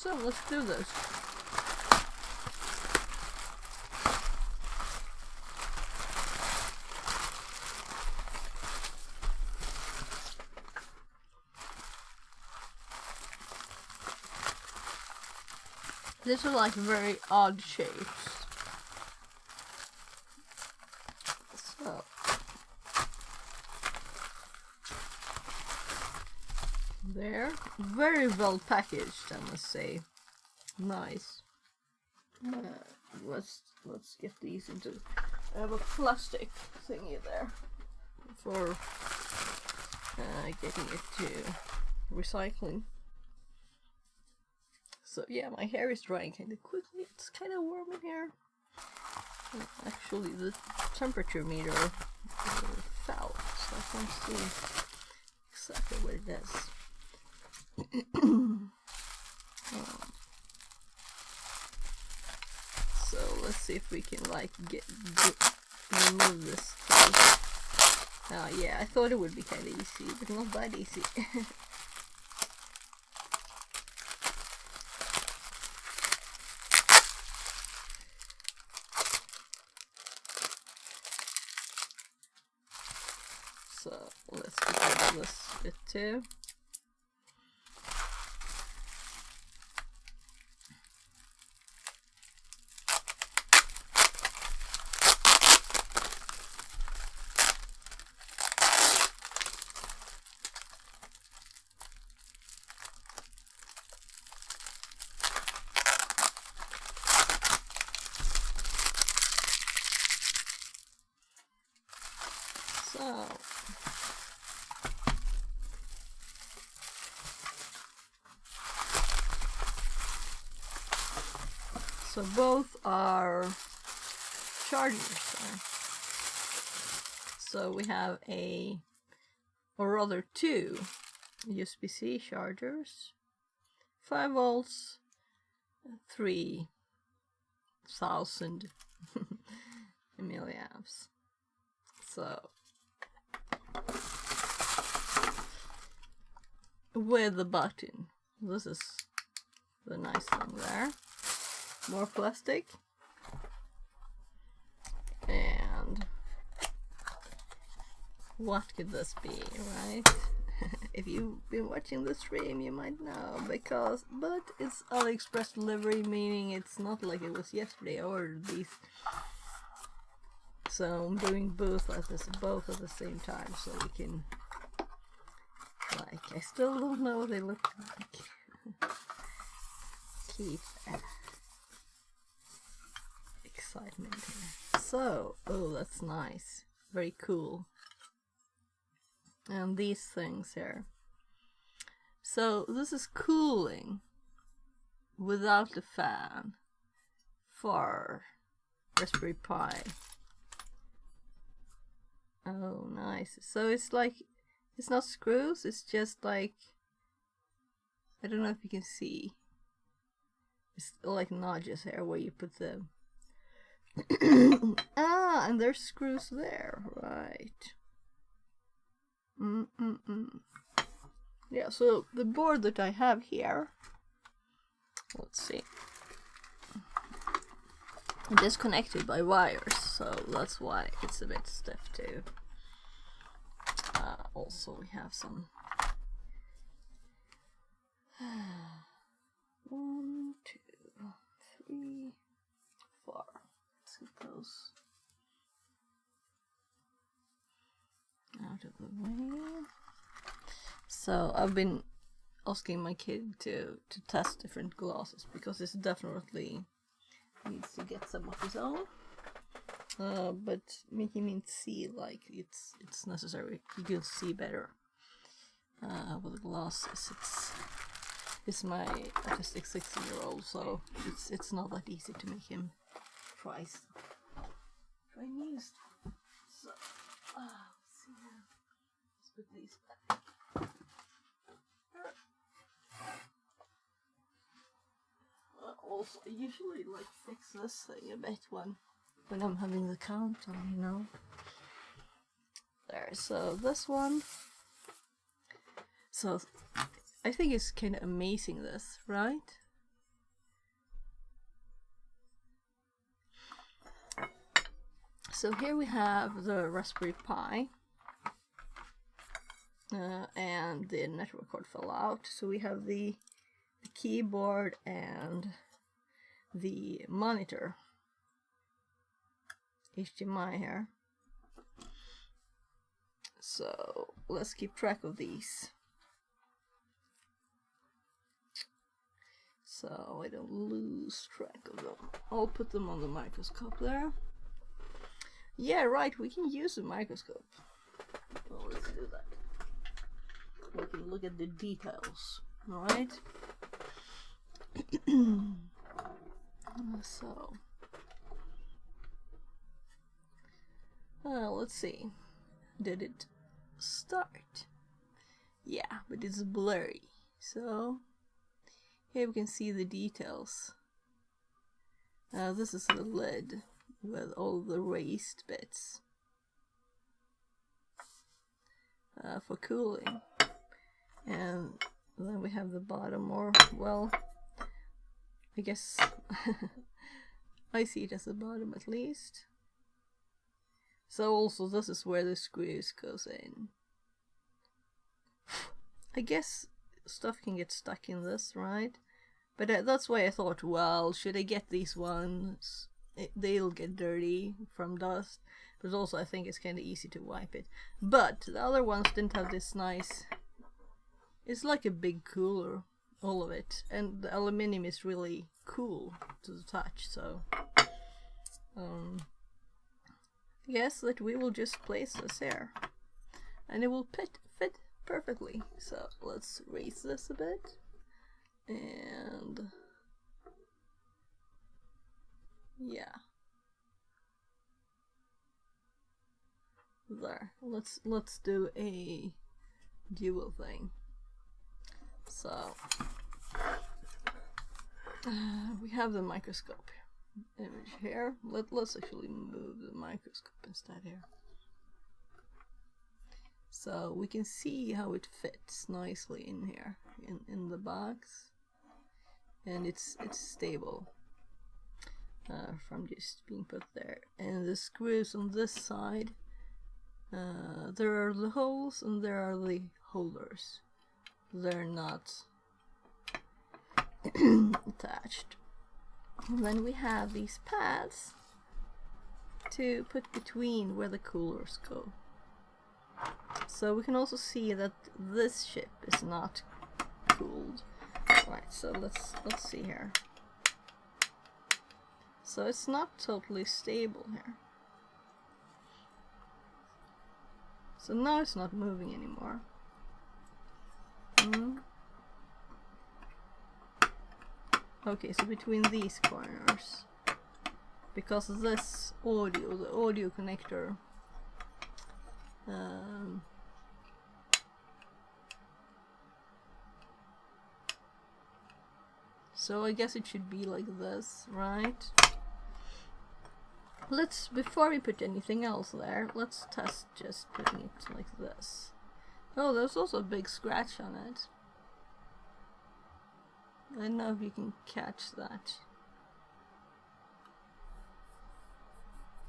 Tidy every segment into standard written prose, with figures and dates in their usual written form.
So let's do this. These are like very odd shapes. So there, very well packaged, I must say. Nice. Let's get these into. I have a plastic thingy there for getting it to recycling. So yeah, my hair is drying kind of quickly. It's kind of warm in here. Actually, the temperature meter fell, so I can't see exactly what it is. So let's see if we can like remove this case. Yeah, I thought it would be kind of easy, but not that easy. So let's get rid of this bit too. So both are chargers. So we have two USB-C chargers, 5 volts, 3000 milliamps. So with the button, this is the nice thing there. More plastic, and what could this be, right? If you've been watching the stream, you might know, but it's AliExpress delivery, meaning it's not like it was yesterday I ordered these. So I'm doing both at the same time, so we can, like, I still don't know what they look like. Keep excitement here. So, oh, that's nice. Very cool. And these things here. So this is cooling without the fan for Raspberry Pi. Oh, nice. So it's like, it's not screws, it's just like, I don't know if you can see. It's like notches here where you put the and there's screws there, right? Yeah, so the board that I have here, let's see, it is connected by wires, so that's why it's a bit stiff too. Also we have some 1, 2, 3, 4. Let's get those out of the way. So I've been asking my kid to test different glasses because this definitely needs to get some of his own. But making me see, like, it's necessary. You can see better with glasses. It's my autistic 16-year-old, so it's not that easy to make him try new stuff. So let's see now. Let's put these back. Also, I usually like fix this thing a bit when I'm having the countdown, you know. There, so this one. So I think it's kind of amazing, this, right? So here we have the Raspberry Pi. And the network card fell out. So we have the keyboard and the monitor. HDMI here. So let's keep track of these. So I don't lose track of them. I'll put them on the microscope there. Yeah, right, we can use a microscope. Well, let's do that. We can look at the details, alright? So, let's see. Did it start? Yeah, but it's blurry. So, here we can see the details. This is the lid with all the raised bits for cooling. And then we have the bottom, or, well, I guess I see it as the bottom at least. So also this is where the screws goes in. I guess stuff can get stuck in this, right? But that's why I thought, well, should I get these ones? They'll get dirty from dust. But also I think it's kind of easy to wipe it. But the other ones didn't have this nice... It's like a big cooler, all of it. And the aluminium is really cool to the touch, so... yes, that we will just place this here. And it will fit perfectly. So let's raise this a bit. And... yeah. There. Let's do a dual thing. So we have the microscope image here. Let's actually move the microscope instead here. So we can see how it fits nicely in here, in the box. And it's stable from just being put there. And the screws on this side, there are the holes and there are the holders. They're not attached. And then we have these pads to put between where the coolers go. So we can also see that this ship is not cooled. Right, so let's see here. So it's not totally stable here. So now it's not moving anymore. Okay, so between these corners, because this audio, the audio connector, so I guess it should be like this, right? Before we put anything else there, let's test just putting it like this. Oh, there's also a big scratch on it. I don't know if you can catch that.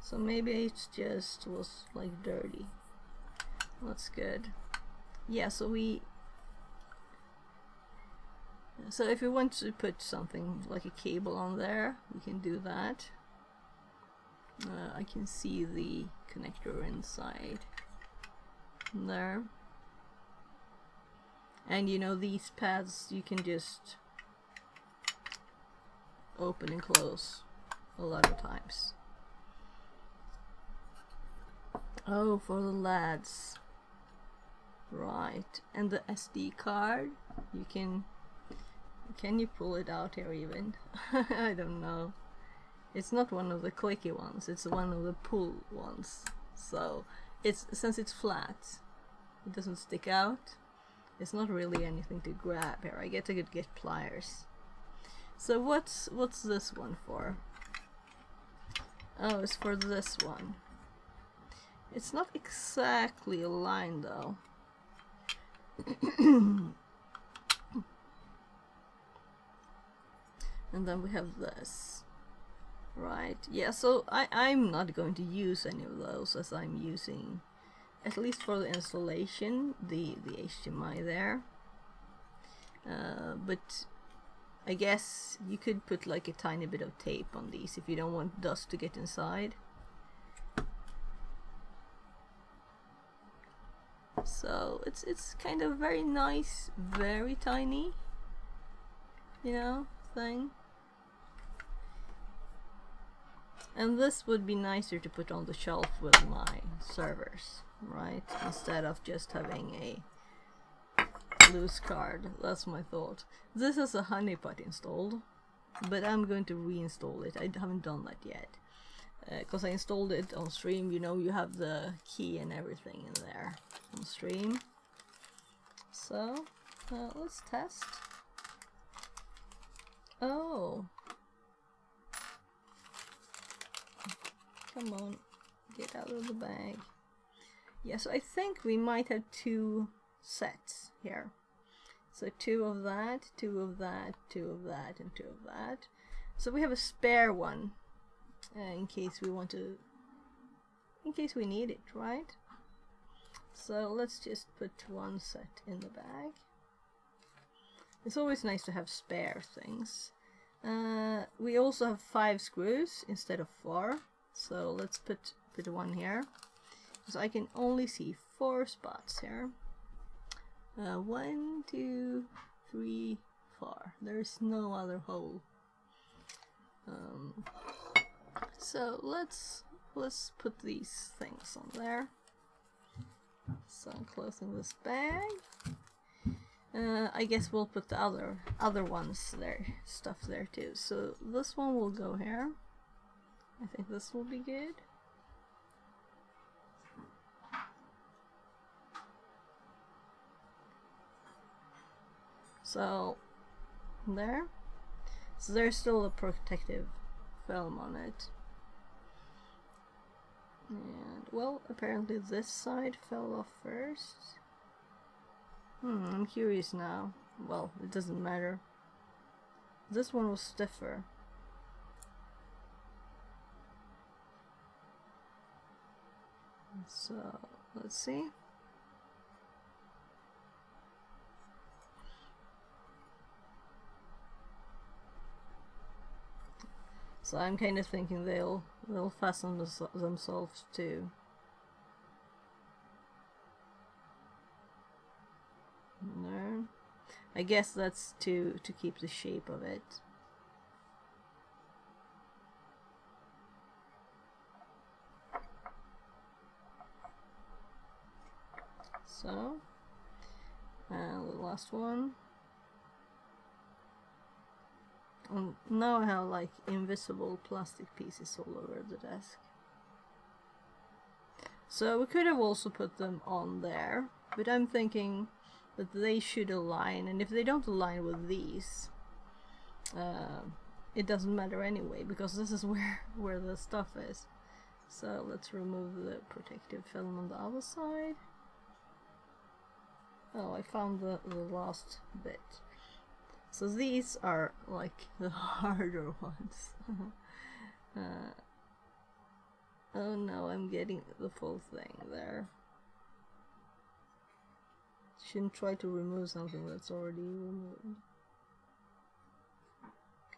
So maybe it just was like dirty. That's good. Yeah, so if we want to put something like a cable on there, we can do that. I can see the connector inside there. And you know, these pads you can just open and close a lot of times. Oh, for the lads. Right. And the SD card, you can you pull it out here even? I don't know. It's not one of the clicky ones, it's one of the pull ones. So since it's flat, it doesn't stick out. It's not really anything to grab here. I get to get pliers. So what's this one for? Oh, it's for this one. It's not exactly aligned though. And then we have this. Right, yeah, so I'm not going to use any of those, as I'm using, at least for the installation, the HDMI there. But I guess you could put like a tiny bit of tape on these if you don't want dust to get inside. So it's kind of very nice, very tiny, you know, thing. And this would be nicer to put on the shelf with my servers, right? Instead of just having a loose card. That's my thought. This is a honeypot installed, but I'm going to reinstall it. I haven't done that yet. Because I installed it on stream, you know, you have the key and everything in there on stream. So, let's test. Oh. Come on, get out of the bag. Yes, I think we might have 2 sets here. So 2 of that, 2 of that, 2 of that, and 2 of that. So we have a spare one. In case we want to, in case we need it, right? So let's just put 1 set in the bag. It's always nice to have spare things. We also have 5 screws instead of 4, so let's put 1 here. So I can only see 4 spots here. 1, 2, 3, 4. There's no other hole. So let's put these things on there. So I'm closing this bag. I guess we'll put the other ones there, stuff there too. So this one will go here. I think this will be good. So there. So there's still a protective film on it. And, well, apparently this side fell off first. I'm curious now. Well, it doesn't matter. This one was stiffer. So, let's see. So I'm kind of thinking they'll fasten themselves too. No, I guess that's to keep the shape of it. So, and the last one. And now I have like invisible plastic pieces all over the desk. So we could have also put them on there, but I'm thinking that they should align, and if they don't align with these, it doesn't matter anyway, because this is where the stuff is. So let's remove the protective film on the other side. Oh, I found the last bit. So these are like the harder ones. Oh no, I'm getting the full thing there. Shouldn't try to remove something that's already removed.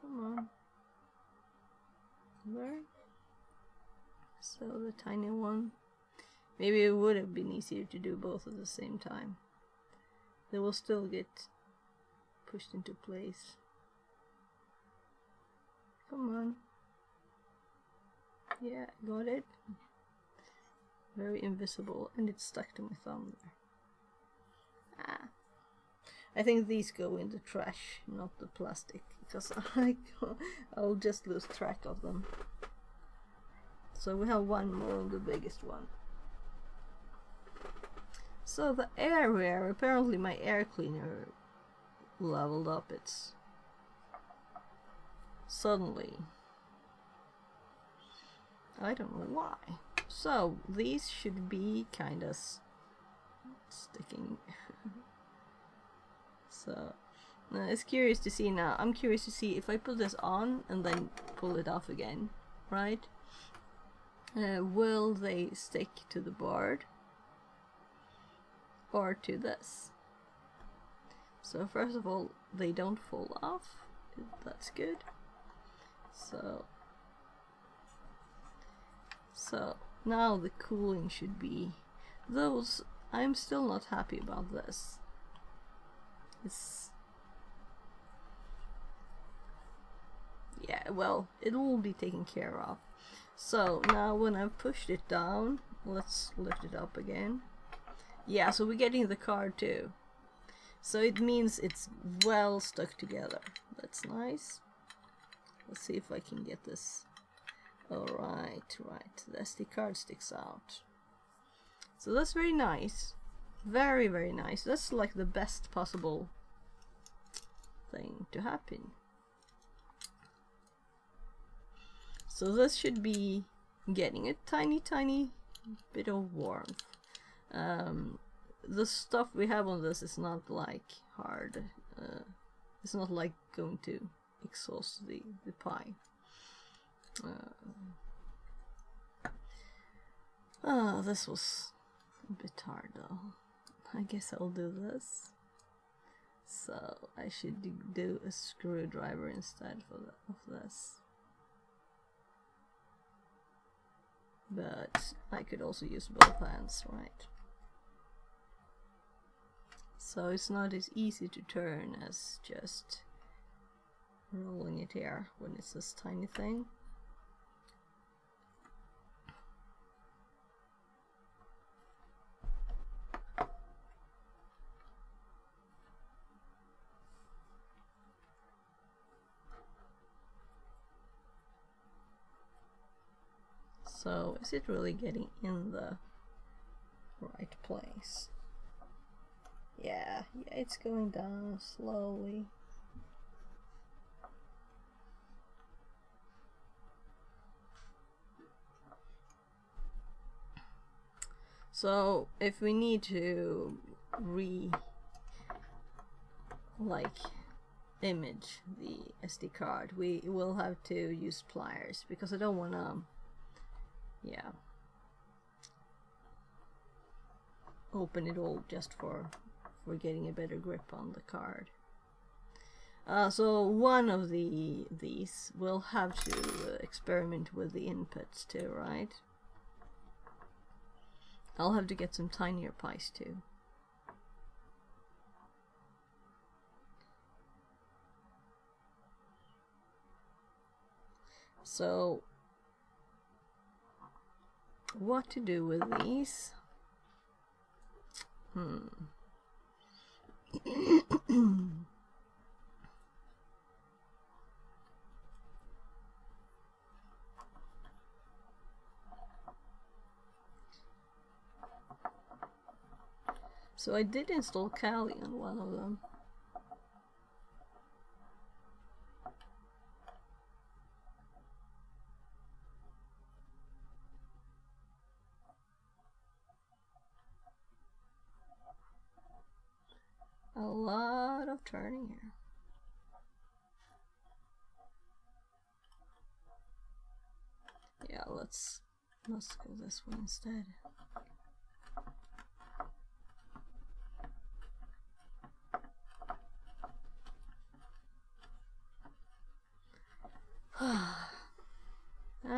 Come on. There. So the tiny one. Maybe it would have been easier to do both at the same time. They will still get pushed into place. Come on. Yeah, got it. Very invisible, and it's stuck to my thumb there. Ah. I think these go in the trash, not the plastic, because I'll just lose track of them. So we have one more of the biggest one. So the airware, apparently my air cleaner leveled up its suddenly. I don't know why. So these should be kind of sticking. So it's curious to see now. I'm curious to see if I put this on and then pull it off again. right? Will they stick to the board or to this? So first of all, they don't fall off. That's good. So now the cooling should be those. I'm still not happy about this. Yeah, well, it will be taken care of. So now when I've pushed it down, let's lift it up again. Yeah, so we're getting the card too. So it means it's well stuck together. That's nice. Let's see if I can get this. Alright, right. The SD card sticks out. So that's very nice. Very, very nice. That's like the best possible thing to happen. So this should be getting a tiny, tiny bit of warmth. The stuff we have on this is not like hard. It's not like going to exhaust the pie. This was a bit hard though. I guess I'll do this. So I should do a screwdriver instead of this. But I could also use both hands, right? So it's not as easy to turn as just rolling it here when it's this tiny thing. So is it really getting in the right place? Yeah, it's going down slowly. So if we need to image the SD card, we will have to use pliers because I don't want to open it all just for getting a better grip on the card. So one of these will have to experiment with the inputs too, right? I'll have to get some tinier pies too. So what to do with these? So I did install Kali on one of them. A lot of turning here. Yeah, let's go this way instead.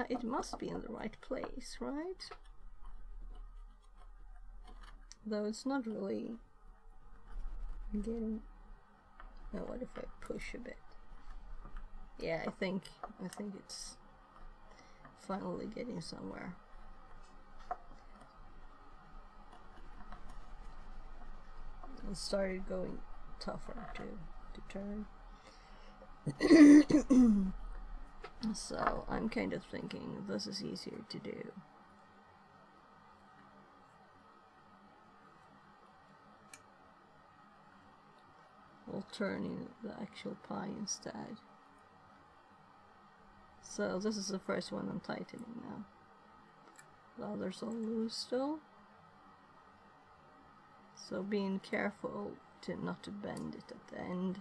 It must be in the right place, right? Though it's not really getting. Oh, what if I push a bit? Yeah, I think it's finally getting somewhere. It started going tougher to turn. So I'm kind of thinking this is easier to do. We'll turn in the actual pie instead. So this is the first one I'm tightening now. The others are loose still. So being careful not to bend it at the end.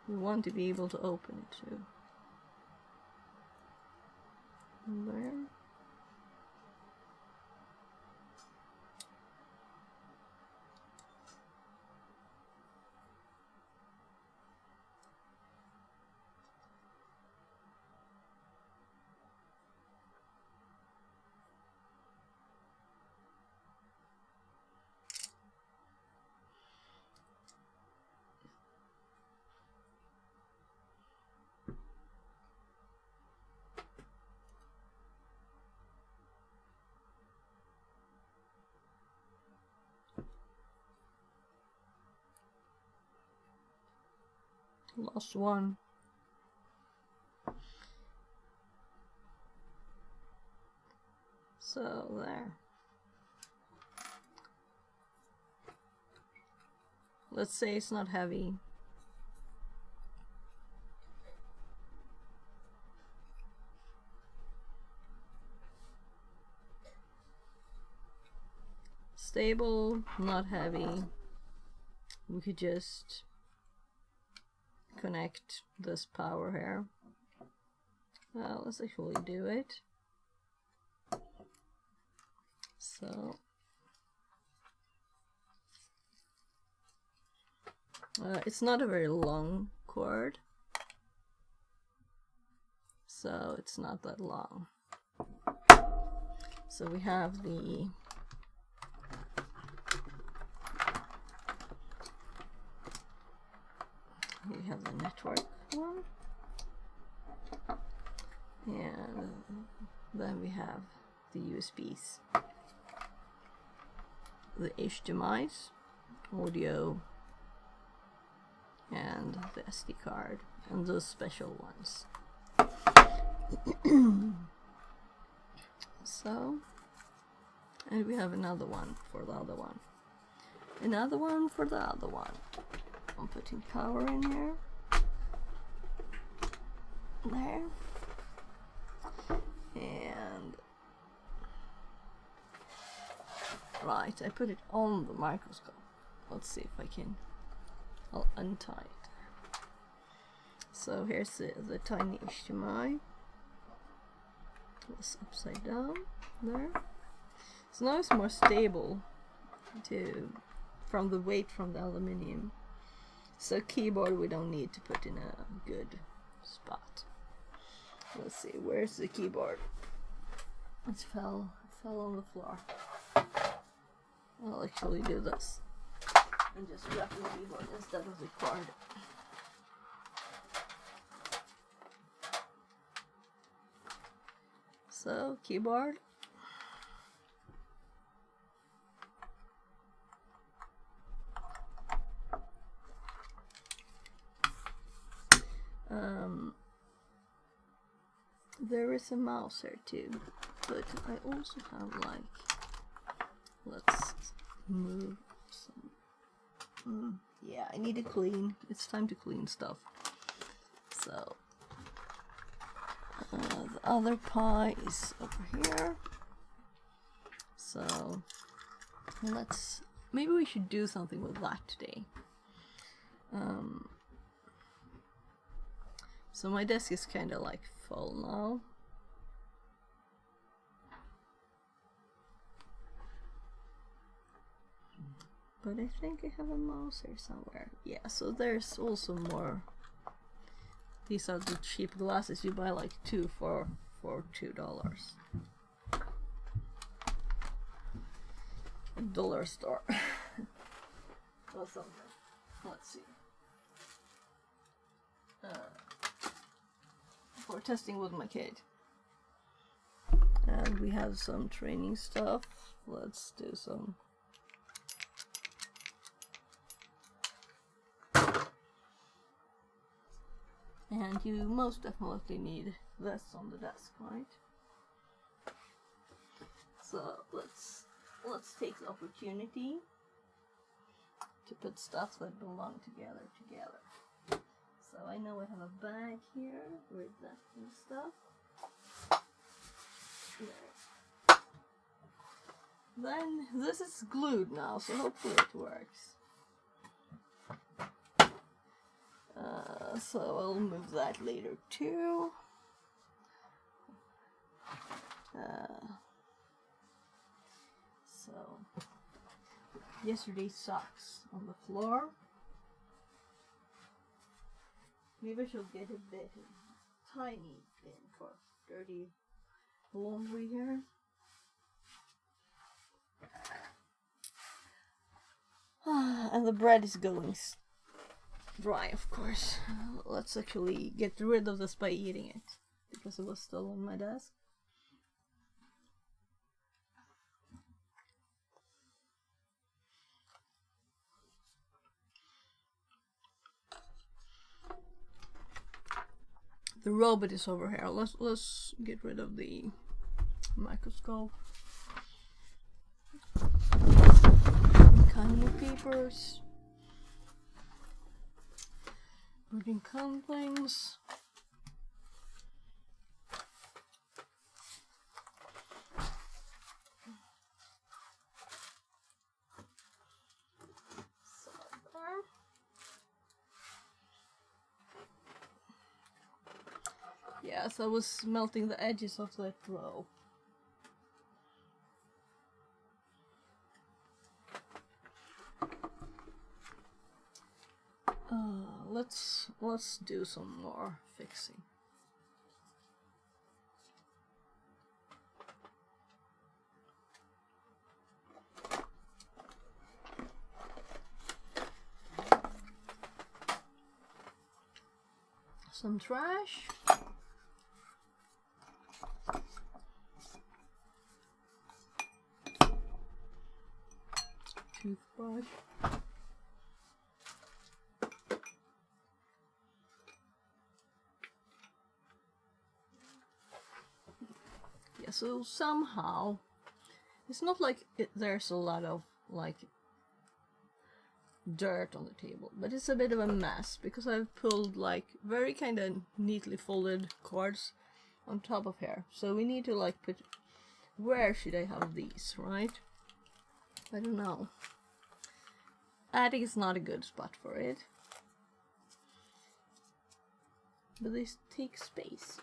we want to be able to open it too. There. Last one. So there. Let's say it's not heavy. Stable, not heavy. We could just connect this power here. Well, let's actually do it. So it's not a very long cord, so it's not that long. So we have the network one, and then we have the USBs, the HDMIs, audio, and the SD card, and those special ones. So, and we have another one for the other one, another one for the other one. I'm putting power in here, there, and right, I put it on the microscope. Let's see if I can. I'll untie it. So here's the tiny HDMI. It's upside down there. So now it's more stable from the weight from the aluminium. So keyboard we don't need to put in a good spot. Let's see, where's the keyboard? It fell on the floor. I'll actually do this and just wrap the keyboard instead of the cord. So keyboard. There is a mouse here too, but I also have let's move some. Yeah, I need to clean. It's time to clean stuff. So the other Pi is over here. So maybe we should do something with that today. So my desk is kind of like full now. But I think I have a mouse here somewhere. Yeah, so there's also more. These are the cheap glasses. You buy like two for $2. A dollar store. Or something. Let's see. For testing with my kid. And we have some training stuff. Let's do some. And you most definitely need this on the desk, right? So let's take the opportunity to put stuff that belong together. So I know I have a bag here with that and stuff. There. Then this is glued now, so hopefully it works. So I'll move that later too. So yesterday's socks on the floor. Maybe I should get a bit tiny bin for dirty laundry here. And the bread is going dry, of course. Let's actually get rid of this by eating it, because it was still on my desk. The robot is over here. Let's get rid of the microscope. Kind of papers. Putting countings. Yes, I was melting the edges of that row. Let's do some more fixing. Some trash. Toothbrush. Yeah, so somehow it's not like there's a lot of like dirt on the table, but it's a bit of a mess because I've pulled like very kind of neatly folded cards on top of here. So we need to like put, where should I have these, right? I don't know. Attic is not a good spot for it, but they take space.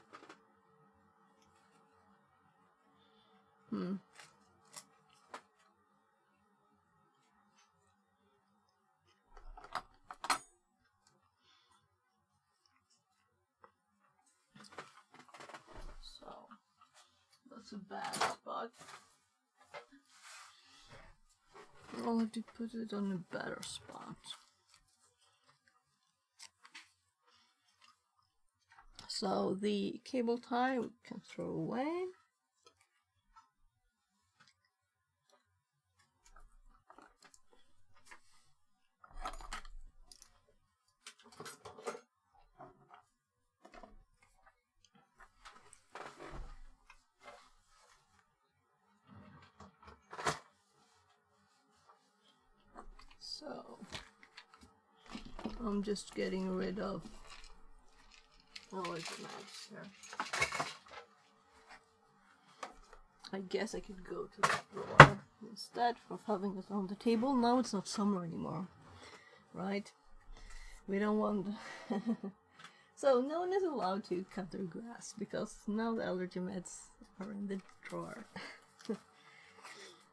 So that's a bad spot. I'll have to put it on a better spot. So the cable tie we can throw away. So I'm just getting rid of all of the knives here. I guess I could go to the drawer instead of having it on the table. Now it's not summer anymore, right? We don't want so no one is allowed to cut their grass because now the allergy meds are in the drawer.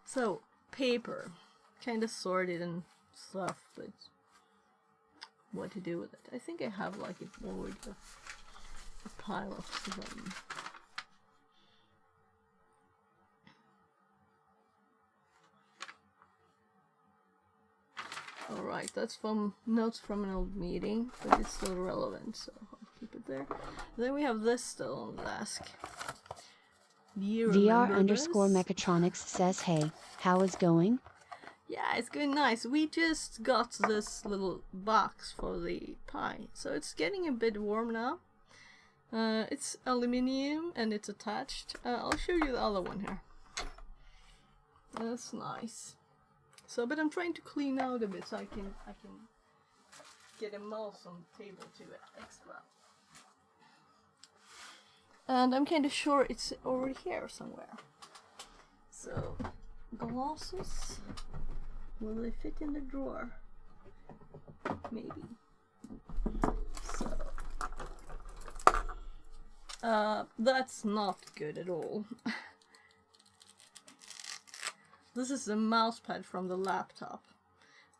So paper, kind of sorted and stuff, but what to do with it? I think I have like a pile of them. Alright, that's from notes from an old meeting, but it's still relevant, so I'll keep it there. Then we have this still on the desk. VR_Mechatronics says, hey, how is going? Yeah, it's going nice. We just got this little box for the pie, so it's getting a bit warm now. It's aluminium and it's attached. I'll show you the other one here. That's nice. So, but I'm trying to clean out a bit so I can get a mouse on the table to extra. And I'm kind of sure it's over here somewhere. So, glasses. Will they fit in the drawer? Maybe. So, That's not good at all. This is the mouse pad from the laptop.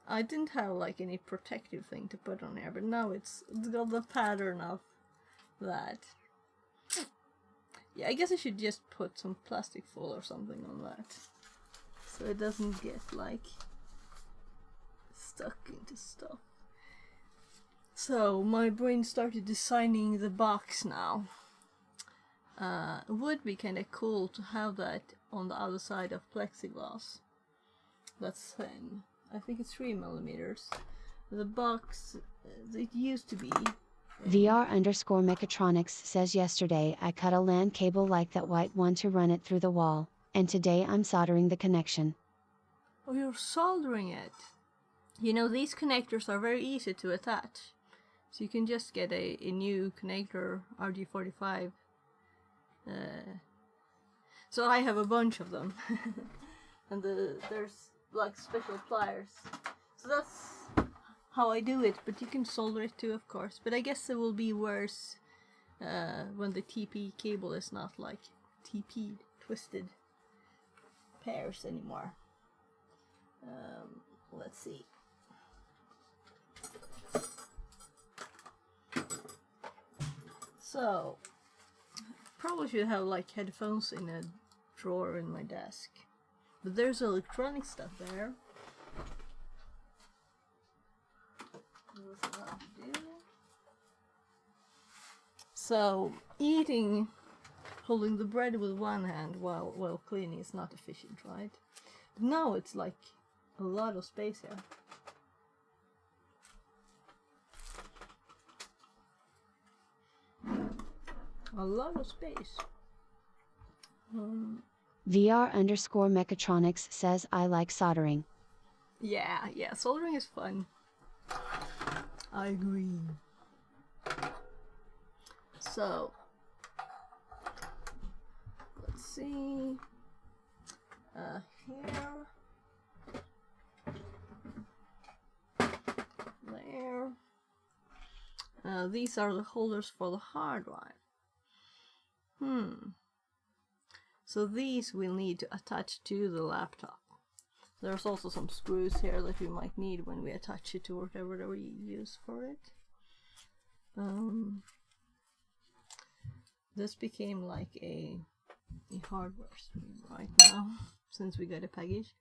I didn't have like any protective thing to put on here, but now it's got the pattern of that. Yeah, I guess I should just put some plastic foil or something on that, so it doesn't get like stuck into stuff. So my brain started designing the box now. It would be kind of cool to have that on the other side of plexiglass. That's thin. I think it's 3mm. The box, it used to be. VR_Mechatronics says yesterday I cut a LAN cable like that white one to run it through the wall, and today I'm soldering the connection. Oh, you're soldering it. You know, these connectors are very easy to attach. So you can just get a new connector, RG45. So I have a bunch of them. And there's like special pliers. So that's how I do it, but you can solder it too, of course. But I guess it will be worse when the TP cable is not like TP twisted pairs anymore. Let's see. So, probably should have like headphones in a drawer in my desk. But there's electronic stuff there. So, holding the bread with one hand while cleaning is not efficient, right? But now it's like a lot of space here. A lot of space. VR_Mechatronics says I like soldering. Yeah, soldering is fun. I agree. So, let's see. Here. There. These are the holders for the hard drive. So these we'll need to attach to the laptop. There's also some screws here that we might need when we attach it to whatever that we use for it. This became like a hardware stream right now, since we got a package.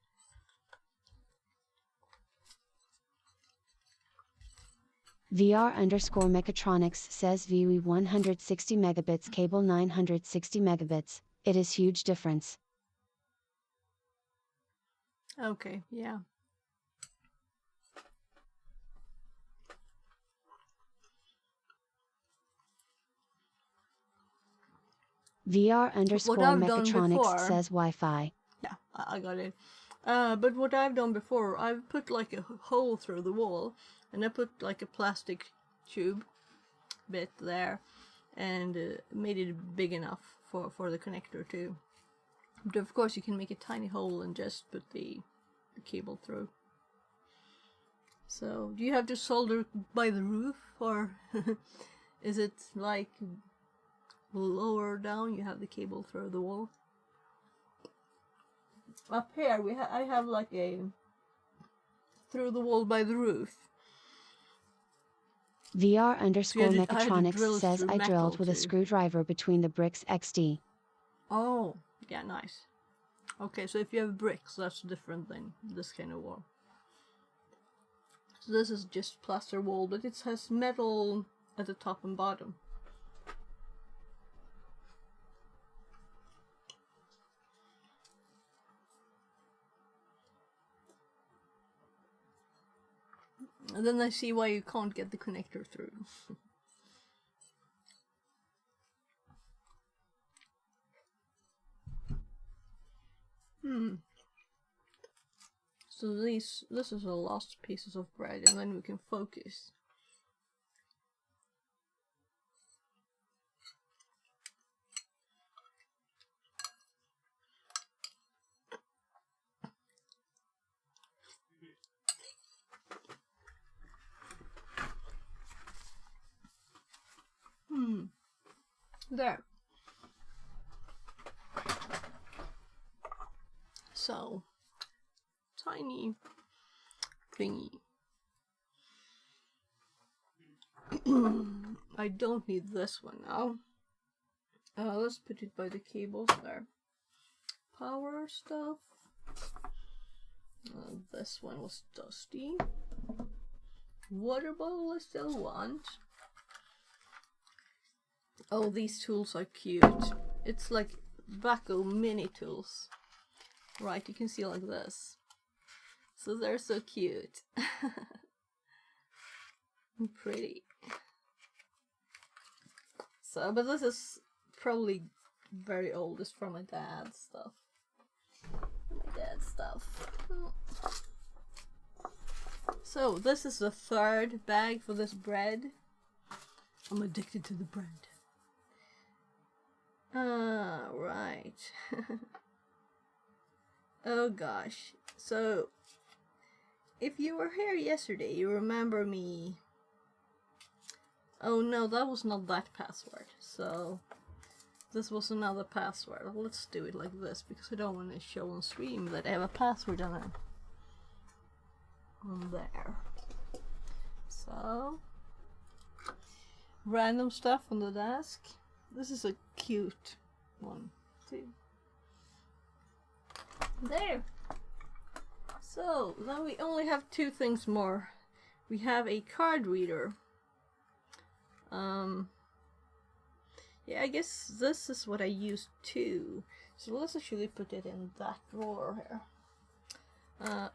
VR_Mechatronics says VW 160 megabits cable 960 megabits. It is huge difference. Okay, yeah. VR_Mechatronics says Wi-Fi. Yeah, I got it. But what I've done before, I've put like a hole through the wall, and I put like a plastic tube bit there, and made it big enough for the connector too. But of course you can make a tiny hole and just put the cable through. So, do you have to solder by the roof, or is it like lower down you have the cable through the wall? Up here I have like a through the wall by the roof. VR_Mechatronics says I drilled with a screwdriver between the bricks XD. Oh, yeah, nice. Okay, so if you have bricks, that's different than this kind of wall. So this is just plaster wall, but it has metal at the top and bottom. And then I see why you can't get the connector through. So this is the last pieces of bread, and then we can focus. There. So, tiny thingy. I don't need this one now. Let's put it by the cables there. Power stuff. This one was dusty. Water bottle I still want. Oh, these tools are cute. It's like Baco mini tools. Right, you can see like this. So they're so cute. Pretty. So, but this is probably very old. It's from my dad's stuff. So, this is the third bag for this bread. I'm addicted to the bread. Right. Oh gosh. So, if you were here yesterday, you remember me. Oh no, that was not that password. So, this was another password. Let's do it like this because I don't want to show on stream that I have a password on it. On there. So, random stuff on the desk. This is a cute one too. There. So now we only have two things more. We have a card reader. Yeah, I guess this is what I used too. So let's actually put it in that drawer here.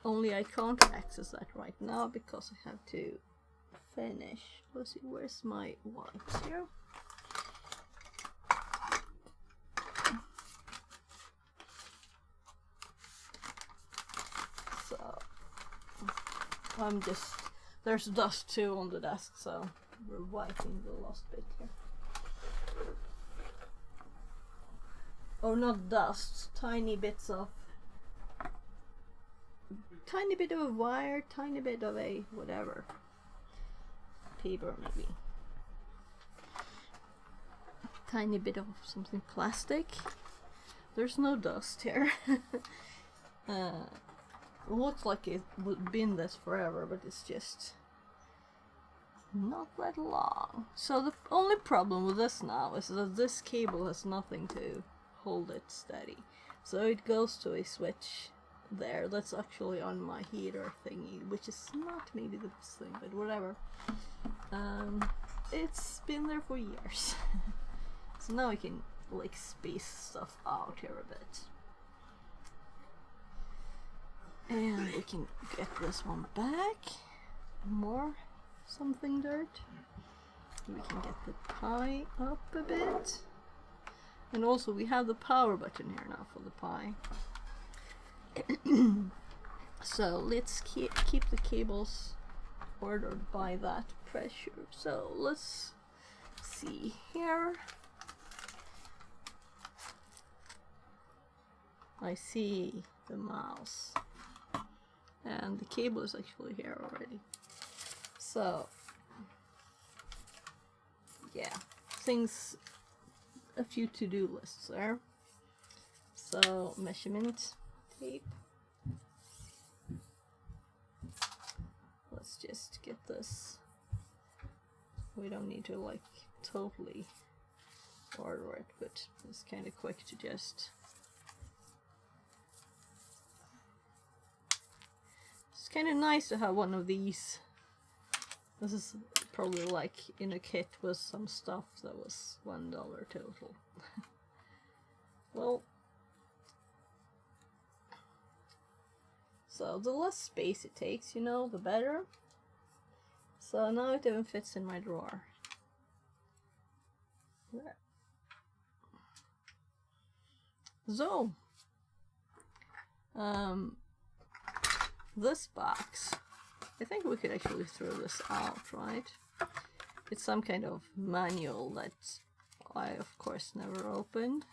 Only I can't access that right now because I have to finish. Let's see, where's my wipes here? So I'm just, there's dust too on the desk, so we're wiping the last bit here. Or not dust, tiny bits of, tiny bit of a wire, tiny bit of a whatever, paper maybe, tiny bit of something plastic. There's no dust here. Looks like it would been this forever, but it's just not that long. So the only problem with this now is that this cable has nothing to hold it steady. So it goes to a switch there that's actually on my heater thingy, which is not maybe the best thing, but whatever. It's been there for years. So now I can like space stuff out here a bit. And we can get this one back. More something dirt. We can get the pie up a bit. And also we have the power button here now for the pie. So let's keep the cables ordered by that pressure. So let's see here. I see the mouse. And the cable is actually here already. So, yeah, things, a few to-do lists there. So, measurement tape. Let's just get this. We don't need to like totally order it, but it's kind of quick to just. It's kind of nice to have one of these. This is probably like in a kit with some stuff that was $1 total. Well, so the less space it takes, you know, the better. So now it even fits in my drawer. There. So, this box, I think we could actually throw this out, right? It's some kind of manual that I, of course, never opened.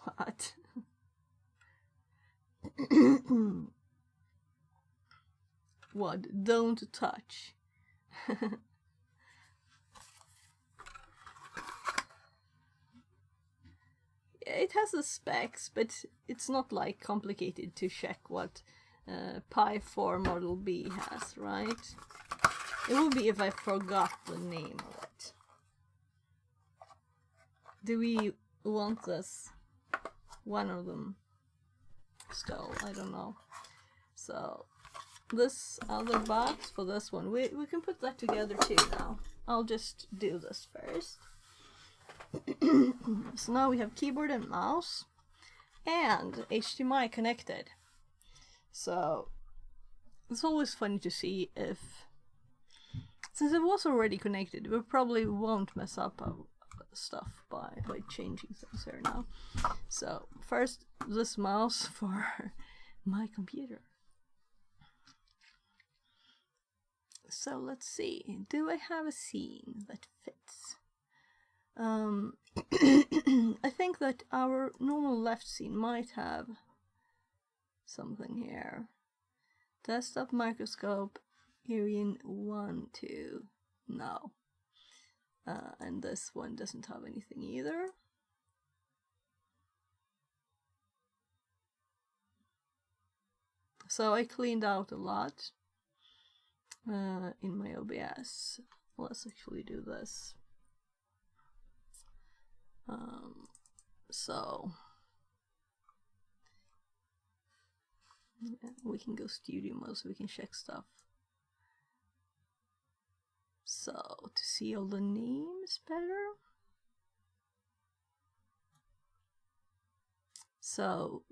What? What? Don't touch. it has the specs, but it's not like complicated to check what Pi 4 Model B has, right? It would be if I forgot the name of it. Do we want this? One of them still, I don't know. So this other box for this one, we can put that together too now. I'll just do this first. So now we have keyboard and mouse and HDMI connected. So it's always funny to see if, since it was already connected, we probably won't mess up our stuff by changing things here now. So first, this mouse for my computer. So let's see, do I have a scene that fits? I think that our normal left scene might have something here. Desktop microscope, Irian 1, 2, no. And this one doesn't have anything either. So I cleaned out a lot in my OBS. Let's actually do this. So yeah, we can go studio mode so we can check stuff. So to see all the names better. So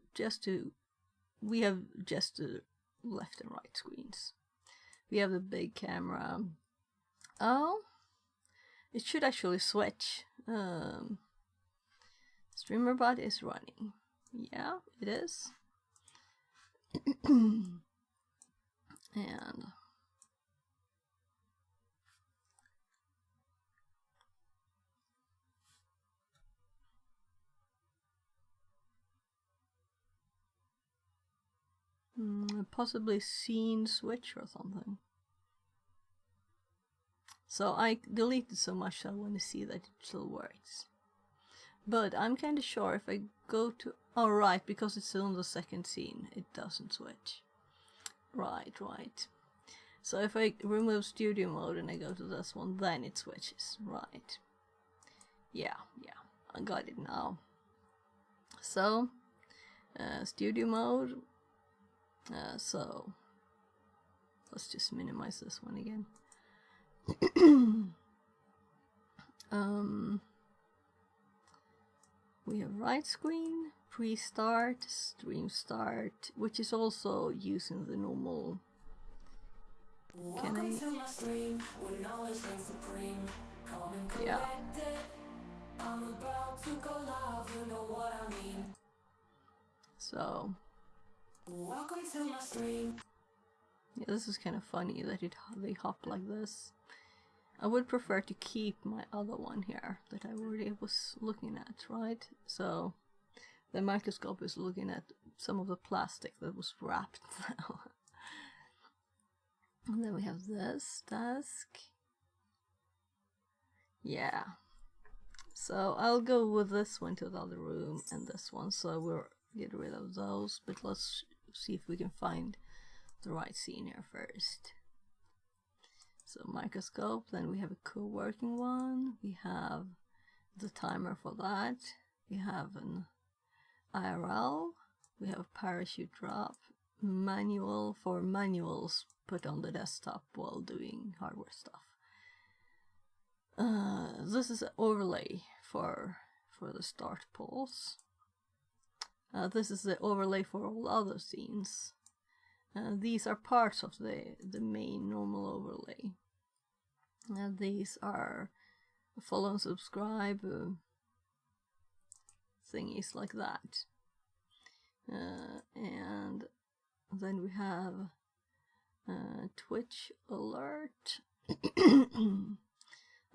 we have just the left and right screens. We have the big camera. Oh, it should actually switch. StreamerBot is running. Yeah, it is. And possibly scene switch or something. So I deleted so much I want to see that it still works. But I'm kind of sure if I go to... Oh, right, because it's on the second scene, it doesn't switch. Right. So if I remove studio mode and I go to this one, then it switches. Right. Yeah, I got it now. So, studio mode. So, let's just minimize this one again. We have right screen, pre-start, stream start, which is also using the normal. Can I? Yeah. So. Welcome to my stream. Yeah, this is kind of funny that they hop like this. I would prefer to keep my other one here that I already was looking at, right? So the microscope is looking at some of the plastic that was wrapped now. And then we have this desk. Yeah. So I'll go with this one to the other room and this one, so we'll get rid of those, but let's see if we can find the right scene here first. So microscope, then we have a co-working one, we have the timer for that, we have an IRL, we have a parachute drop, manual for manuals put on the desktop while doing hardware stuff. This is an overlay for the start pulse. This is the overlay for all other scenes. These are parts of the main normal overlay. These are follow and subscribe thingies like that. And then we have Twitch alert.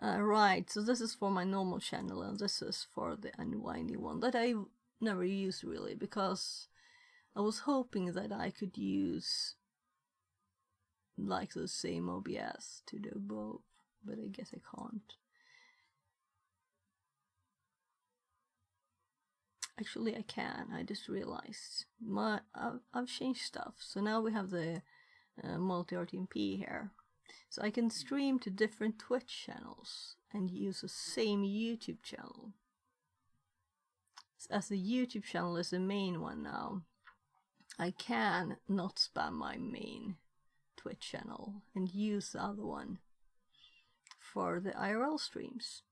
Right, so this is for my normal channel and this is for the unwindy one that I never use really, because I was hoping that I could use like the same OBS to do both, but I guess I can't. actually I can. I just realized I've changed stuff. So now we have the multi-RTMP here. So I can stream to different Twitch channels and use the same YouTube channel. As the YouTube channel is the main one now, I can not spam my main Twitch channel and use the other one for the IRL streams,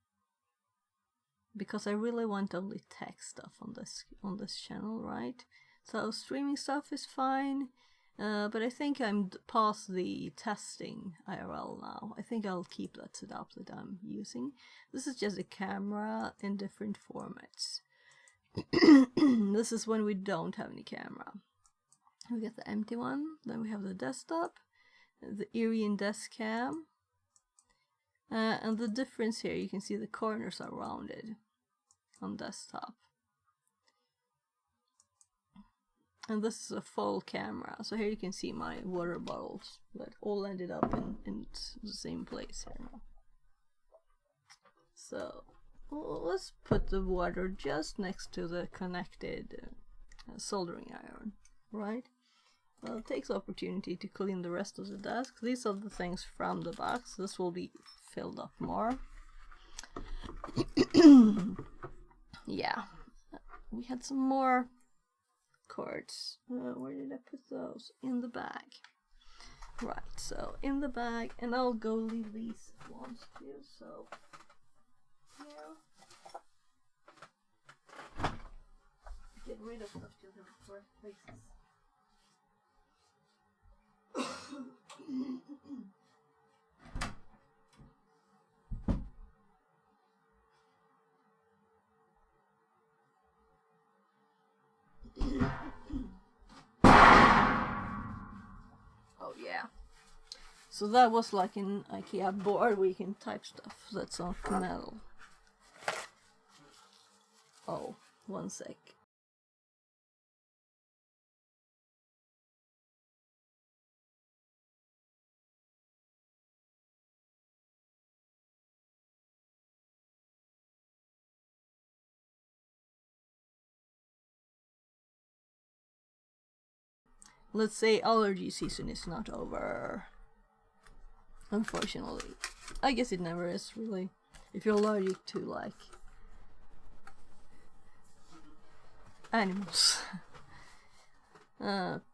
because I really want only tech stuff on this channel, right? So streaming stuff is fine, but I think I'm past the testing IRL now. I think I'll keep that setup that I'm using. This is just a camera in different formats. This is when we don't have any camera. We get the empty one, then we have the desktop, the Irian desk cam, and the difference here, you can see the corners are rounded on desktop. And this is a full camera, so here you can see my water bottles that all ended up in the same place here now. So let's put the water just next to the connected soldering iron, right? Well, it takes opportunity to clean the rest of the desk. These are the things from the box. This will be filled up more. Yeah, we had some more cords. Where did I put those? In the bag. Right, so in the bag, and I'll go leave these ones too, so yeah. Get rid of stuff to the correct places. Oh yeah. So that was like an IKEA board where you can type stuff that's on metal. Oh, one sec. Let's say allergy season is not over. Unfortunately. I guess it never is, really. If you're allergic to, like, animals.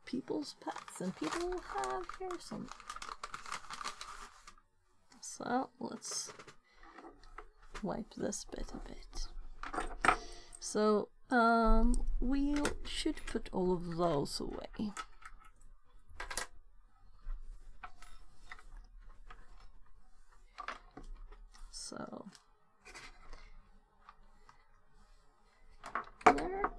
People's pets, and people have here some. So, let's wipe this bit a bit. So, we should put all of those away. So there.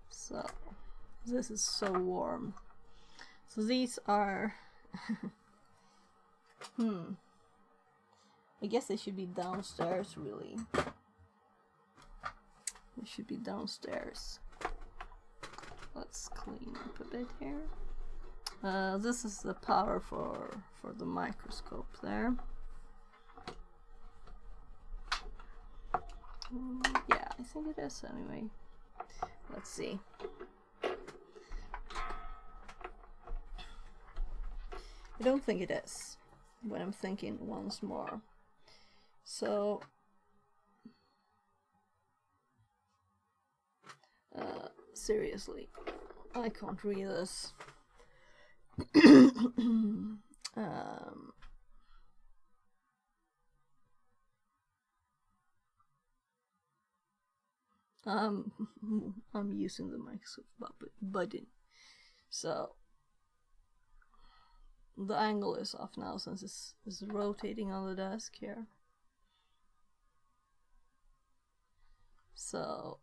So this is so warm. So these are I guess they should be downstairs, really. They should be downstairs. Let's clean up a bit here. This is the power for the microscope there. Yeah, I think it is anyway. Let's see. I don't think it is, but I'm thinking once more. So, seriously, I can't read this. I'm using the Microsoft button, so the angle is off now since it's rotating on the desk here. So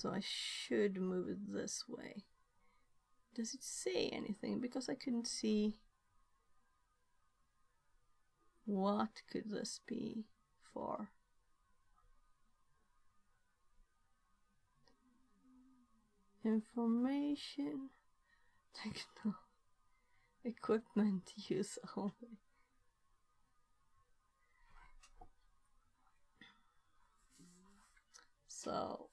I should move it this way. Does it say anything? Because I couldn't see. What could this be for? Information. Techno. Equipment use only. So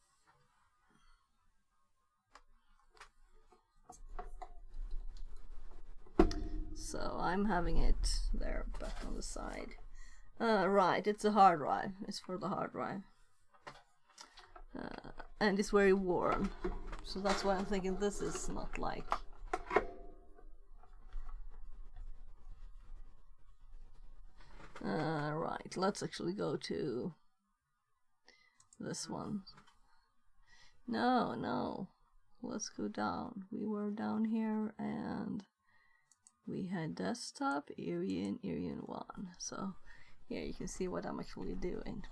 I'm having it there back on the side. Right, it's a hard drive. It's for the hard drive. And it's very warm. So that's why I'm thinking this is not like... right, let's actually go to this one. No. Let's go down. We were down here and we had desktop, Irion 1. So here you can see what I'm actually doing.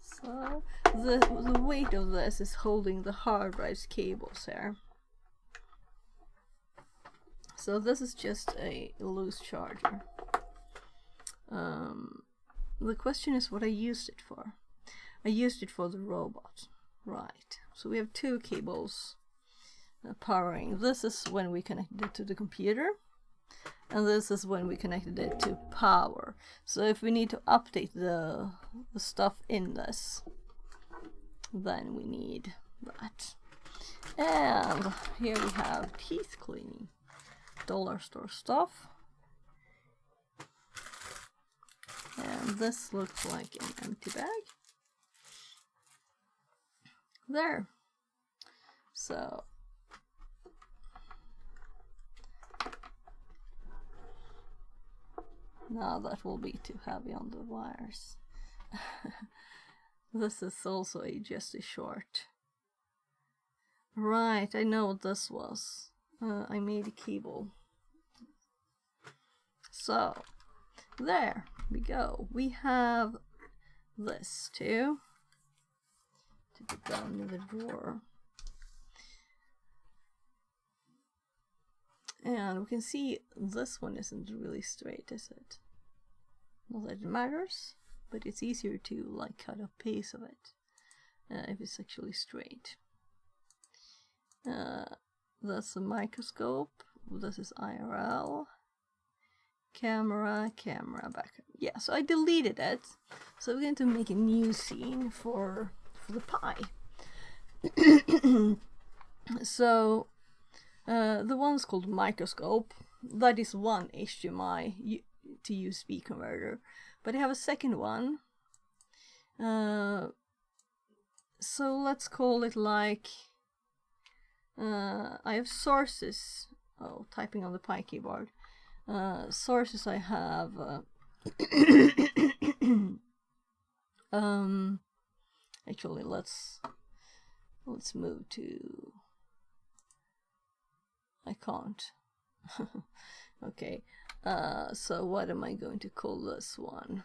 So the weight of this is holding the hard drive's cables here. So this is just a loose charger. The question is what I used it for. I used it for the robot. Right. So we have two cables powering. This is when we connected it to the computer. And this is when we connected it to power. So if we need to update the stuff in this, then we need that. And here we have teeth cleaning. Dollar store stuff. And this looks like an empty bag. There. So now that will be too heavy on the wires. This is also just a short. Right, I know what this was. I made a cable. So there we go. We have this too. To put down in the drawer. And we can see this one isn't really straight, is it? Not that it matters, but it's easier to like cut a piece of it if it's actually straight. That's a microscope. This is IRL. Camera, backup. Yeah, so I deleted it. So we're going to make a new scene for the pie. So the one's called microscope. That is one HDMI to USB converter. But I have a second one. So let's call it like I have sources. Oh, typing on the Pi keyboard. Sources I have. Actually, let's move to. I can't. Okay. So what am I going to call this one?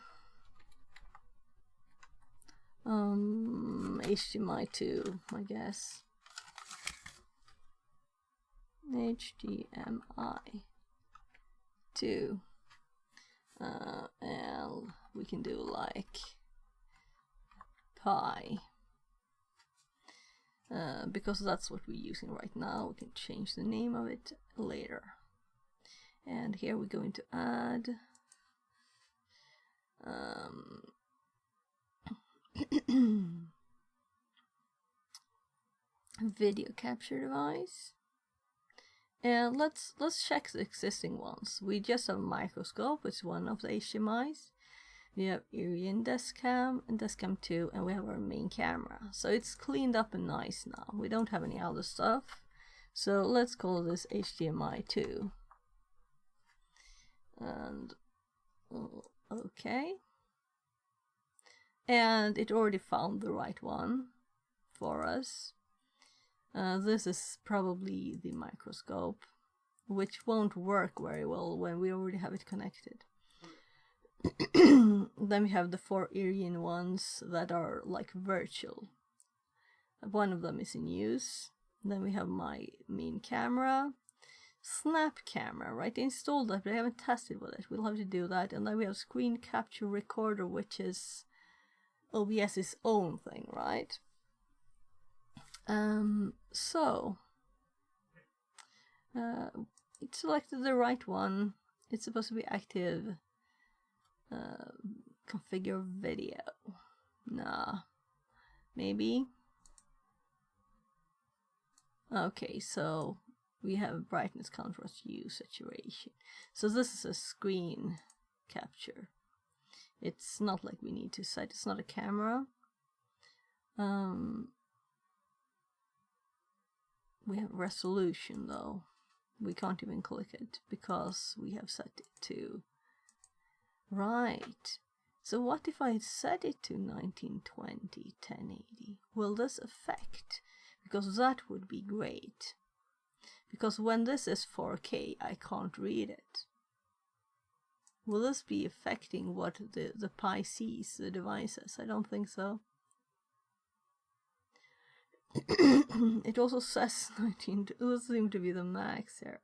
HDMI 2, I guess. HDMI 2. And we can do like Pi. Because that's what we're using right now. We can change the name of it later. And here we're going to add video capture device. And let's check the existing ones. We just have a microscope, it's one of the HDMIs. We have Irion Deskcam and Deskcam 2, and we have our main camera. So it's cleaned up and nice now. We don't have any other stuff. So let's call this HDMI 2. And okay. And it already found the right one for us. This is probably the microscope, which won't work very well when we already have it connected. Then we have the 4 Irion ones that are like virtual. One of them is in use. Then we have my main camera. snap camera, right? They installed that, but they haven't tested with it. We'll have to do that. And then we have screen capture recorder, which is OBS's own thing, right? So it selected the right one. It's supposed to be active. Configure video. Nah. Maybe. Okay, so we have brightness, contrast, hue, saturation. So this is a screen capture. It's not like we need to set. It's not a camera. We have resolution though. We can't even click it because we have set it to. Right. So what if I set it to 1920, 1080? Will this affect? Because that would be great. Because when this is 4K, I can't read it. Will this be affecting what the Pi sees, the devices? I don't think so. It also says 19, it will seem to be the max here.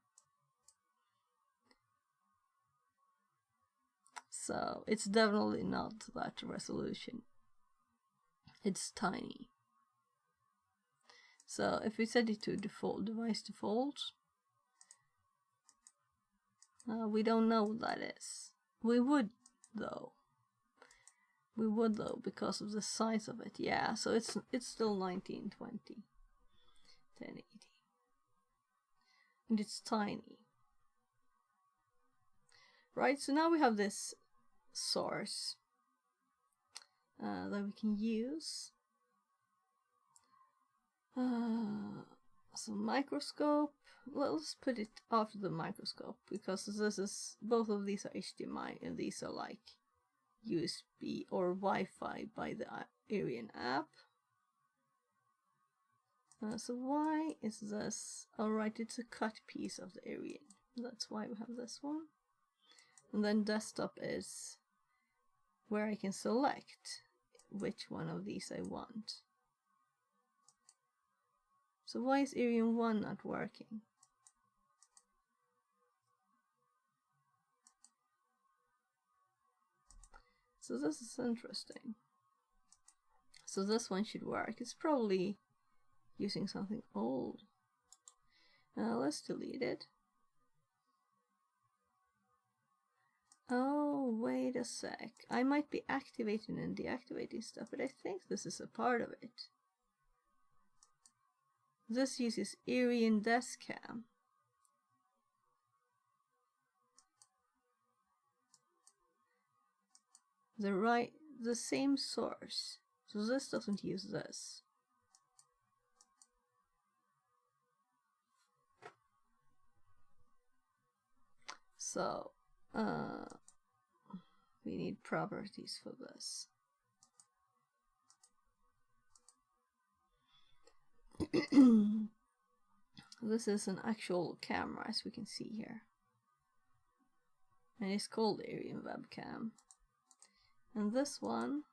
So it's definitely not that resolution. It's tiny. So if we set it to default, device default, we don't know what that is. We would though. We would though because of the size of it. Yeah, so it's still 1920, 1080, and it's tiny. Right. So now we have this source that we can use. So microscope. Let's put it after the microscope because this is both of these are HDMI and these are like USB or Wi-Fi by the Arian app. So why is this? Alright, it's a cut piece of the Arian. That's why we have this one. And then desktop is where I can select which one of these I want. So why is Arian 1 not working? So this is interesting. So this one should work. It's probably using something old. Let's delete it. Oh, wait a sec. I might be activating and deactivating stuff, but I think this is a part of it. This uses Arian Deskcam. The same source. So this doesn't use this. So we need properties for this. This is an actual camera, as we can see here, and it's called Arian Webcam. And this one,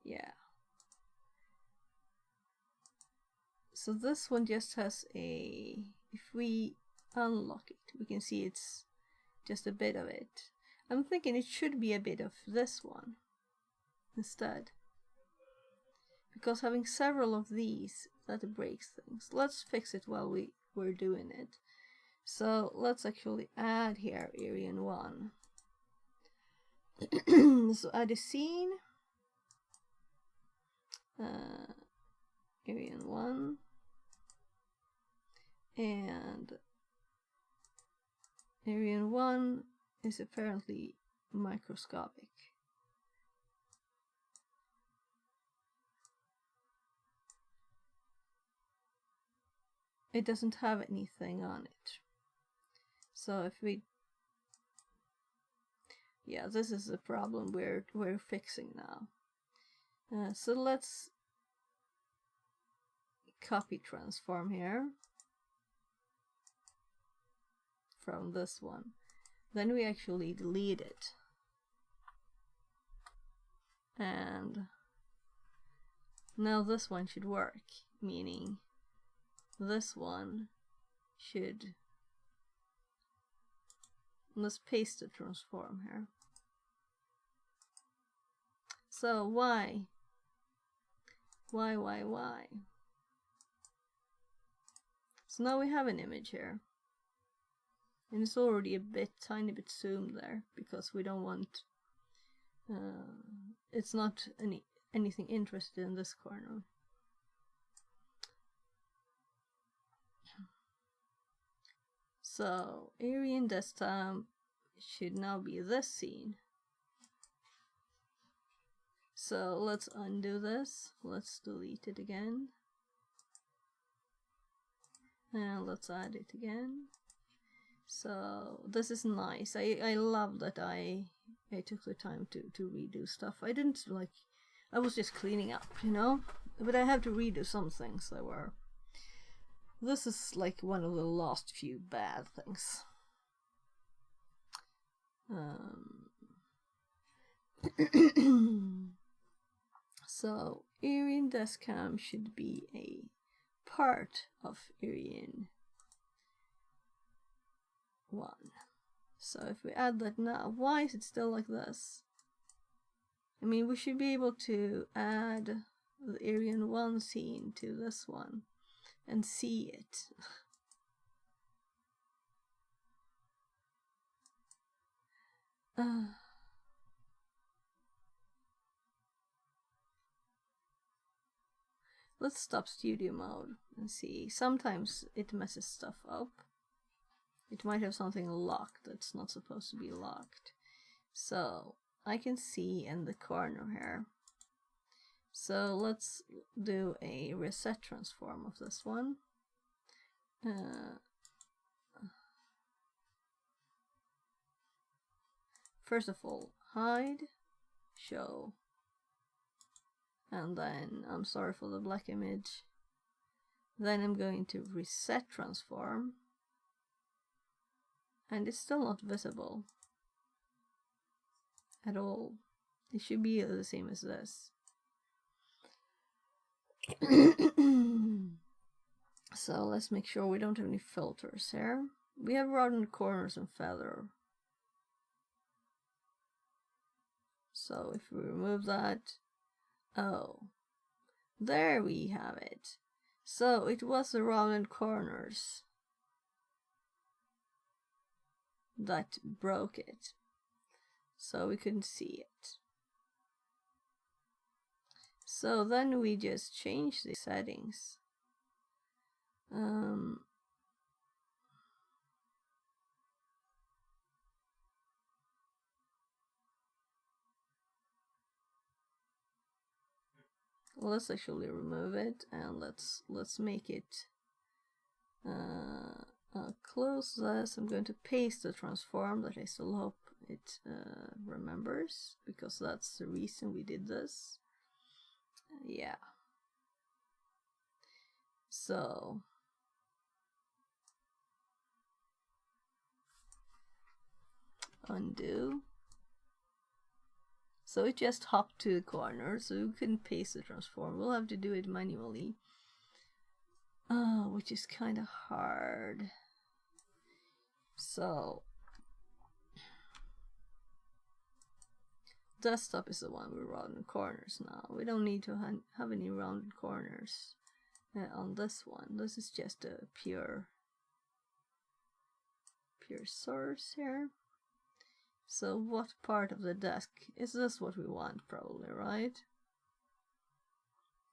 yeah. So this one just has a, if we unlock it, we can see it's just a bit of it. I'm thinking it should be a bit of this one instead. Because having several of these, that breaks things. Let's fix it while we're doing it. So let's actually add here Arian 1. So add a scene. Arian 1. And Arian 1 is apparently microscopic. It doesn't have anything on it. So if we, yeah, this is the problem we're fixing now. So let's copy transform here from this one. Then we actually delete it. And now this one should work, meaning this one should... Let's paste the transform here. So why? Why? So now we have an image here. And it's already a tiny bit zoomed there, because we don't want... it's not anything interested in this corner. So, Arian desktop should now be this scene. So let's undo this. Let's delete it again. And let's add it again. So this is nice. I love that I took the time to redo stuff. I didn't I was just cleaning up, you know? But I have to redo some things that were... This is like one of the last few bad things. So Arian Deskcam should be a part of Arian 1. So if we add that now, why is it still like this? I mean, we should be able to add the Arian 1 scene to this one and see it. Let's stop studio mode and see. Sometimes it messes stuff up. It might have something locked that's not supposed to be locked. So I can see in the corner here. So let's do a reset transform of this one. First of all, hide, show, and then, I'm sorry for the black image, then I'm going to reset transform, and it's still not visible at all. It should be the same as this. So let's make sure we don't have any filters here. We have rounded corners and feather. So if we remove that, oh, there we have it. So it was the rounded corners that broke it. So we couldn't see it. So then we just change the settings. Let's actually remove it, and let's make it close this. I'm going to paste the transform that I still hope it remembers, because that's the reason we did this. Yeah. So undo. So it just hopped to the corner, so we couldn't paste the transform. We'll have to do it manually, which is kind of hard. So desktop is the one with rounded corners now. We don't need to have any rounded corners on this one. This is just a pure source here. So what part of the desk is this? What we want, probably, right?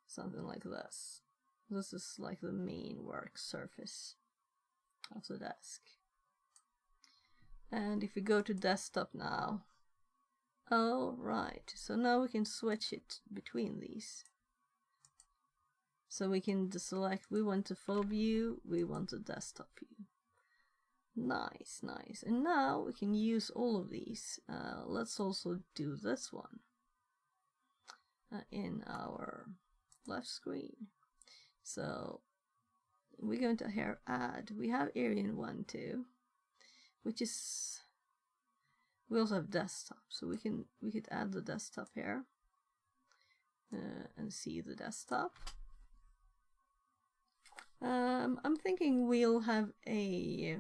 Something like this. This is like the main work surface of the desk. And if we go to desktop now, oh right, so now we can switch it between these. So we can select, we want a full view, we want a desktop view. Nice, nice. And now we can use all of these. Let's also do this one in our left screen. So we're going to here add. We have Arian 1 too, which is, we also have desktop, so we could add the desktop here and see the desktop. I'm thinking we'll have a...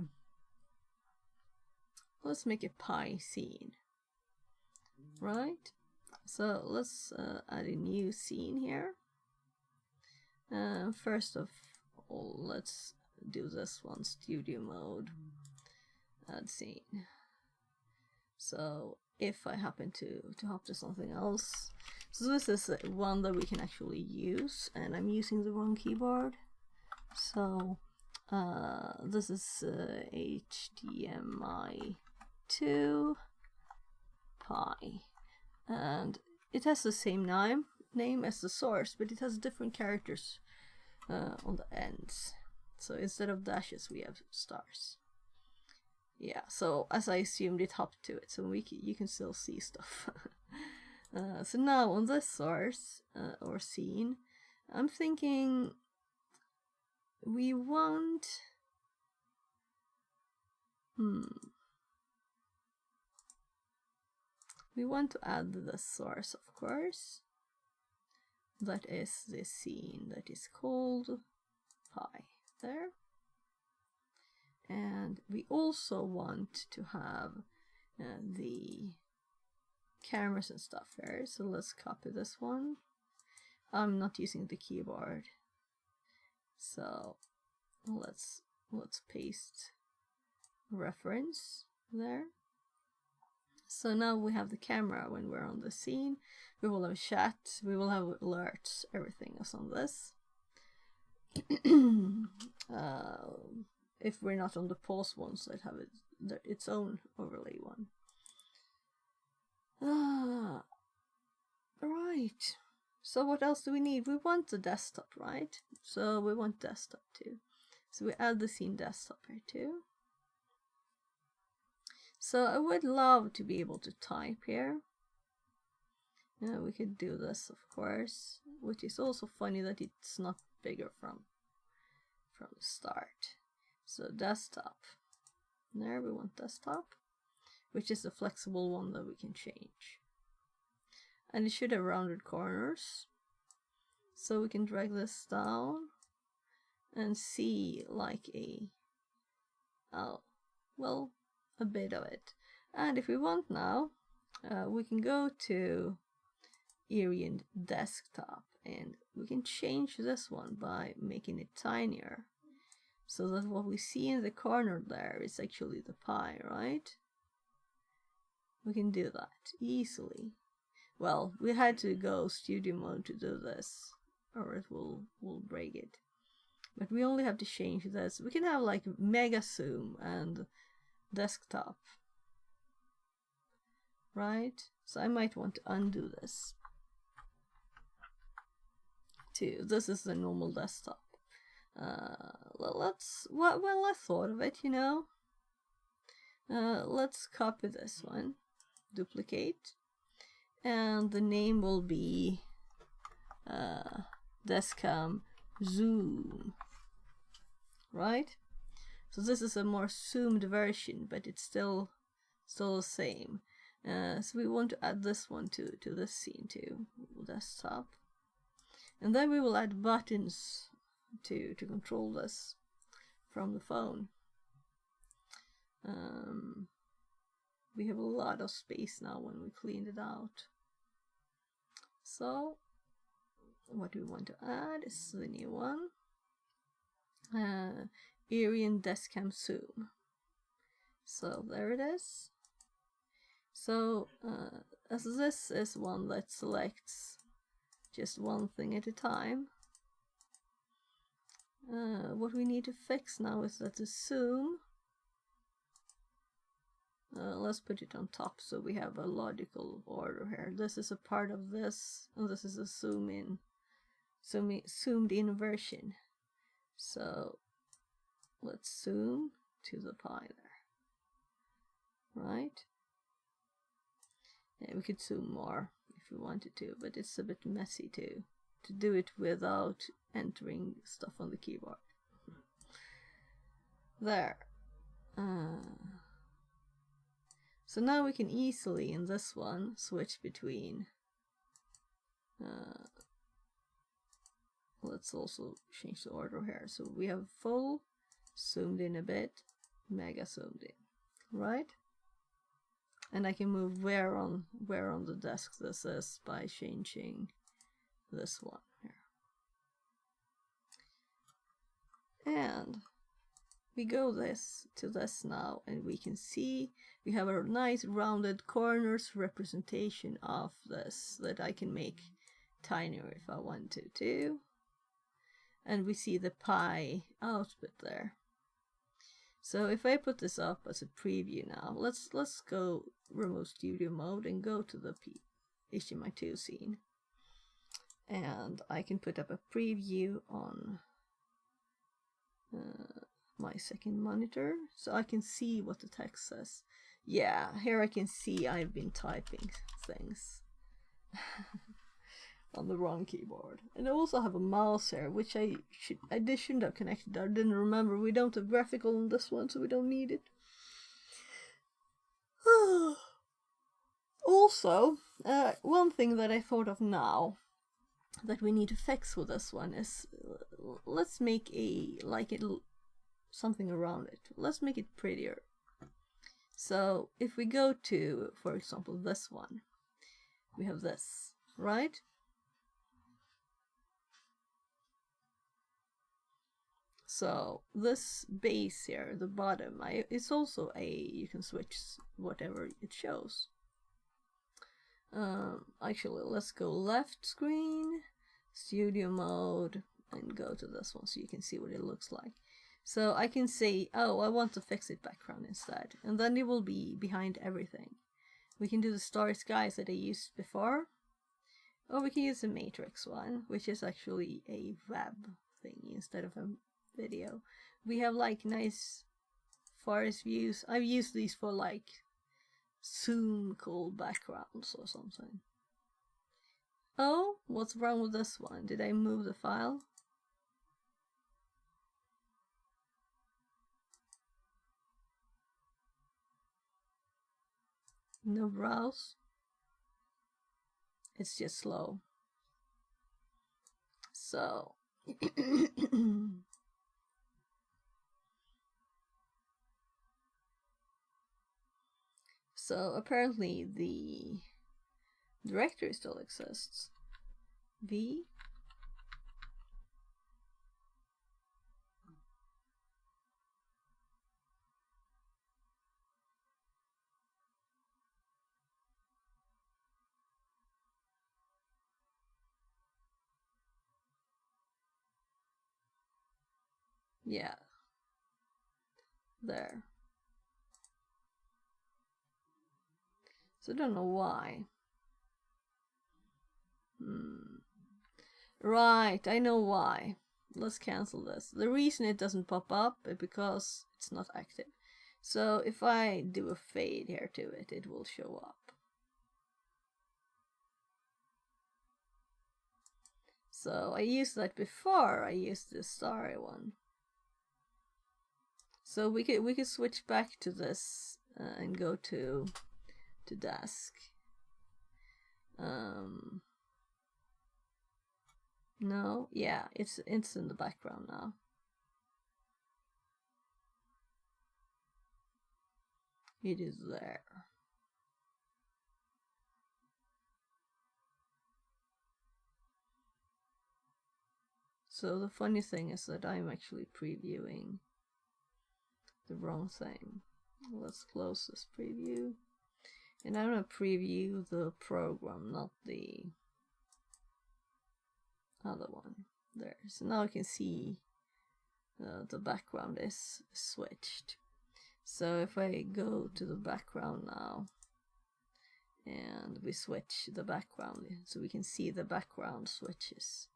Let's make a pie scene. Right? So let's add a new scene here. First of all, let's do this one, studio mode, add scene. So if I happen to hop to something else, so this is one that we can actually use, and I'm using the wrong keyboard. So this is HDMI 2 Pi, and it has the same name as the source, but it has different characters on the ends. So instead of dashes we have stars. Yeah, so as I assumed, it hopped to it, so you can still see stuff. So now on this source or scene, I'm thinking we want we want to add the source, of course. That is the scene that is called Pi there. And we also want to have the cameras and stuff here. So let's copy this one. I'm not using the keyboard, so let's paste reference there. So now we have the camera when we're on the scene. We will have chat, we will have alerts, everything is on this. If we're not on the pause ones, that have its own overlay one. Right. So what else do we need? We want the desktop, right? So we want desktop too. So we add the scene desktop here too. So I would love to be able to type here. Yeah, we could do this, of course, which is also funny that it's not bigger from the start. So desktop. There we want desktop, which is a flexible one that we can change. And it should have rounded corners. So we can drag this down and see like a bit of it. And if we want now, we can go to Irian desktop and we can change this one by making it tinier, so that what we see in the corner there is actually the pie, right? We can do that easily. Well, we had to go studio mode to do this, or it will break it. But we only have to change this. We can have like mega zoom and desktop, right? So I might want to undo this too. This is the normal desktop. I thought of it, you know. Let's copy this one, duplicate, and the name will be Deskcam Zoom, right? So this is a more zoomed version, but it's still the same. So we want to add this one to this scene too, desktop, and then we will add buttons to control this from the phone. We have a lot of space now when we cleaned it out. So what we want to add is the new one, Irian Deskcam Zoom. So there it is. So as this is one that selects just one thing at a time, what we need to fix now is that the zoom, let's put it on top so we have a logical order here. This is a part of this, and this is a zoomed in version. So let's zoom to the pie there, right? Yeah, we could zoom more if we wanted to, but it's a bit messy to do it without entering stuff on the keyboard. There. So now we can easily, in this one, switch between, let's let's also change the order here. So we have full, zoomed in a bit, mega zoomed in, right? And I can move where on the desk this is by changing this one here. And we go to this now, and we can see we have a nice rounded corners representation of this that I can make tinier if I want to too. And we see the pie output there. So if I put this up as a preview now, let's go remote studio mode and go to the HDMI 2 scene. And I can put up a preview on my second monitor, so I can see what the text says. Yeah, here I can see I've been typing things on the wrong keyboard. And I also have a mouse here, which I shouldn't have connected. I didn't remember. We don't have graphical on this one, so we don't need it. Also, one thing that I thought of now that we need to fix with this one is let's make something around it. Let's make it prettier. So if we go to, for example, this one, we have this, right? So this base here, the bottom, it's also you can switch whatever it shows. Actually, let's go left screen, studio mode, and go to this one so you can see what it looks like. So I can say, oh, I want to fix it background instead, and then it will be behind everything. We can do the starry skies that I used before, or we can use the matrix one, which is actually a web thing instead of a video. We have like nice forest views. I've used these for like Zoom call backgrounds or something. Oh, what's wrong with this one? Did I move the file? No browse. It's just slow. So so apparently the directory still exists. V. Yeah. There. So I don't know why. Right, I know why. Let's cancel this. The reason it doesn't pop up is because it's not active. So if I do a fade here to it, it will show up. So I used that before I used the starry one. So we could switch back to this and go to desk. No, yeah, it's in the background now. It is there. So the funny thing is that I'm actually previewing the wrong thing. Let's close this preview. And I'm going to preview the program, not the other one. There. So now I can see the background is switched. So if I go to the background now, and we switch the background, so we can see the background switches.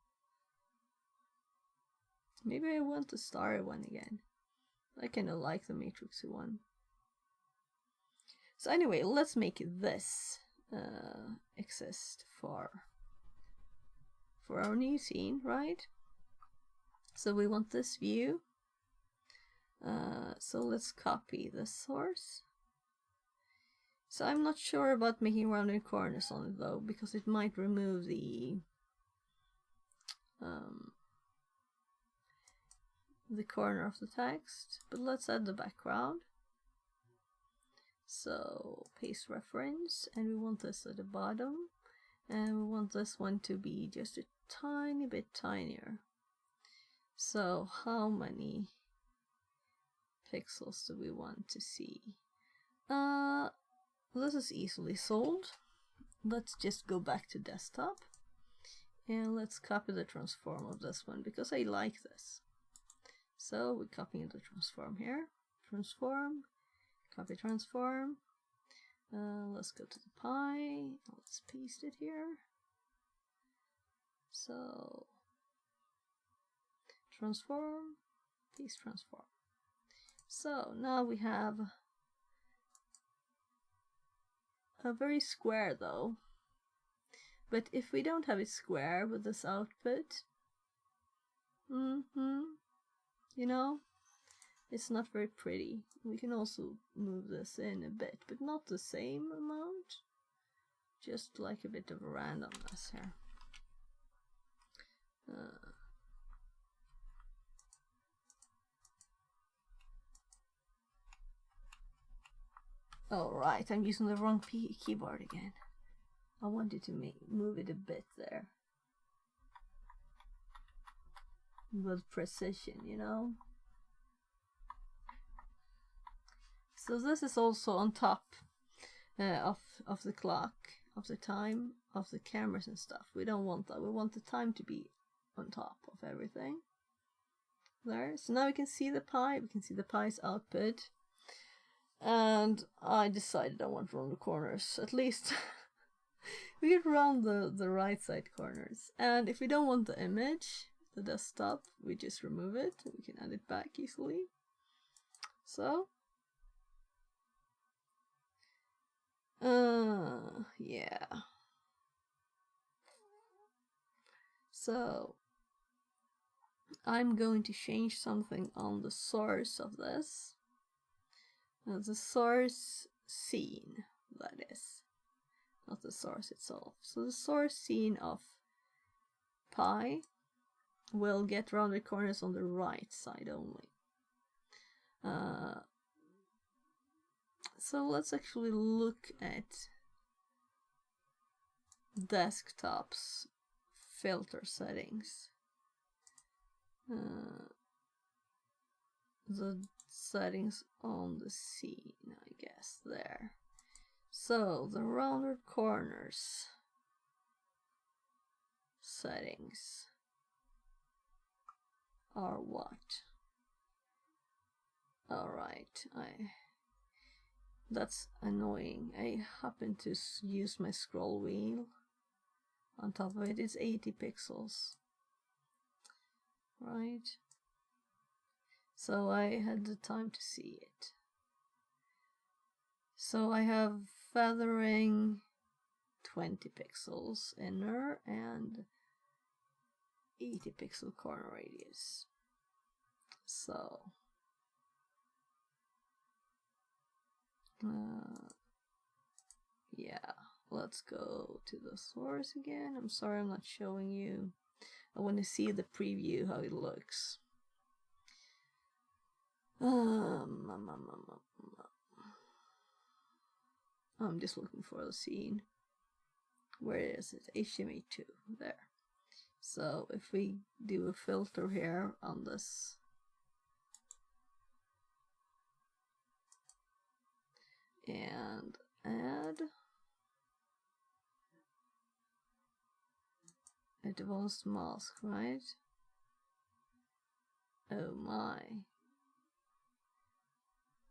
Maybe I want the starry one again. I kind of like the matrix one. So anyway, let's make this exist for our new scene, right? So we want this view. So let's copy the source. So I'm not sure about making rounded corners on it though, because it might remove the the corner of the text, but let's add the background. So paste reference, and we want this at the bottom, and we want this one to be just a tiny bit tinier. So how many pixels do we want to see? This is easily solved. Let's just go back to desktop and let's copy the transform of this one because I like this. So we're copying the transform here. Transform, copy transform. Let's go to the pie. Let's paste it here. So transform, paste transform. So now we have a very square though. But if we don't have it square with this output, you know, it's not very pretty. We can also move this in a bit, but not the same amount. Just like a bit of randomness here. Oh right, I'm using the wrong keyboard again. I wanted to move it a bit there. With precision, you know. So this is also on top of the clock, of the time, of the cameras and stuff. We don't want that. We want the time to be on top of everything. There. So now we can see the pie. We can see the pie's output. And I decided I want to round the corners. At least we can round the right side corners. And if we don't want the image, the desktop, we just remove it. We can add it back easily. So yeah. So I'm going to change something on the source of this. The source scene, that is, not the source itself. So the source scene of pi will get rounded corners on the right side only. So let's actually look at desktop's filter settings. The settings on the scene, I guess, there. So the rounded corners settings are what? Alright, that's annoying. I happen to use my scroll wheel. On top of it, it's 80 pixels. Right? So I had the time to see it. So I have feathering 20 pixels inner and 80 pixel corner radius. So yeah, let's go to the source again. I'm sorry I'm not showing you. I want to see the preview, how it looks. I'm just looking for the scene. Where is it? HTML2. There. So if we do a filter here on this, and add advanced mask, right? Oh my.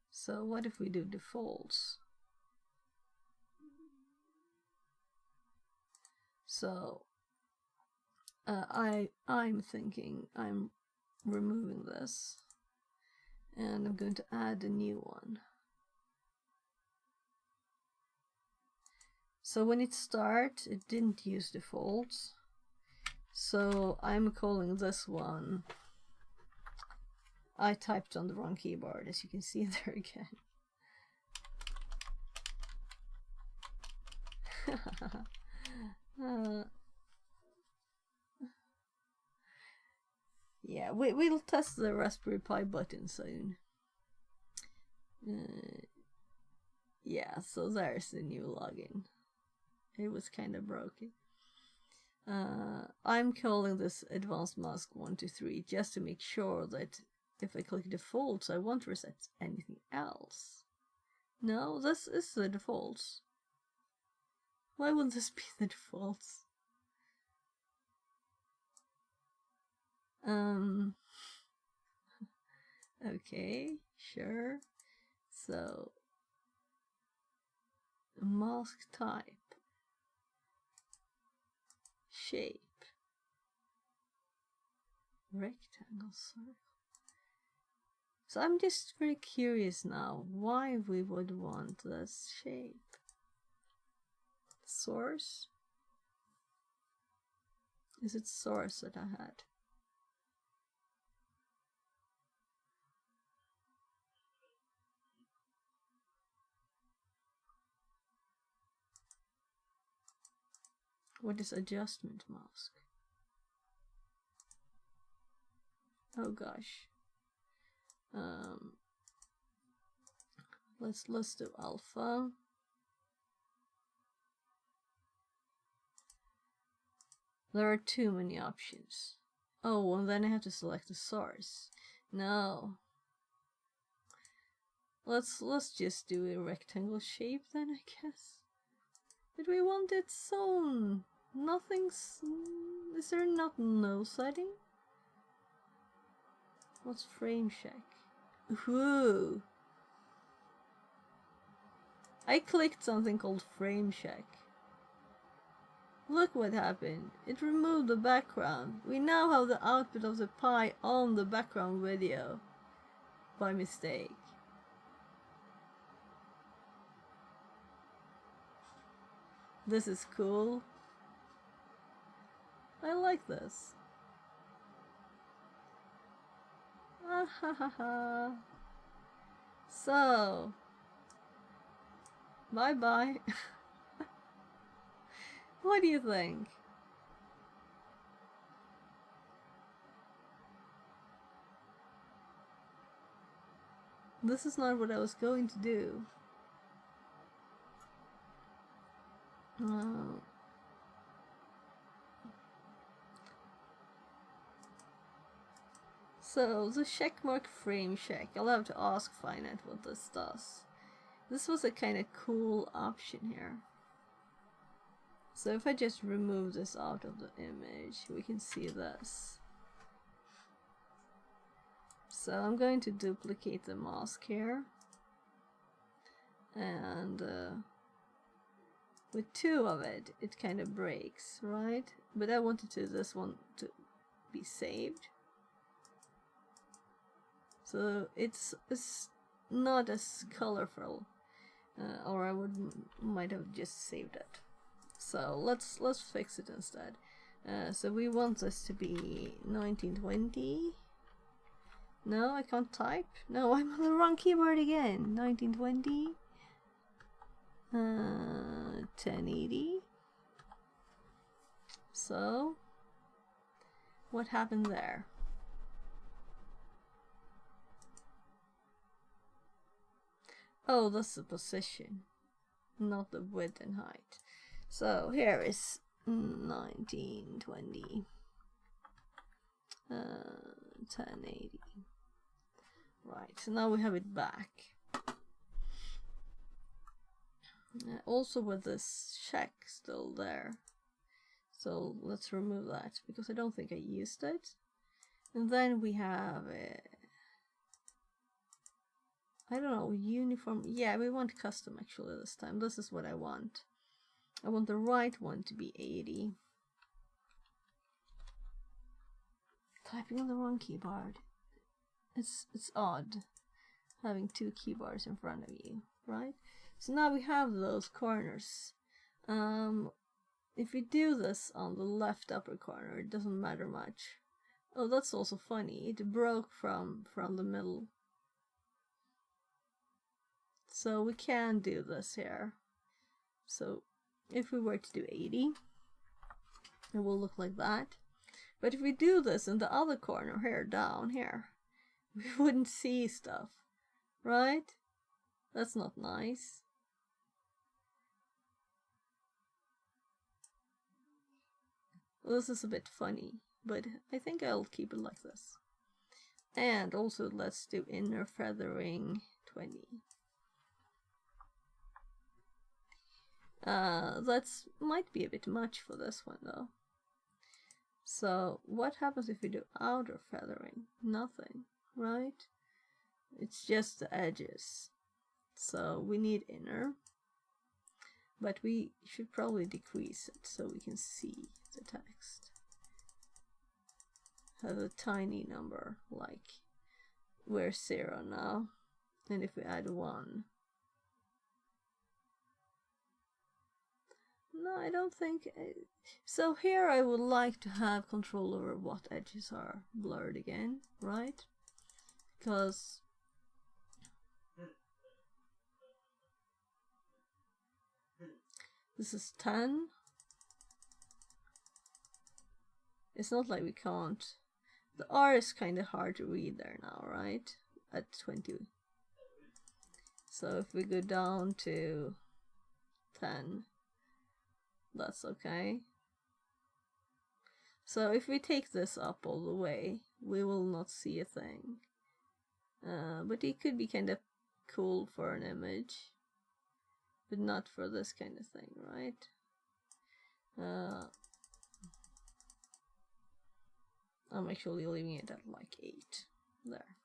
So what if we do defaults? So I'm thinking I'm removing this and I'm going to add a new one. So when it started, it didn't use defaults. So I'm calling this one. I typed on the wrong keyboard, as you can see there again. Yeah, yeah, we'll test the Raspberry Pi button soon. Yeah, so there's the new login. It was kind of broken. I'm calling this Advanced Mask 123 just to make sure that if I click defaults, I won't reset anything else. No, this is the defaults. Why would this be the defaults? Okay, sure. So, mask type, shape, rectangle, circle. So I'm just very curious now why we would want this shape. Source? Is it source that I had? What is adjustment mask? Oh gosh. Let's do alpha. There are too many options. Oh, and then I have to select the source. No. Let's just do a rectangle shape then, I guess. But we want it sewn. Nothing's... Is there not no setting? What's frame check? Ooh. I clicked something called frame check. Look what happened. It removed the background. We now have the output of the Pi on the background video. By mistake. This is cool. I like this. Ah ha ha ha. So, bye bye. What do you think? This is not what I was going to do. So, the checkmark frame check. I'll have to ask Finite what this does. This was a kind of cool option here. So if I just remove this out of the image, we can see this. So I'm going to duplicate the mask here. And with two of it, it kind of breaks, right? But I wanted this one to be saved. So it's not as colorful, or I might have just saved it. So let's fix it instead. So we want this to be 1920. No, I can't type. No, I'm on the wrong keyboard again. 1920. 1080. So what happened there? Oh, that's the position, not the width and height. So here is 1920, 1080. Right, so now we have it back. Also with this check still there. So let's remove that because I don't think I used it. And then we have I don't know, uniform. Yeah, we want custom actually this time. This is what I want. I want the right one to be 80. Typing on the wrong keyboard. It's odd having two keyboards in front of you, right? So now we have those corners. If we do this on the left upper corner, it doesn't matter much. Oh, that's also funny. It broke from the middle. So we can do this here. So if we were to do 80, it will look like that. But if we do this in the other corner here, down here, we wouldn't see stuff, right? That's not nice. This is a bit funny, but I think I'll keep it like this. And also let's do inner feathering 20. That's might be a bit much for this one though. So what happens if we do outer feathering? Nothing, right? It's just the edges. So we need inner, but we should probably decrease it so we can see the text. Have a tiny number, like we're 0 now, and if we add 1. No, I don't think... So here I would like to have control over what edges are blurred again, right? Because this is 10. It's not like we can't. The R is kind of hard to read there now, right? At 20. So if we go down to 10, that's okay. So if we take this up all the way, we will not see a thing. But it could be kind of cool for an image, but not for this kind of thing, right? I'm actually leaving it at like 8 there.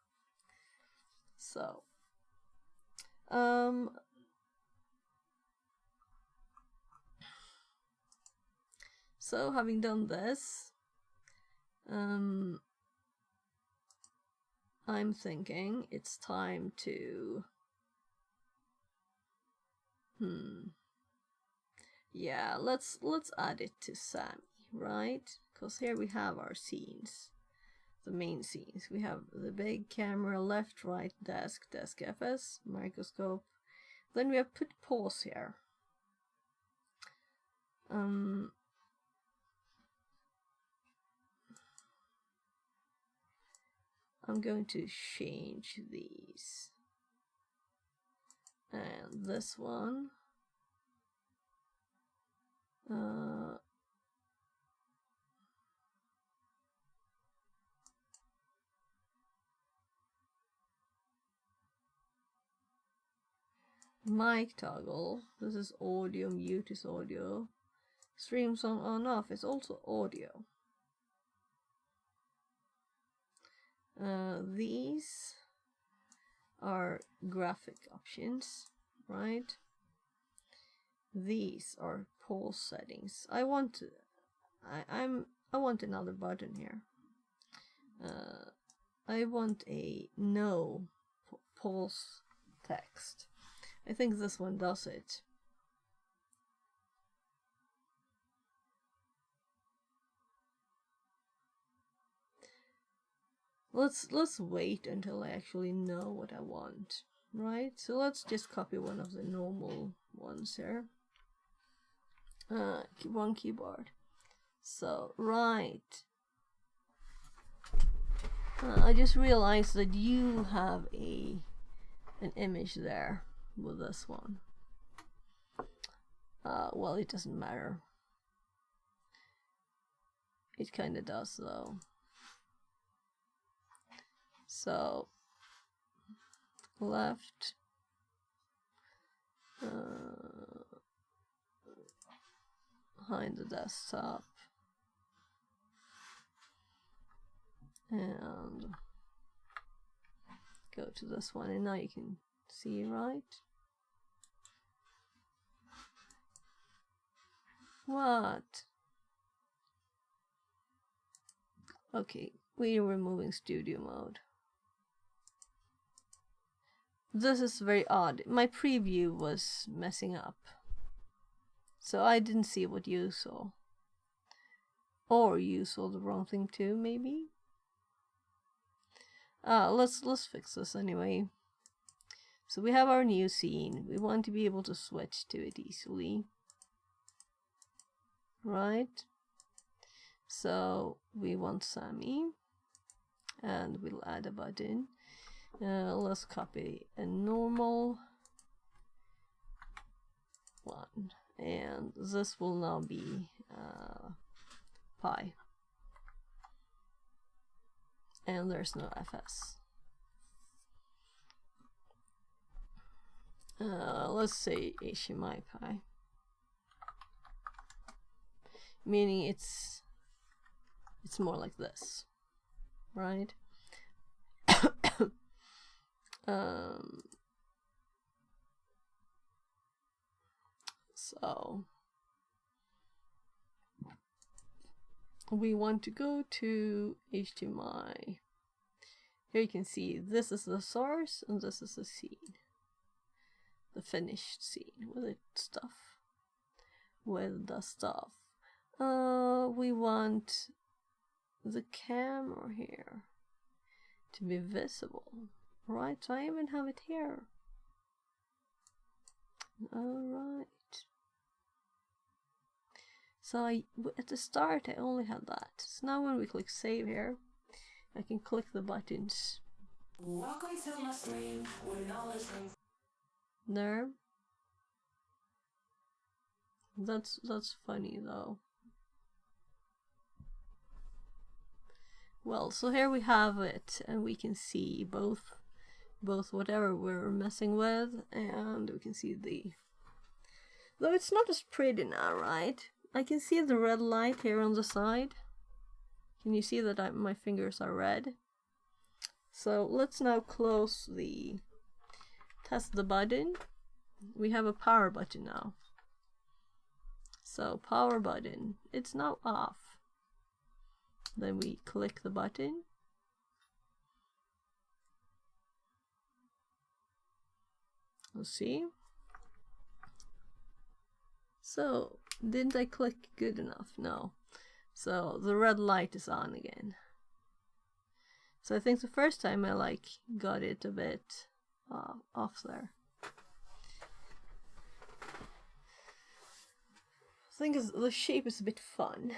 So so having done this, I'm thinking it's time to yeah, let's add it to Sammy, right? Because here we have our scenes, the main scenes. We have the big camera, left, right, desk, desk FS, microscope. Then we have put pause here. I'm going to change these. And this one. Mic toggle. This is audio, mute is audio. Stream song on off is also audio. These are graphic options, right? These are pause settings. I want another button here. I want a no pause text. I think this one does it. Let's wait until I actually know what I want, right? So let's just copy one of the normal ones here. One keyboard. So right. I just realized that you have an image there with this one. Well, it doesn't matter. It kind of does though. So left, behind the desktop, and go to this one, and now you can see, right? What? Okay, we're removing studio mode. This is very odd. My preview was messing up, so I didn't see what you saw. Or you saw the wrong thing too, maybe? Let's fix this anyway. So we have our new scene. We want to be able to switch to it easily. Right? So we want Sammy, and we'll add a button. Let's copy a normal one, and this will now be pi, and there's no fs. Let's say HMI pi, meaning it's more like this, right? So we want to go to HTML. Here you can see this is the source and this is the scene, the finished scene with the stuff. We want the camera here to be visible, right? So I even have it here. Alright. So at the start I only had that. So now when we click save here, I can click the buttons. Welcome to my stream. We're now listening. There. That's funny though. Well, so here we have it, and we can see both whatever we're messing with, and we can see though it's not as pretty now, right? I can see the red light here on the side. Can you see that my fingers are red? So let's now test the button. We have a power button now. So power button, it's now off. Then we click the button. Let's see. So, didn't I click good enough? No. So the red light is on again. So I think the first time I got it a bit off there. I think the shape is a bit fun.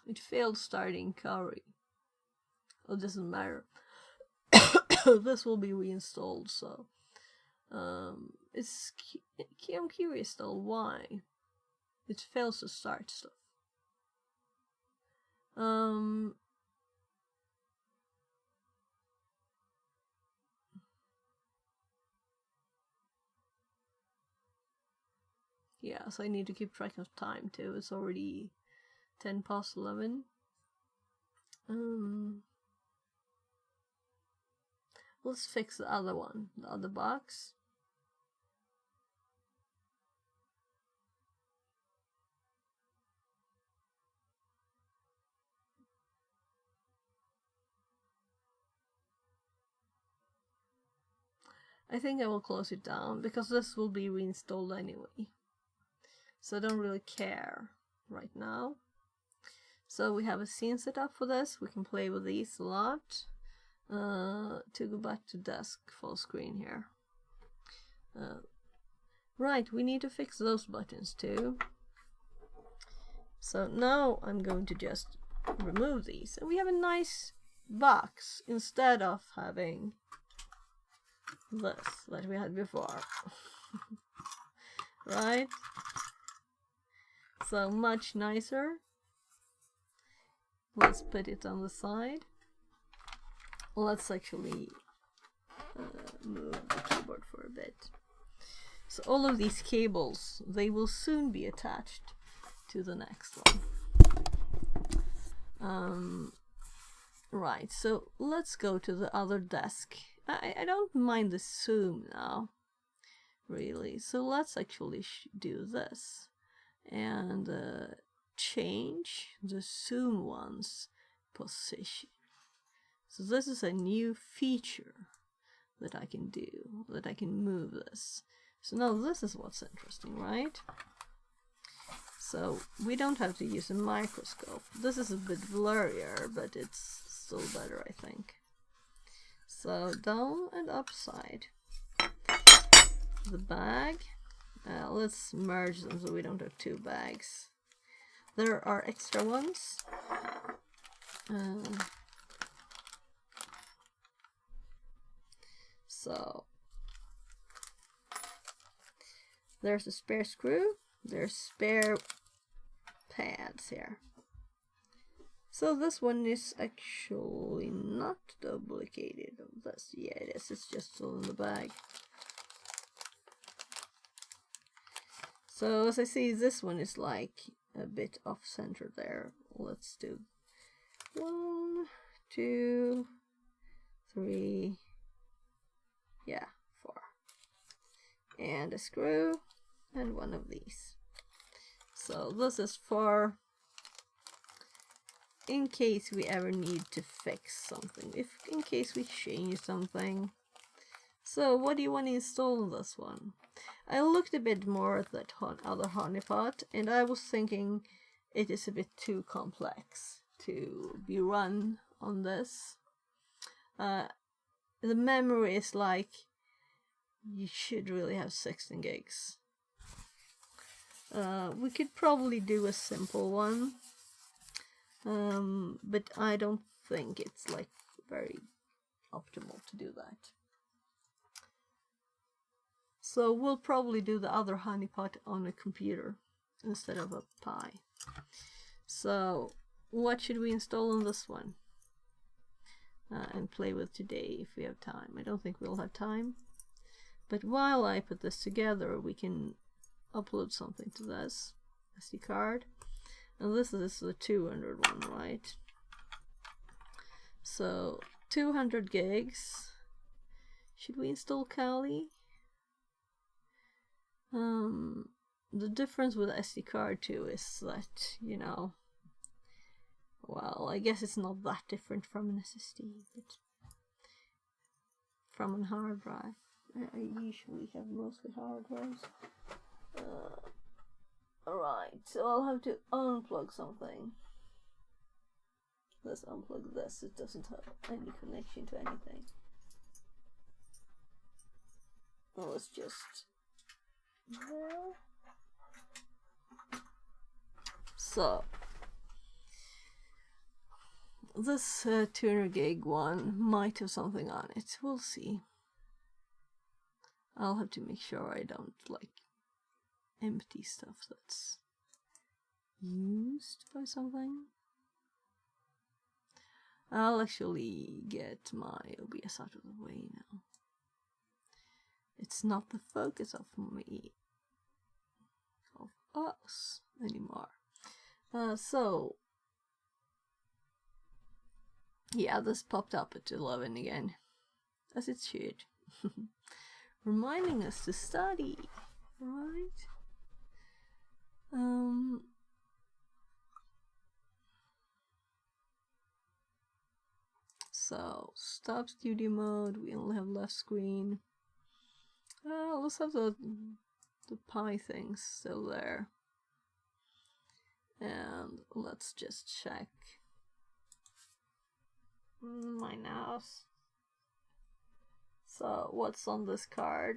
It failed starting curry. It doesn't matter. This will be reinstalled, so I'm curious though why it fails to start stuff. Yeah, so I need to keep track of time too. It's already 10 past 11. Let's fix the other one, the other box. I think I will close it down because this will be reinstalled anyway. So I don't really care right now. So we have a scene set up for this. We can play with these a lot. To go back to desk full screen here. Right, we need to fix those buttons too. So now I'm going to just remove these. And we have a nice box instead of having this that we had before. Right? So much nicer. Let's put it on the side. Let's actually move the keyboard for a bit. So all of these cables, they will soon be attached to the next one. Right, so let's go to the other desk. I don't mind the zoom now, really. So let's actually do this and change the zoom one's position. So this is a new feature that I can do, that I can move this. So now this is what's interesting, right? So we don't have to use a microscope. This is a bit blurrier, but it's still better, I think. So down and upside. The bag. Let's merge them so we don't have two bags. There are extra ones. So there's a spare screw. There's spare pads here. So this one is actually not duplicated. Yeah, it is. It's just still in the bag. So as I see, this one is like a bit off center there. Let's do 1, 2, 3, yeah, 4. And a screw and one of these. So this is for in case we ever need to fix something, in case we change something. So what do you want to install in this one? I looked a bit more at that other honeypot, and I was thinking it is a bit too complex to be run on this. The memory is like, you should really have 16 gigs. We could probably do a simple one, but I don't think it's like very optimal to do that. So we'll probably do the other honeypot on a computer instead of a Pi. So what should we install on this one and play with today if we have time? I don't think we'll have time, but while I put this together, we can upload something to this SD card, and this is the 200 one, right? So 200 gigs. Should we install Kali? The difference with SD card too is that, you know, well, I guess it's not that different from an SSD, but from a hard drive. I usually have mostly hard drives. Alright, so I'll have to unplug something. Let's unplug this, it doesn't have any connection to anything. Well, let's just... So this 200 gig one might have something on it. We'll see. I'll have to make sure I don't like empty stuff that's used by something. I'll actually get my OBS out of the way now. It's not the focus of me, of us anymore. So yeah, this popped up at 11 again, as it should. Reminding us to study, right? So stop studio mode. We only have left screen. Let's have the Pi things still there, and let's just check my NAS. So what's on this card?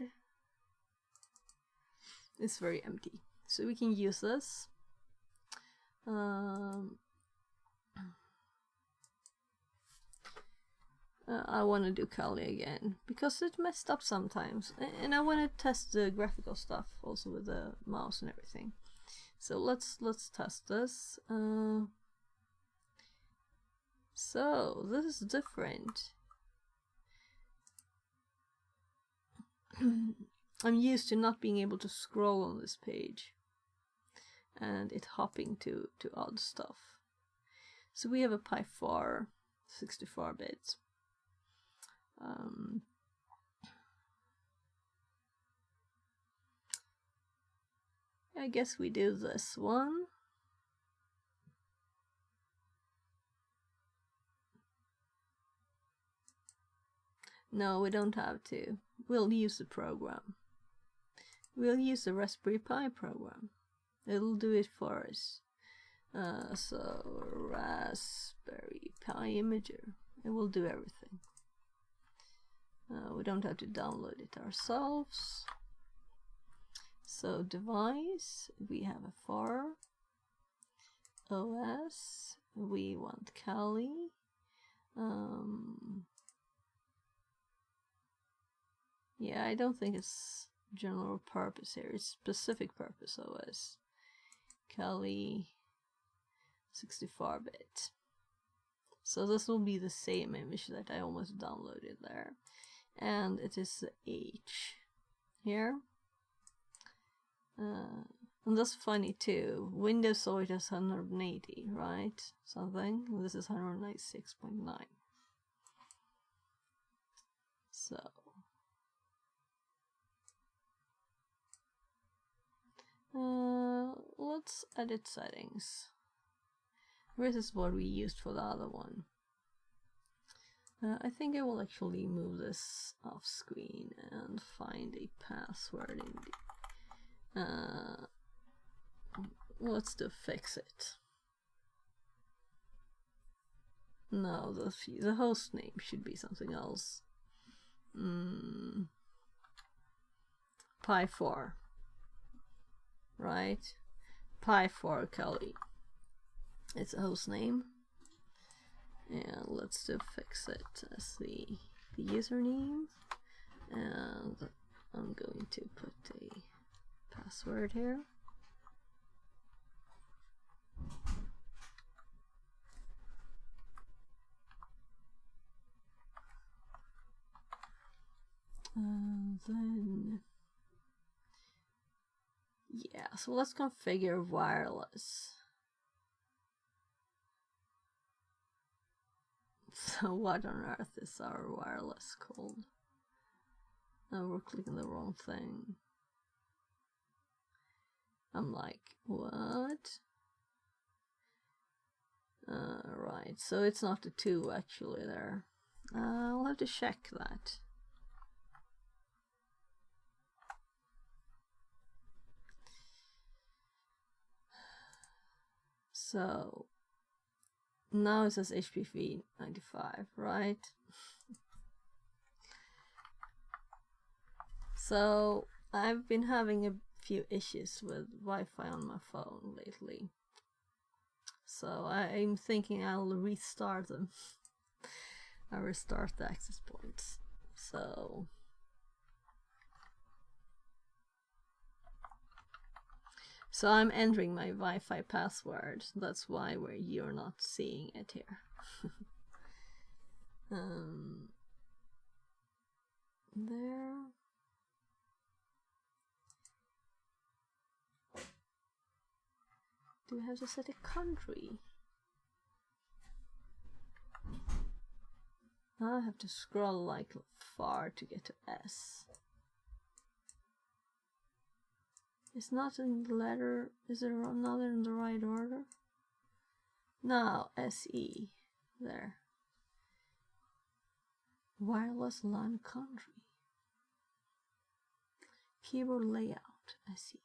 It's very empty, so we can use this. I want to do Kali again because it messed up sometimes, and I want to test the graphical stuff also with the mouse and everything. So let's test this. So this is different. I'm used to not being able to scroll on this page and it hopping to odd stuff. So we have a Pi 4 64 bits. I guess we do this one. No, we don't have to. We'll use the program. We'll use the Raspberry Pi program. It'll do it for us. So Raspberry Pi Imager. It will do everything. We don't have to download it ourselves. So device, we have a FAR. OS, we want Kali. Yeah, I don't think it's general purpose here. It's specific purpose OS. Kali 64-bit. So this will be the same image that I almost downloaded there. And it is the H here. And that's funny too. Windows saw it as 180, right? Something. This is 196.9. So let's edit settings. This is what we used for the other one. I think I will actually move this off screen and find a password in the let's do fix it. No, the host name should be something else. Pi4, right? Pi4 Kali. It's a host name, and let's do fix it as the username, and I'm going to put a password here. Then yeah, so let's configure wireless. So what on earth is our wireless called? Oh, we're clicking the wrong thing. I'm like, what? Right, so it's not the 2 actually there. I'll have to check that. So now it says HPV 95, right? So I've been having a few issues with Wi-Fi on my phone lately. So I'm thinking I'll restart them. I'll restart the access points. So I'm entering my Wi-Fi password. That's why you're not seeing it here. There. Do we have to set a country? I have to scroll like far to get to S. It's not in the letter. Is there another in the right order? No, SE. There. Wireless LAN country. Keyboard layout. SE.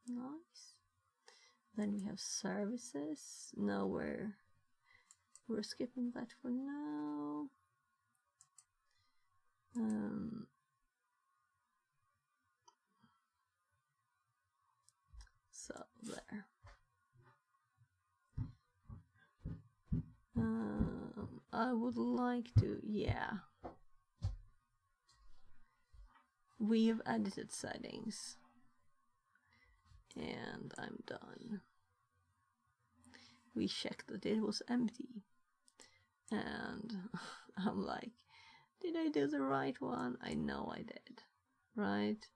Nice. Then we have services. No, we're skipping that for now. So there. I would like to, yeah. We've edited settings. And I'm done. We checked that it was empty. And I'm like, did I do the right one? I know I did. Right?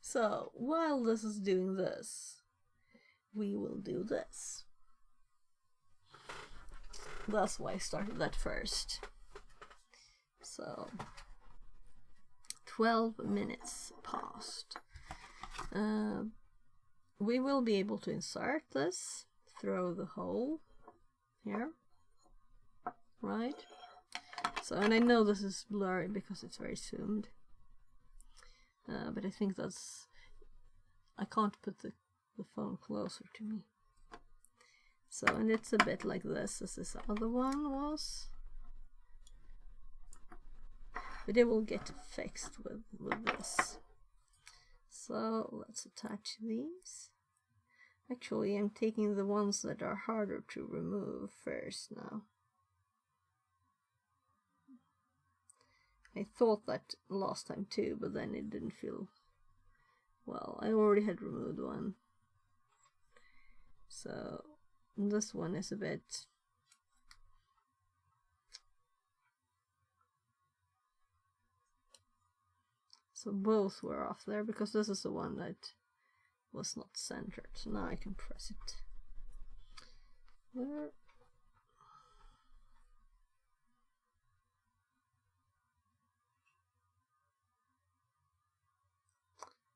So, while this is doing this, we will do this. That's why I started that first. So, 12 minutes passed. We will be able to insert this through the hole here, right? So, and I know this is blurry because it's very zoomed. But I think that's... I can't put the phone closer to me. So, and it's a bit like this as this other one was. But it will get fixed with this. So, let's attach these. Actually, I'm taking the ones that are harder to remove first now. I thought that last time too, but then it didn't feel... Well, I already had removed one. So, this one is a bit... So both were off there, because this is the one that was not centered. So now I can press it. There.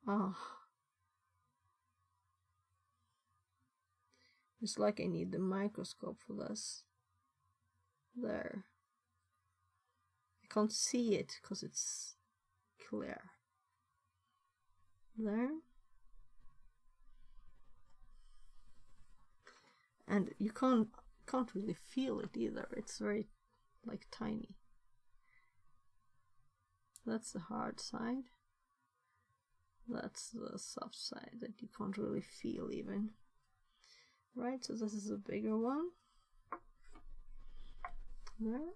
Oh. It's like I need the microscope for this. There. I can't see it because it's clear. There. And you can't really feel it either. It's very like tiny. That's the hard side. That's the soft side that you can't really feel even. Right, so this is a bigger one. There.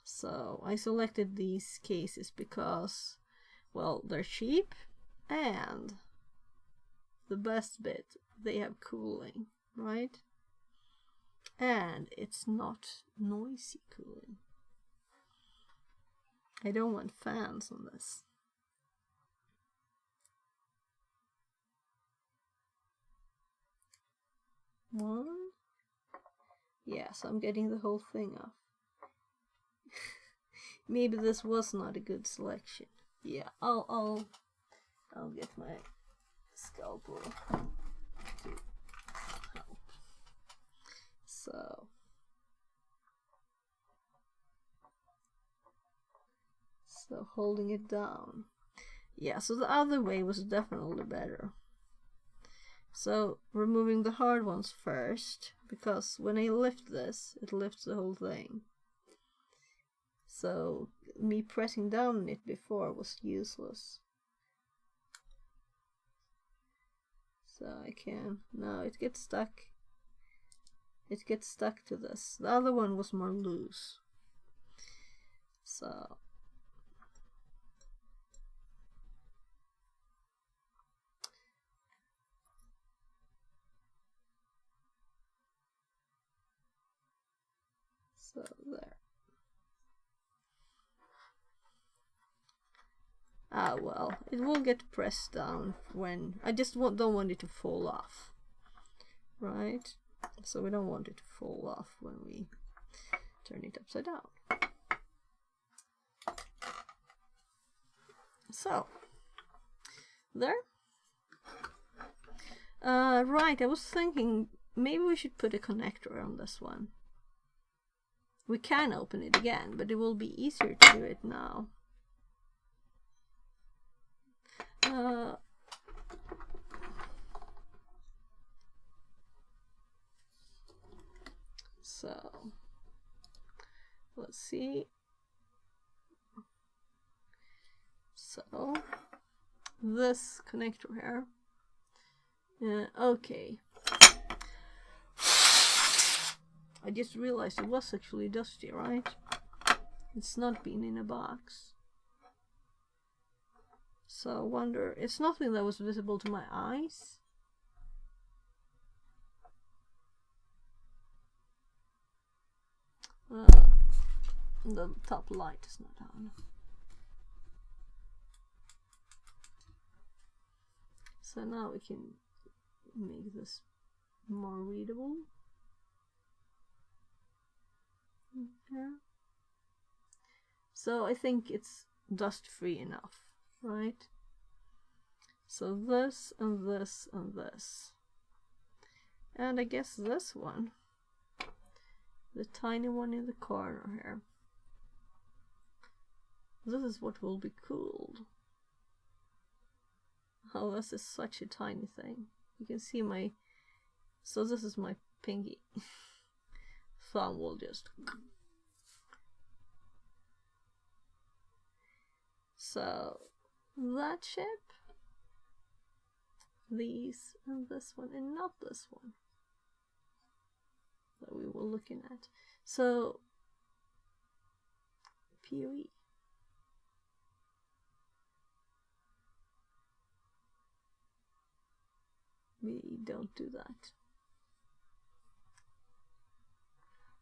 So I selected these cases because, well, they're cheap, and the best bit, they have cooling, right? And it's not noisy cooling. I don't want fans on this. One. Yes, I'm getting the whole thing off. Maybe this was not a good selection. Yeah, I'll get my scalpel to help. So holding it down. Yeah, so the other way was definitely better. So removing the hard ones first, because when I lift this, it lifts the whole thing. So me pressing down on it before was useless. So I can, now it gets stuck. It gets stuck to this. The other one was more loose. So there. Ah, well, it will get pressed down when... I just don't want it to fall off. Right? So we don't want it to fall off when we turn it upside down. So, there. Right, I was thinking maybe we should put a connector on this one. We can open it again, but it will be easier to do it now. So let's see. So this connector here. Okay. I just realized it was actually dusty, right? It's not been in a box. So I wonder, it's nothing that was visible to my eyes. The top light is not on. So now we can make this more readable. Okay. So I think it's dust free enough, right? So this and this and this. And I guess this one The tiny one in the corner here. This is what will be cool. Oh, this is such a tiny thing. You can see my... So this is my pinky. Thumb will just... So, that ship, these, and this one, and not this one that we were looking at. So, POE. We don't do that.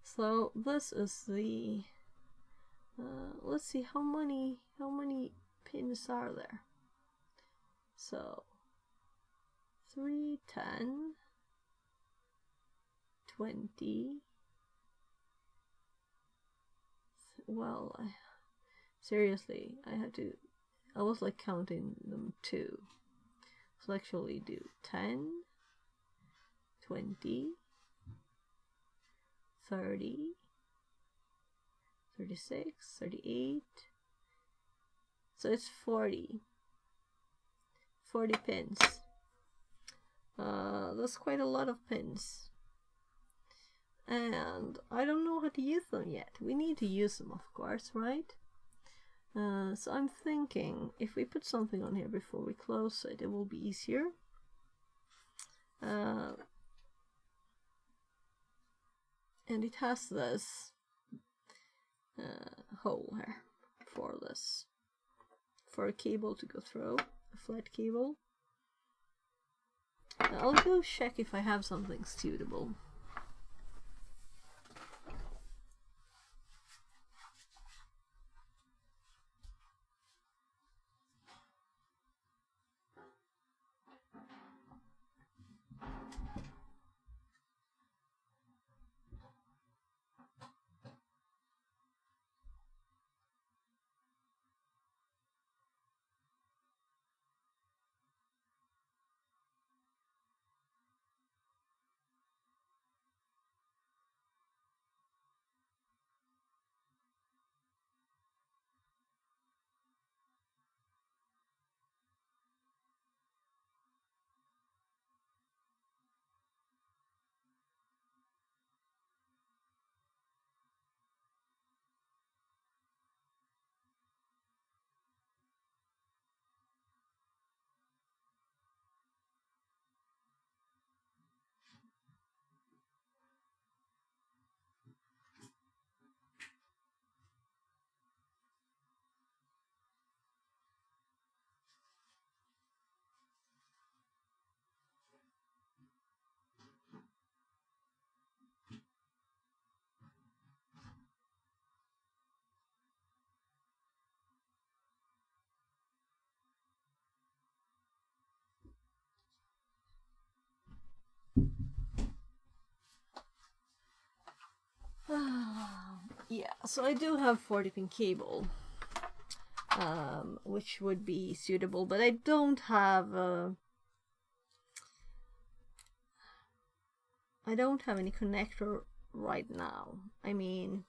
So this is the let's see how many pins are there. So 3, 10, 20. Well, seriously, I was like counting them too. So actually do 10, 20, 30, 36, 38. So it's 40 pins. That's quite a lot of pins. And I don't know how to use them yet. We need to use them, of course, right? So I'm thinking if we put something on here before we close it, it will be easier. And it has this hole here for a cable to go through, a flat cable. I'll go check if I have something suitable. Yeah, so I do have 40 pin cable, which would be suitable, but I don't have any connector right now. I mean,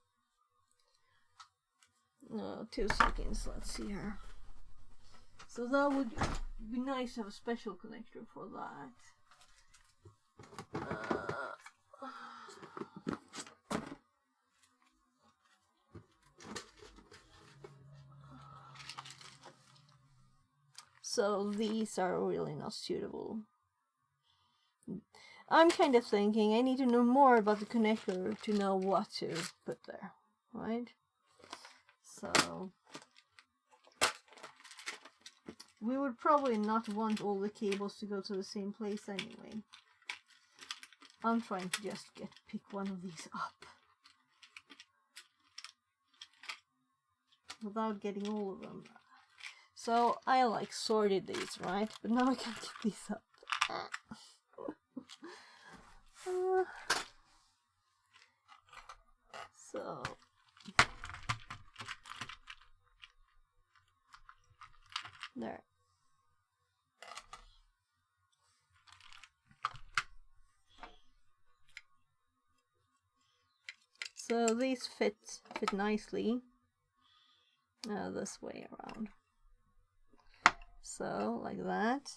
2 seconds, let's see here. So that would be nice to have a special connector for that. So these are really not suitable. I'm kind of thinking I need to know more about the connector to know what to put there, right? So we would probably not want all the cables to go to the same place anyway. I'm trying to just pick one of these up without getting all of them. So I like sorted these, right? But now I can't get these up. So there. So these fit nicely this way around. So like that.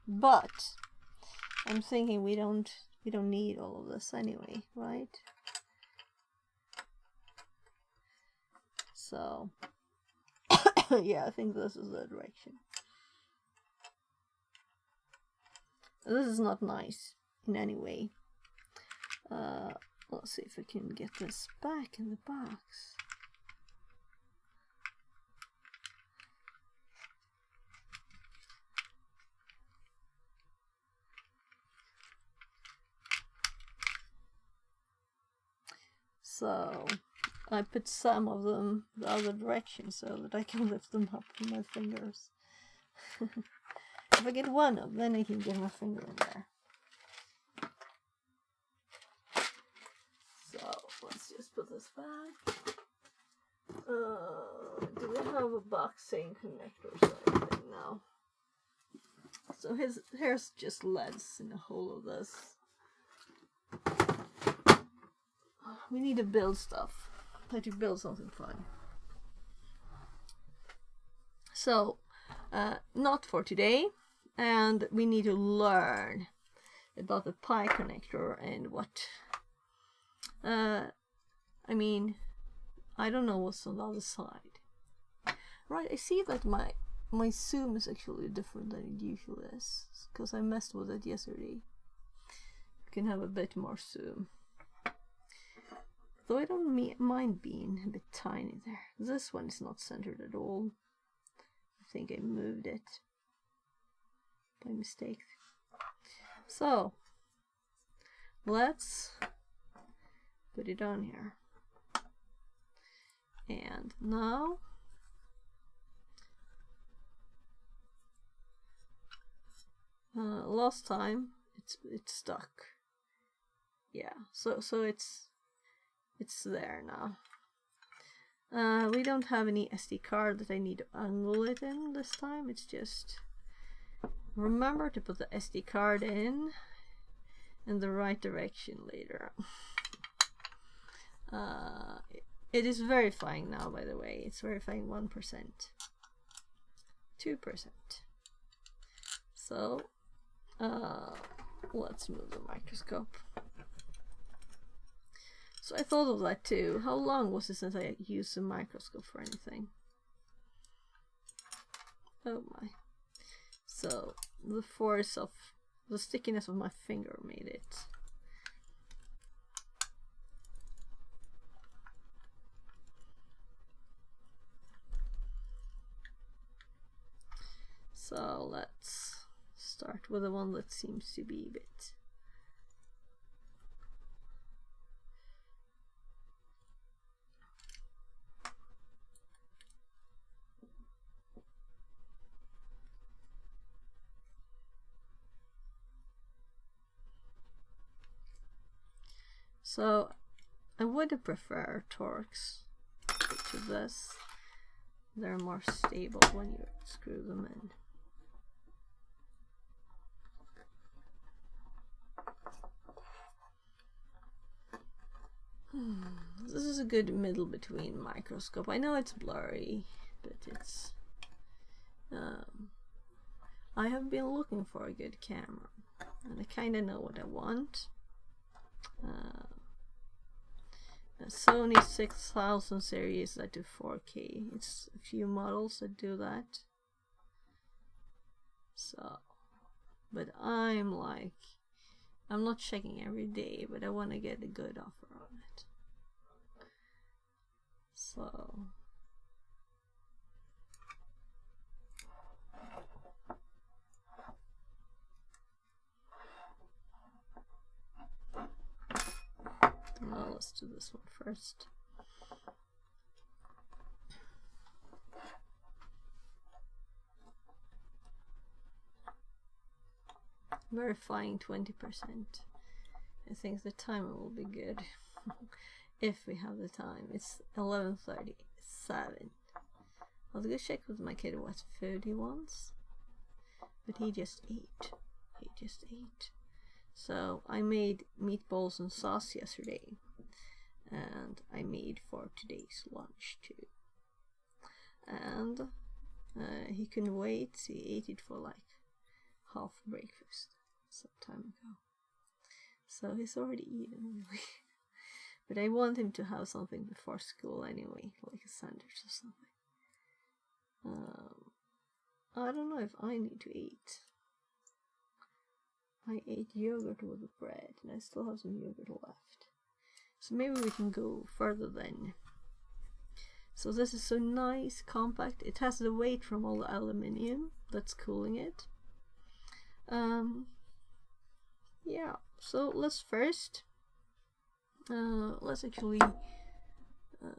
But I'm thinking we don't need all of this anyway, right? So yeah, I think this is the direction. This is not nice in any way. Let's see if I can get this back in the box. So I put some of them the other direction so that I can lift them up with my fingers. If I get one up, then I can get my finger in there. So let's just put this back. Do we have a boxing connector or something now? So here's just leads in the hole of this. We need to build stuff. Try to build something fun. So, not for today, and we need to learn about the pi connector and what. I mean, I don't know what's on the other side. Right, I see that my zoom is actually different than it usually is, because I messed with it yesterday. You can have a bit more zoom. Though I don't mind being a bit tiny there. This one is not centered at all. I think I moved it by mistake. So, let's put it on here. And now, last time it's stuck. Yeah, so it's there now. We don't have any SD card that I need to angle it in this time. It's just remember to put the SD card in the right direction later. It is verifying now, by the way. It's verifying 1%, 2%. So let's move the microscope. So I thought of that too. How long was it since I used a microscope for anything? Oh my. So the force of the stickiness of my finger made it. So let's start with the one that seems to be a bit. So I would prefer Torx to this. They're more stable when you screw them in. This is a good middle between microscope. I know it's blurry, but it's I have been looking for a good camera, and I kind of know what I want. A Sony 6000 series that do 4K. It's a few models that do that. So, but I'm not checking every day, but I want to get a good offer on it. So well, let's do this one first. Verifying 20%. I think the timer will be good. If we have the time. It's 11:37. I was gonna check with my kid what food he wants, but he just ate. So I made meatballs and sauce yesterday, and I made for today's lunch too. And he couldn't wait. He ate it for like half breakfast some time ago. So he's already eaten really. But I want him to have something before school anyway, like a sandwich or something. I don't know if I need to eat. I ate yogurt with the bread, and I still have some yogurt left. So maybe we can go further then. So this is so nice, compact. It has the weight from all the aluminium that's cooling it. Yeah, so let's actually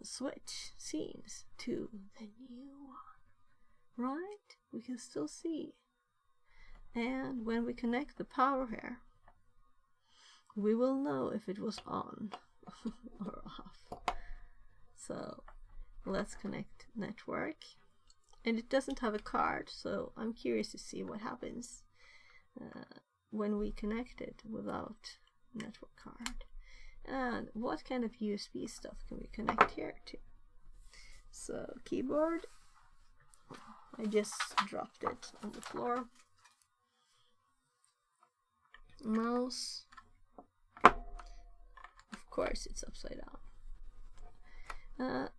switch scenes to the new one, right? We can still see, and when we connect the power here, we will know if it was on or off. So let's connect network, and it doesn't have a card, so I'm curious to see what happens when we connect it without network card. And what kind of USB stuff can we connect here to? So keyboard, I just dropped it on the floor. Mouse, of course it's upside down.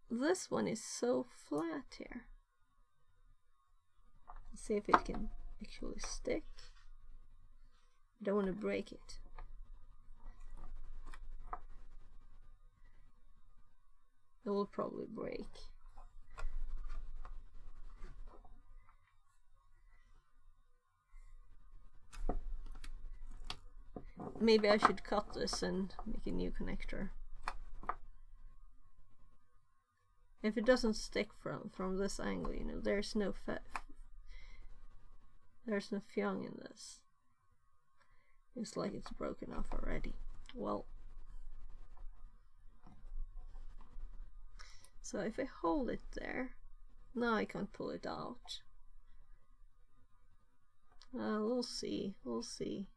This one is so flat here. Let's see if it can actually stick. I don't want to break it. It will probably break. Maybe I should cut this and make a new connector. If it doesn't stick from this angle, you know, there's no fyong in this. It's like it's broken off already. Well, so if I hold it there, now I can't pull it out. We'll see. We'll see.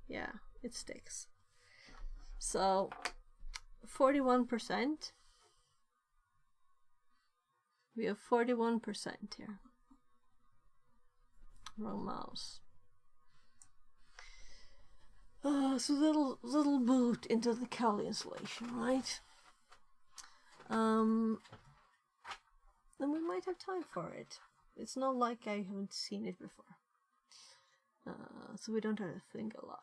Yeah, it sticks. So 41%. We have 41% here. Wrong mouse. So little boot into the Kali installation, right? Then we might have time for it. It's not like I haven't seen it before. So we don't have to think a lot.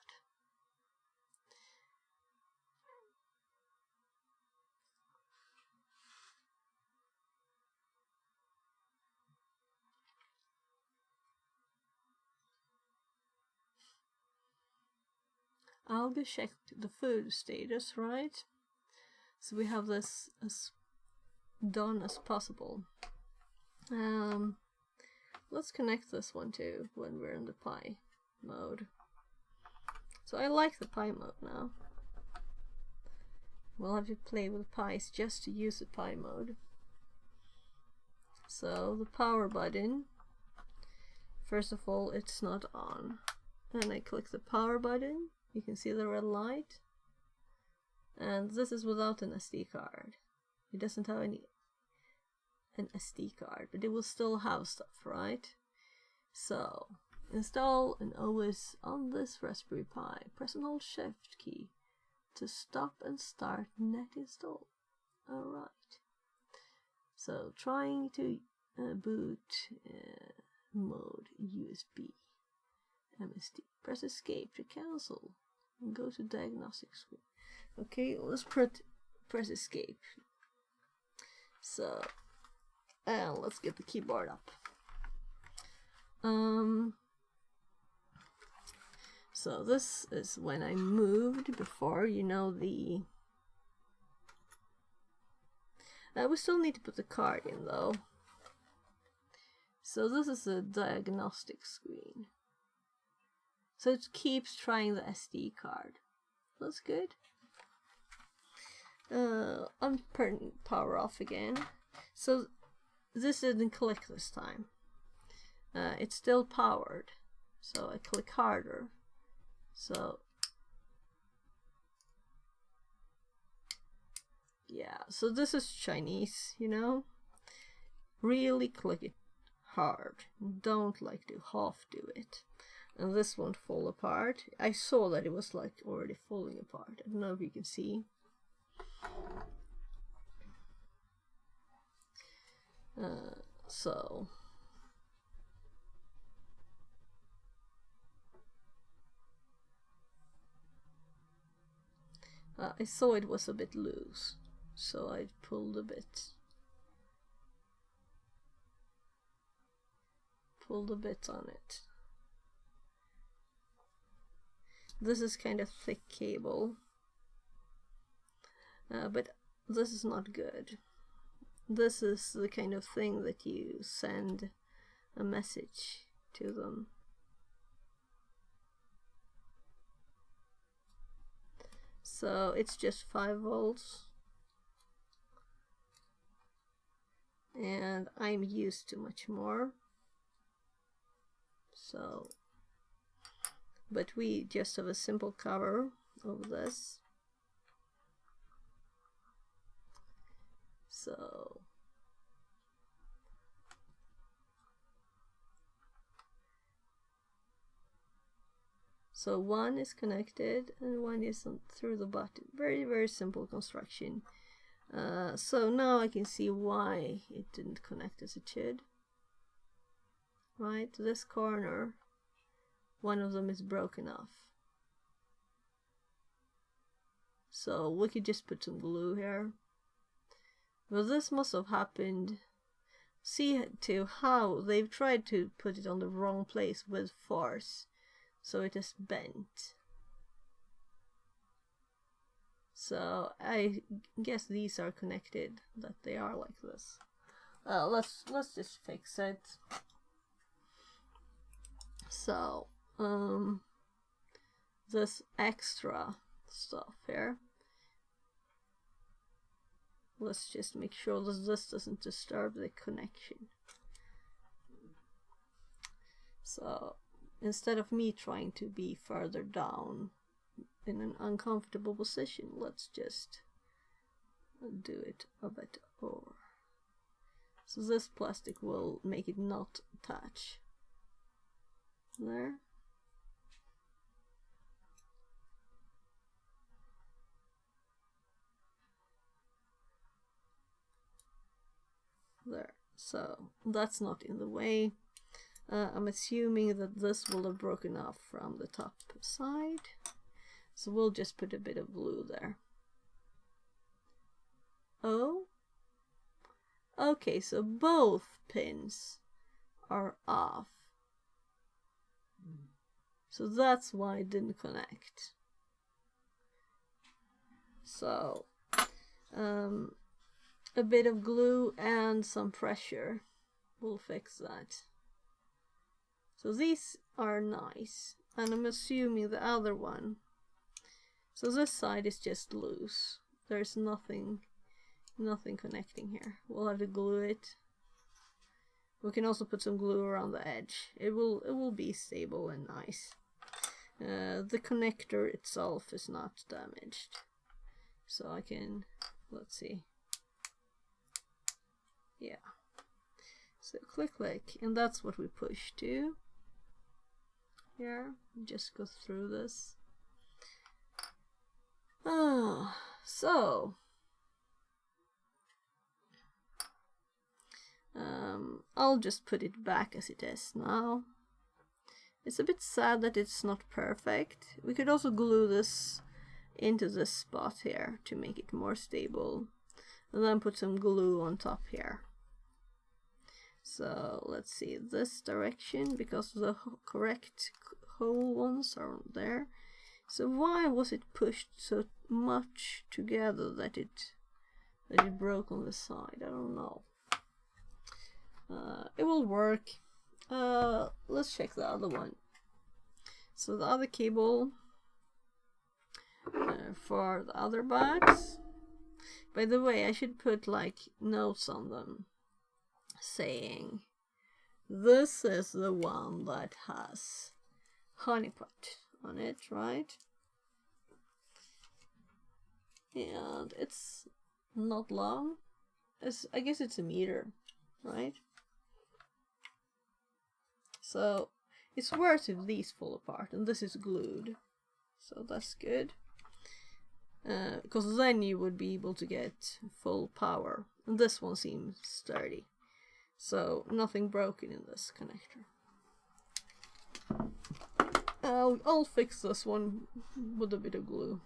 I'll go check the food status, right? So we have this as done as possible. Let's connect this one too when we're in the Pi mode. So I like the Pi mode now. We'll have to play with Pis just to use the Pi mode. So the power button, first of all, it's not on. And I click the power button, you can see the red light. And this is without an SD card. It doesn't have an SD card, but it will still have stuff, right? So install an OS on this Raspberry Pi. Press and hold Shift key to stop and start net install. Alright. So trying to boot mode USB MSD. Press escape to cancel and go to diagnostic screen. Okay, let's press escape. So let's get the keyboard up. So this is when I moved before, you know, the we still need to put the card in though. So this is a diagnostic screen. So it keeps trying the SD card. That's good. I'm turning power off again. So this didn't click this time. It's still powered. So I click harder. So yeah, so this is Chinese, you know? Really click it hard. Don't like to half do it. And this won't fall apart. I saw that it was like already falling apart. I don't know if you can see. So I saw it was a bit loose, so I pulled a bit on it. This is kind of thick cable, but this is not good. This is the kind of thing that you send a message to them. So it's just 5 volts. And I'm used to much more. So, but we just have a simple cover of this. So one is connected and one isn't through the button. Very, very simple construction. So now I can see why it didn't connect as it should. Right, this corner, one of them is broken off. So we could just put some glue here. Well, this must have happened. See to how they've tried to put it on the wrong place with force, so it is bent. So I guess these are connected, that they are like this. Let's just fix it. So this extra stuff here, let's just make sure that this doesn't disturb the connection. So instead of me trying to be further down in an uncomfortable position, let's just do it a bit over. So this plastic will make it not attach. There. There. So that's not in the way. I'm assuming that this will have broken off from the top side. So we'll just put a bit of glue there. Oh. Okay, so both pins are off. So that's why it didn't connect. So a bit of glue and some pressure will fix that. So these are nice, and I'm assuming the other one. So this side is just loose. There's nothing connecting here. We'll have to glue it. We can also put some glue around the edge. It will be stable and nice. The connector itself is not damaged, so I can, let's see. Yeah. So click, and that's what we push to. Here, just go through this. So I'll just put it back as it is now. It's a bit sad that it's not perfect. We could also glue this into this spot here to make it more stable, and then put some glue on top here. So let's see this direction, because the correct hole ones aren't there. So why was it pushed so much together that it broke on the side? I don't know. It will work. Let's check the other one. So the other cable for the other bags. By the way, I should put like notes on them saying this is the one that has honeypot on it, right? And it's not long. I guess it's a meter, right? So it's worse if these fall apart, and this is glued, so that's good. Because then you would be able to get full power, and this one seems sturdy, so nothing broken in this connector. I'll fix this one with a bit of glue.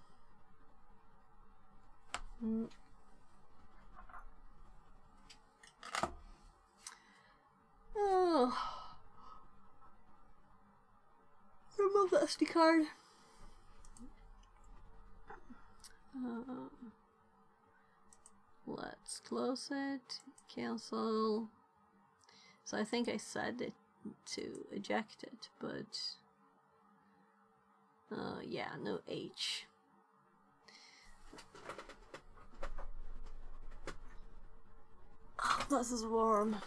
Oh. Remove the SD card. Let's close it. Cancel. So I think I said it to eject it, but yeah, no H. Oh, this is warm.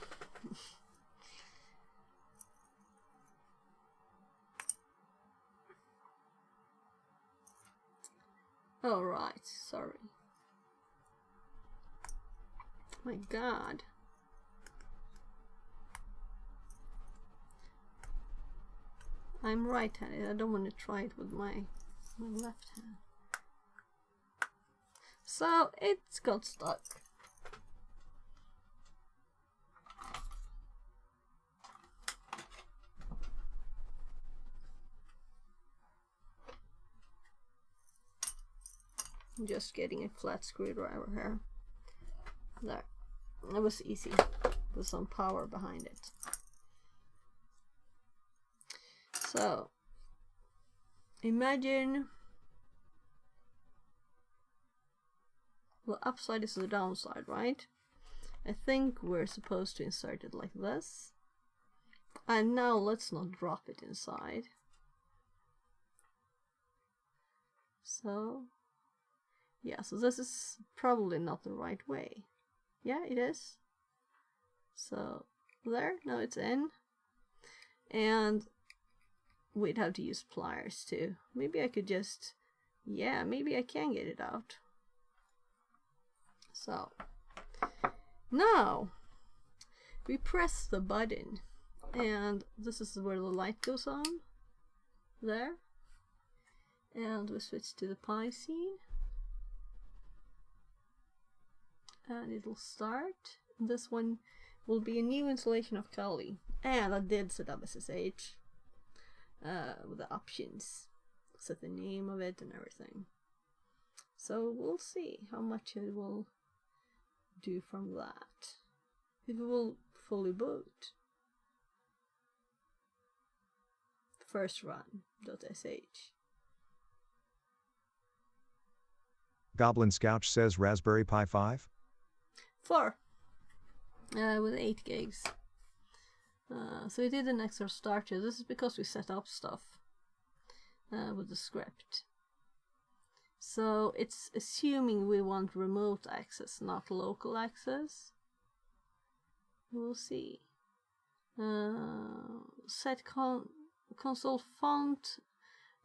Oh, right, sorry. My God. I'm right-handed. I don't want to try it with my left hand. So it's got stuck. I'm just getting a flat screwdriver here. There. That was easy. With some power behind it. So, imagine the upside is the downside, right? I think we're supposed to insert it like this. And now let's not drop it inside. So, yeah, so this is probably not the right way. Yeah, it is. So, there, now it's in. And we'd have to use pliers too. Maybe I could just, yeah, maybe I can get it out. So, now we press the button, and this is where the light goes on. There. And we switch to the Pi scene. And it'll start. This one will be a new installation of Kali. And I did set up SSH. With the options, set the name of it and everything. So we'll see how much it will do from that. If it will fully boot. First run.sh. Goblin Scouch says Raspberry Pi 5? 4. With 8 gigs. So we did an extra starter. This is because we set up stuff with the script. So it's assuming we want remote access, not local access. We'll see. Set console font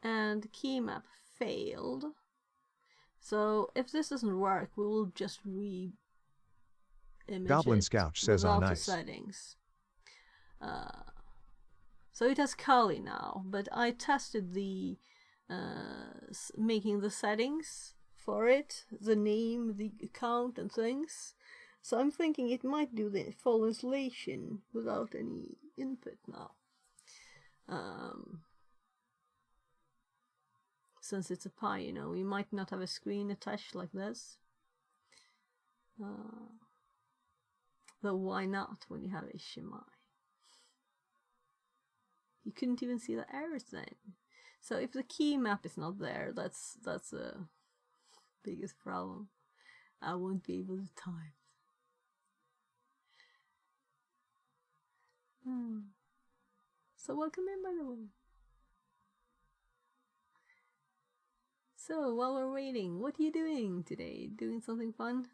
and key map failed. So if this doesn't work, we will just re-image Goblin it Scouch says without nice. the settings. So it has Kali now, but I tested the making the settings for it, the name, the account and things. So I'm thinking it might do the full installation without any input now. Since it's a Pi, you know, we might not have a screen attached like this. Though why not when you have HMI? You couldn't even see the errors then. So if the key map is not there, that's the biggest problem. I won't be able to type. So welcome in, by the way. So while we're waiting, what are you doing today? Doing something fun?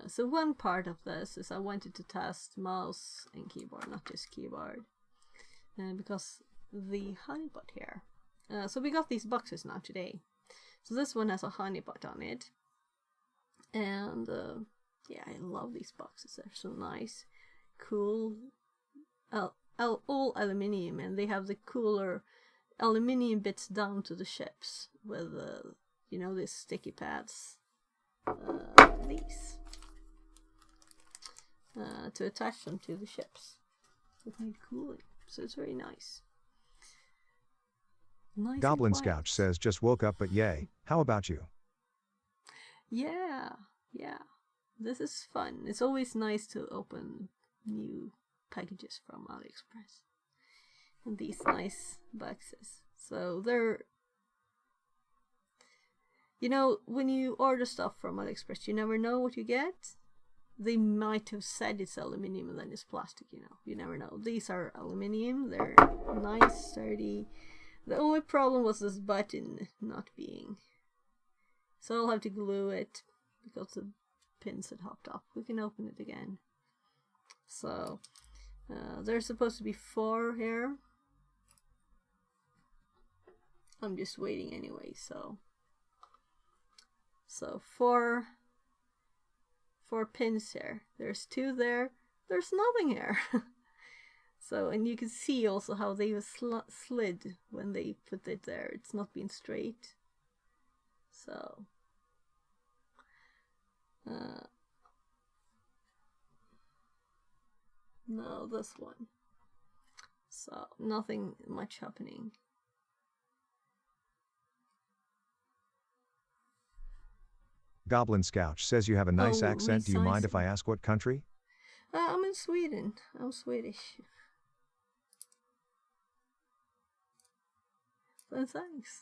So one part of this is I wanted to test mouse and keyboard, not just keyboard. because the honeypot here. So we got these boxes now today. So this one has a honeypot on it. And yeah, I love these boxes. They're so nice. Cool. All aluminium, and they have the cooler aluminium bits down to the ships with, you know, these sticky pads. These. To attach them to the ships. It made cooling. So it's very nice. Nice. Goblin Scouch says just woke up but yay. How about you? Yeah. This is fun. It's always nice to open new packages from AliExpress. And these nice boxes. So they're... You know, when you order stuff from AliExpress, you never know what you get. They might have said it's aluminium and then it's plastic, you know. You never know. These are aluminium. They're nice, sturdy. The only problem was this button not being. So I'll have to glue it because the pins had hopped off. We can open it again. So there's supposed to be 4 here. I'm just waiting anyway, so 4 pins here. There's 2 there. There's nothing here. So, and you can see also how they were slid when they put it there. It's not been straight. So, no, this one. So, nothing much happening. Goblin Scouch says you have a nice accent. Do you mind if I ask what country? I'm in Sweden. I'm Swedish. So thanks.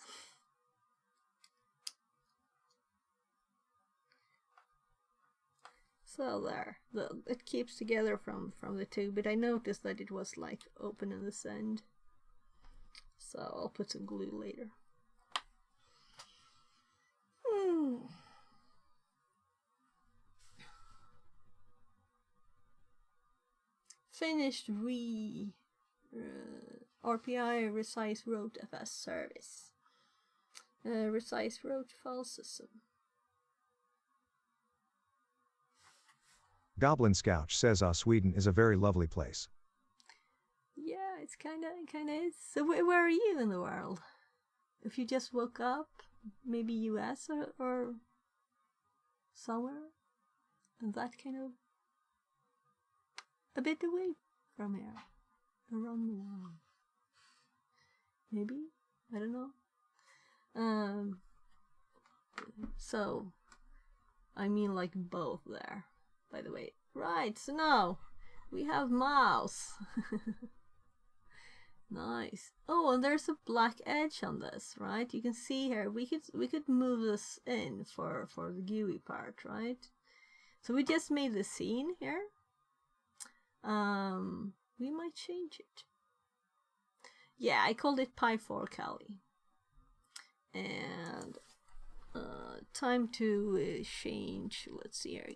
So there, it keeps together from the 2, but I noticed that it was like open in this end. So I'll put some glue later. Finished RPI Resize Road FS service. Resize Road file system. Goblin Scouch says Sweden is a very lovely place. Yeah, it's kinda is. So where are you in the world? If you just woke up, maybe US or somewhere, and that kind of a bit away from here, around the world. Maybe? I don't know. So, I mean like both there, by the way. Right, so now, we have mouse. Nice. Oh, and there's a black edge on this, right? You can see here, we could move this in for the GUI part, right? So we just made the scene here. We might change it. Yeah, I called it Pi4 Kali. And time to change. Let's see here.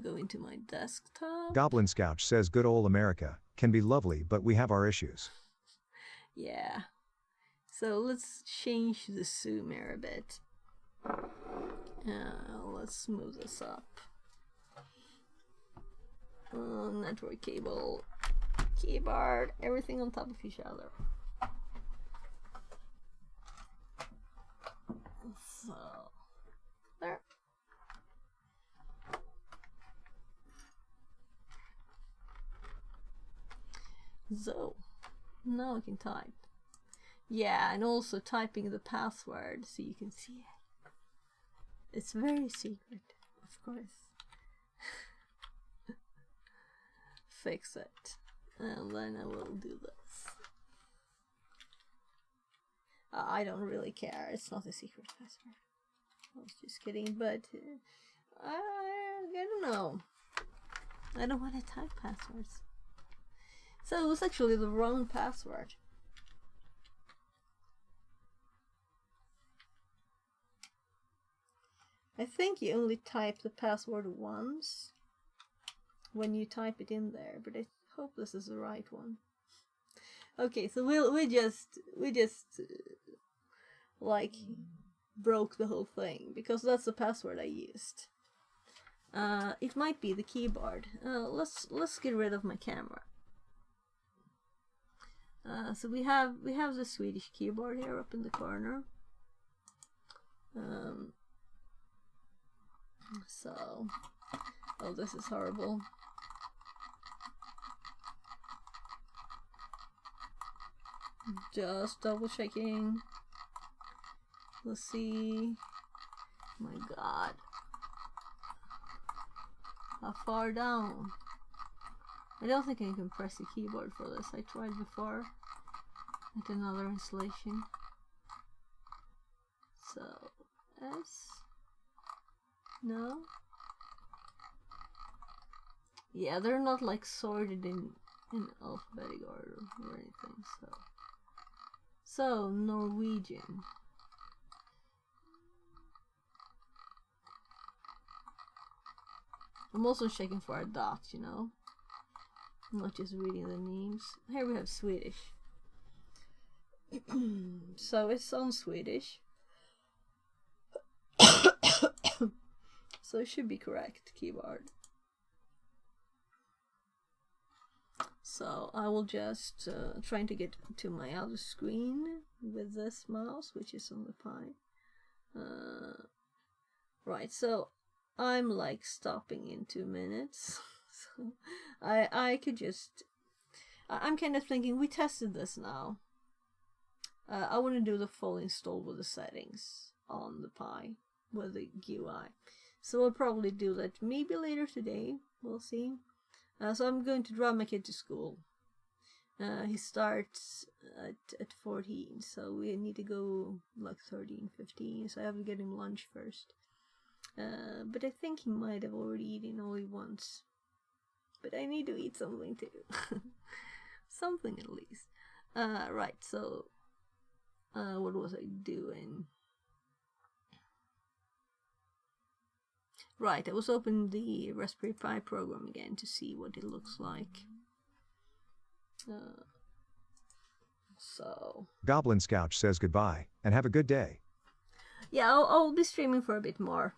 Go into my desktop. Goblin Scouch says good old America can be lovely, but we have our issues. Yeah. So let's change the zoom here a bit. Let's move this up. Network cable, keyboard, everything on top of each other. So, there. So, now I can type. Yeah, and also typing the password so you can see it. It's very secret, of course. Fix it, and then I will do this. I don't really care, it's not a secret password. I was just kidding, but I don't know. I don't want to type passwords. So it was actually the wrong password. I think you only type the password once when you type it in there, but I hope this is the right one. Okay, so we just like broke the whole thing because that's the password I used. It might be the keyboard. Let's get rid of my camera. So we have the Swedish keyboard here up in the corner. So, oh, this is horrible. Just double checking. Let's see. My God. How far down? I don't think I can press the keyboard for this. I tried before at another installation. So, S. No? Yeah, they're not like sorted in alphabetic order or anything, so Norwegian. I'm also checking for a dot, you know? I'm not just reading the names. Here we have Swedish. So it's on Swedish. So it should be correct, keyboard. So I will just trying to get to my other screen with this mouse, which is on the Pi. Right, so I'm like stopping in 2 minutes. So I could just... I'm kind of thinking, we tested this now. I want to do the full install with the settings on the Pi with the GUI. So I'll probably do that maybe later today. We'll see. So I'm going to drive my kid to school. He starts at 14, so we need to go like 13, 15. So I have to get him lunch first. But I think he might have already eaten all he wants. But I need to eat something too. Something at least. Right, so what was I doing? Right, I was opening the Raspberry Pi program again to see what it looks like. So Goblin Scouch says goodbye and have a good day. yeah, I'll be streaming for a bit more.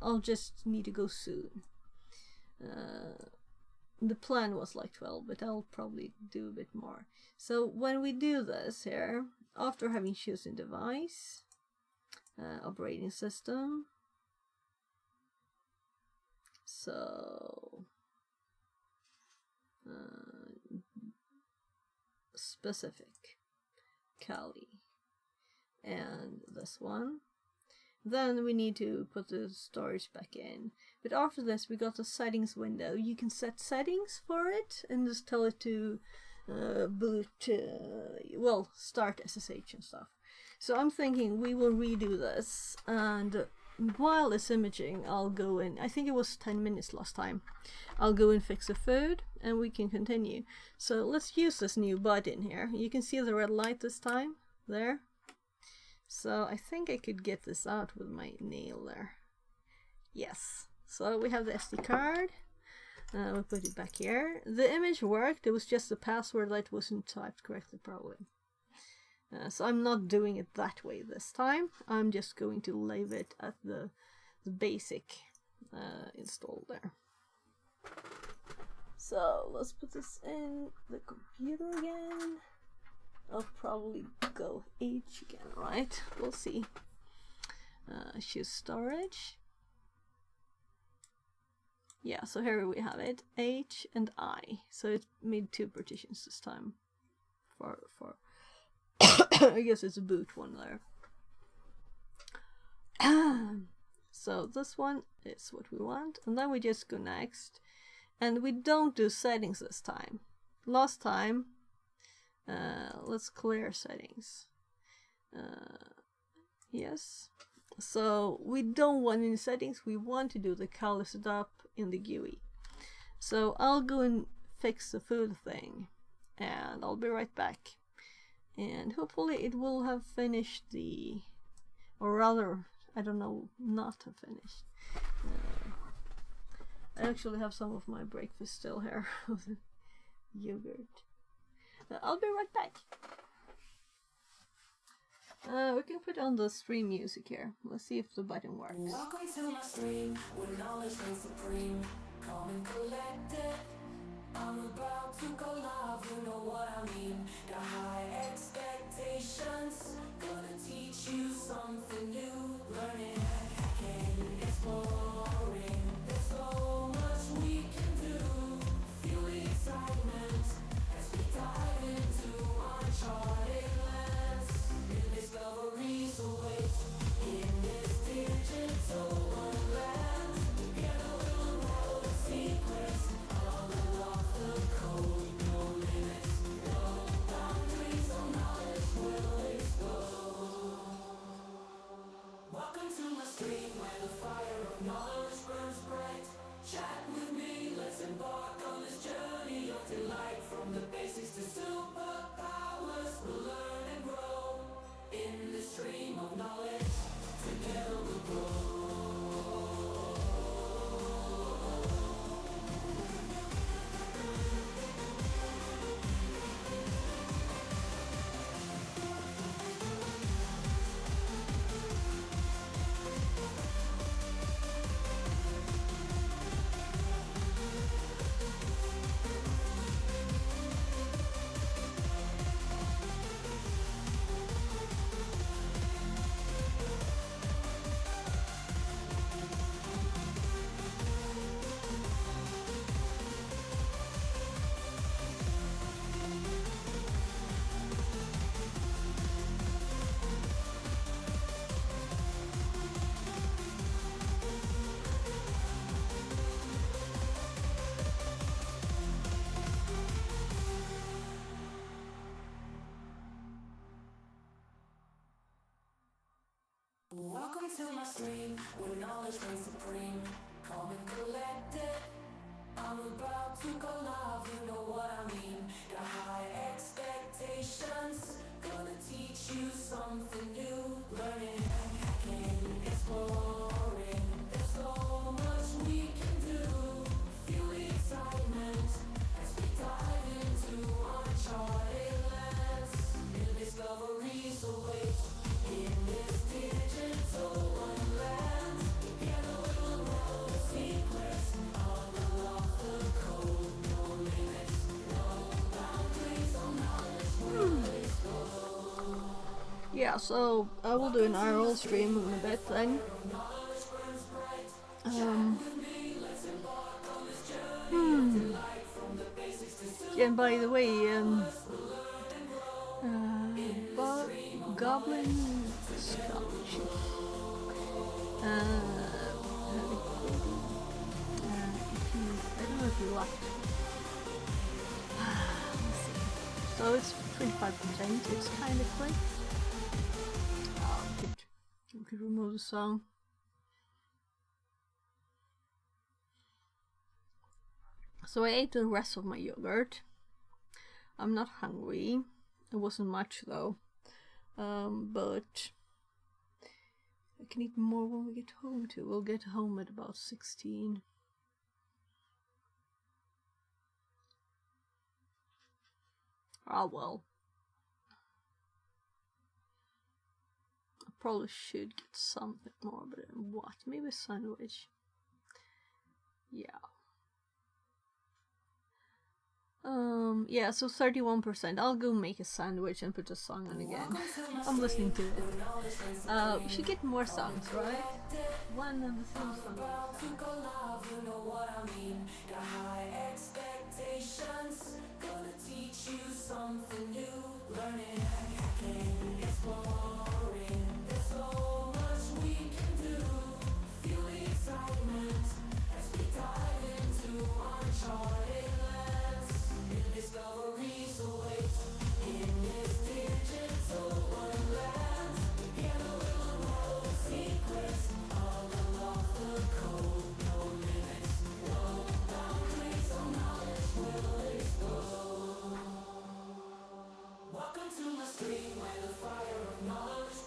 I'll just need to go soon. The plan was like 12, but I'll probably do a bit more. So when we do this here, after having chosen device, operating system, so specific, Kali, and this one. Then we need to put the storage back in. But after this, we got the settings window. You can set settings for it and just tell it to boot, start SSH and stuff. So I'm thinking we will redo this, and while it's imaging, I'll go in. I think it was 10 minutes last time. I'll go and fix the food, and we can continue. So let's use this new button here. You can see the red light this time. There. So I think I could get this out with my nail there. Yes. So we have the SD card. We'll put it back here. The image worked. It was just the password that wasn't typed correctly, probably. So I'm not doing it that way this time. I'm just going to leave it at the basic install there. So let's put this in the computer again. I'll probably go H again, right? We'll see. Choose storage. Yeah, so here we have it, H and I. So it made 2 partitions this time. For I guess it's a boot one there. So this one is what we want, and then we just go next. And we don't do settings this time. Last time, let's clear settings. Yes. So we don't want any settings. We want to do the Kali setup in the GUI. So I'll go and fix the food thing, and I'll be right back. And hopefully it will have finished or rather, I don't know, not have finished. I actually have some of my breakfast still here with yogurt. I'll be right back. We can put on the stream music here. Let's see if the button works. Welcome to my stream, where knowledge reigns supreme. Calm and collected. I'm about to go live, you know what I mean. Got high expectations, gonna teach you something new. Learning, hacking, exploring. There's so much we can do. Feel the excitement as we dive into uncharted lands. New discoveries await in this digital wonderland. Together we'll unravel the secrets. I'll unlock the code. No limits, no boundaries. So knowledge will explode. Welcome to my stream, where the fire of knowledge burns bright. Chat with me, let's embark on this journey of delight. From the basics to superpowers, we'll learn and grow. In the stream of knowledge, together we'll grow. Welcome to my stream, where knowledge reigns supreme. Calm and collected. I'm about to go live, you know what I mean. Got high expectations, gonna teach you something new. Learning, hacking, exploring. There's so much we can do. Feel the excitement as we dive into uncharted lands. New discoveries await in this digital wonderland. Together we'll unravel the secrets. I'll unlock the code. No limits, no boundaries. So knowledge will explode. Yeah, so I will do an IRL stream in a bit then. And by the way, Goblin Scotch. I don't know if you liked it. Let's see. So it's 25%, it's kind of quick. We could remove the song. So I ate the rest of my yogurt. I'm not hungry. It wasn't much though. But I can eat more when we get home too. We'll get home at about 16. Ah well. I probably should get something more, but what? Maybe a sandwich. Yeah. Yeah, so 31%. I'll go make a sandwich and put the song on again. I'm listening to it. We should get more songs, right? One and the same song. To go live, you know what I mean. Got high expectations, gonna teach you something new. Learning, hacking, exploring. There's so much we can do. Feel the excitement as we dive into uncharted lands. New discoveries await in this digital wonderland. Together we'll unravel the secrets. I'll unlock the code. No limits, no boundaries. So knowledge will explode. Welcome to my stream, where the fire of knowledge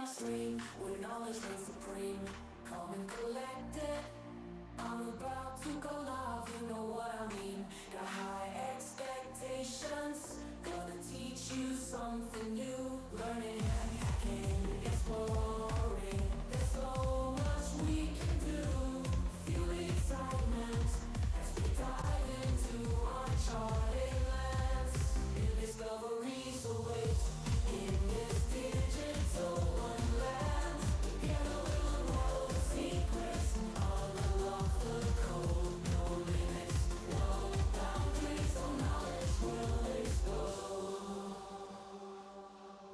my stream, where knowledge reigns supreme. Calm and collected, I'm about to go live, you know what I mean. Got high expectations, gonna teach you something new. Learning, hacking, exploring, there's so much we can do. Feel the excitement as we dive into uncharted lands. New discoveries await in this digital wonderland. Together we'll unravel the secrets, unlock the code. No limits, no boundaries, no knowledge will explode.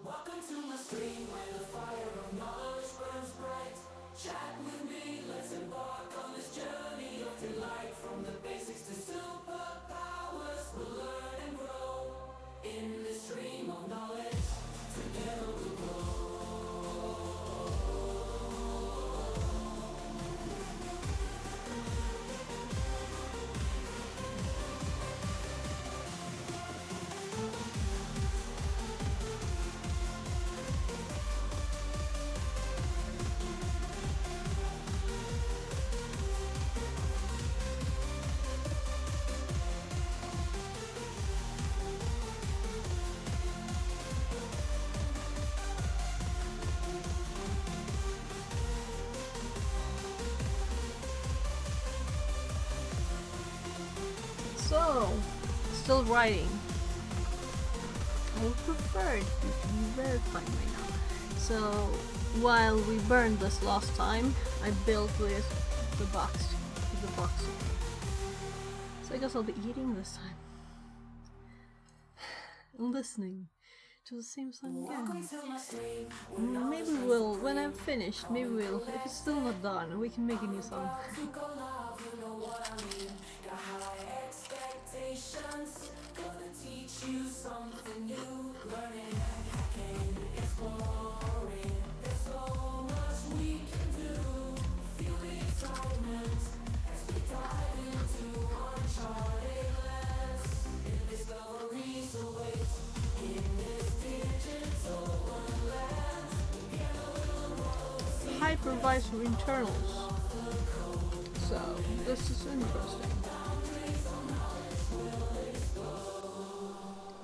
Welcome to my stream, where the fire of knowledge burns bright. Chat with me, let's embark on this journey of delight. From the basics to superpowers, we'll learn and grow in this stream of knowledge. Together we'll grow. So, still writing. I would prefer it to be verified right now. So, while we burned this last time, I built with the box. So I guess I'll be eating this time. And listening to the same song again. Maybe we'll, when I'm finished, maybe we'll, if it's still not done, we can make a new song. Gonna teach you something new. Learning, hacking, exploring. There's so much we can do. Feel the excitement as we dive into uncharted lands. New discoveries await in this digital wonderland. Together we'll unroll. Hypervisor internals. So this is interesting.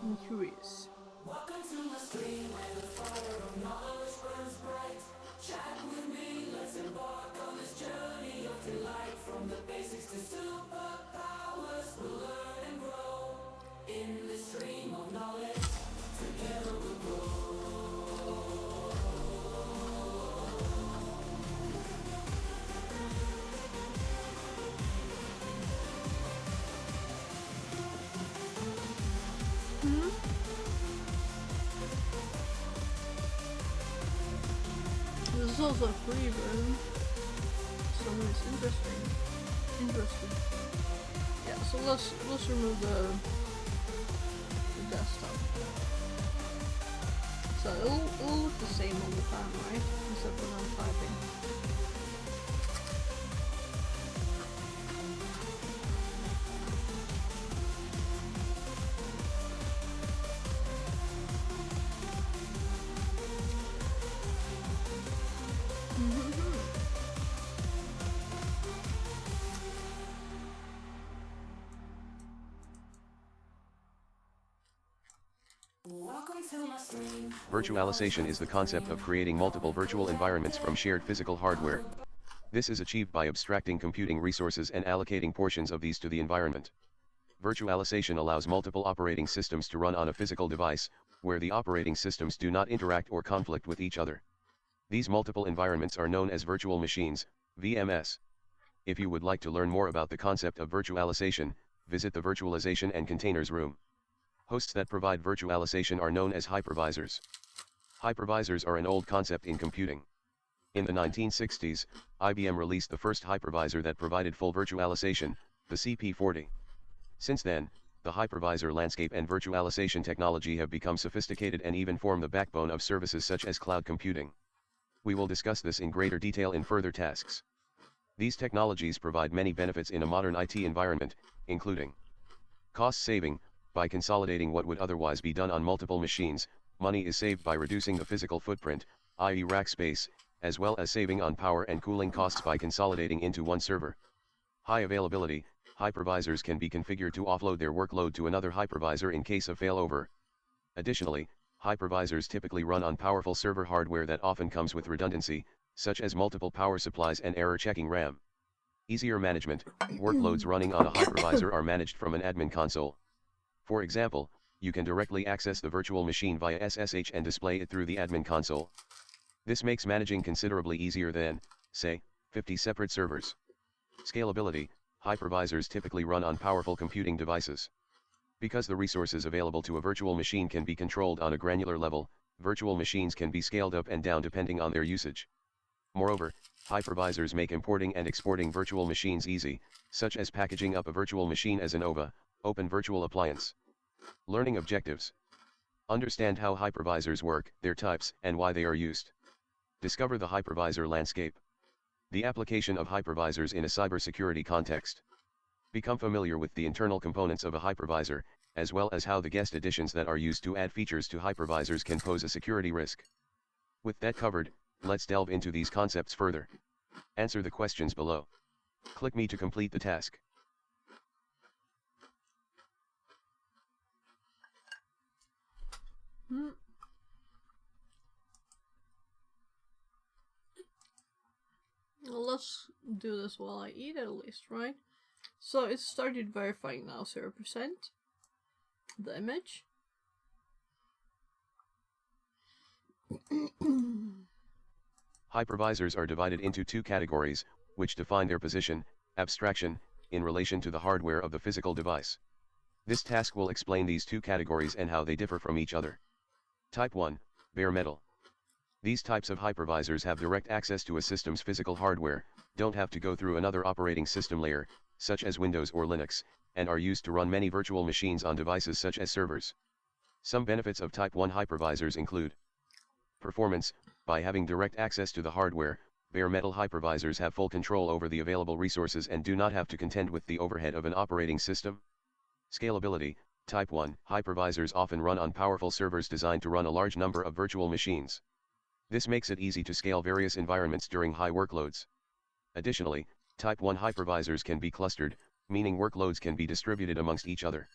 I'm curious. Welcome to my stream, where the fire of knowledge burns bright. Chat with me, let's embark on this journey of delight. From the basics to superpowers, we'll learn and grow in this stream of knowledge. Together we'll grow. This is also a free version, so it's interesting. Yeah, so let's remove the desktop. So it'll look the same all the time, right? Except when I'm typing. Welcome to my stream. Virtualization is the concept of creating multiple virtual environments from shared physical hardware. This is achieved by abstracting computing resources and allocating portions of these to the environment. Virtualization allows multiple operating systems to run on a physical device, where the operating systems do not interact or conflict with each other. These multiple environments are known as virtual machines, VMS. If you would like to learn more about the concept of virtualization, visit the Virtualization and Containers room. Hosts that provide virtualization are known as hypervisors. Hypervisors are an old concept in computing. In the 1960s, IBM released the first hypervisor that provided full virtualization, the CP40. Since then, the hypervisor landscape and virtualization technology have become sophisticated and even form the backbone of services such as cloud computing. We will discuss this in greater detail in further tasks. These technologies provide many benefits in a modern IT environment, including cost saving. By consolidating what would otherwise be done on multiple machines, money is saved by reducing the physical footprint, i.e. rack space, as well as saving on power and cooling costs by consolidating into one server. High availability, hypervisors can be configured to offload their workload to another hypervisor in case of failover. Additionally, hypervisors typically run on powerful server hardware that often comes with redundancy, such as multiple power supplies and error-checking RAM. Easier management, workloads running on a hypervisor are managed from an admin console. For example, you can directly access the virtual machine via SSH and display it through the admin console. This makes managing considerably easier than, say, 50 separate servers. Scalability, hypervisors typically run on powerful computing devices. Because the resources available to a virtual machine can be controlled on a granular level, virtual machines can be scaled up and down depending on their usage. Moreover, hypervisors make importing and exporting virtual machines easy, such as packaging up a virtual machine as an OVA, Open Virtual Appliance. Learning objectives. Understand how hypervisors work, their types, and why they are used. Discover the hypervisor landscape. The application of hypervisors in a cybersecurity context. Become familiar with the internal components of a hypervisor, as well as how the guest additions that are used to add features to hypervisors can pose a security risk. With that covered, let's delve into these concepts further. Answer the questions below. Click me to complete the task. Well, let's do this while I eat at least, right? So it started verifying now, 0%. The image. Hypervisors are divided into two categories, which define their position, abstraction, in relation to the hardware of the physical device. This task will explain these two categories and how they differ from each other. Type 1, bare metal. These types of hypervisors have direct access to a system's physical hardware, don't have to go through another operating system layer, such as Windows or Linux, and are used to run many virtual machines on devices such as servers. Some benefits of Type 1 hypervisors include performance. By having direct access to the hardware, bare metal hypervisors have full control over the available resources and do not have to contend with the overhead of an operating system. Scalability. Type 1 hypervisors often run on powerful servers designed to run a large number of virtual machines. This makes it easy to scale various environments during high workloads. Additionally, Type 1 hypervisors can be clustered, meaning workloads can be distributed amongst each other.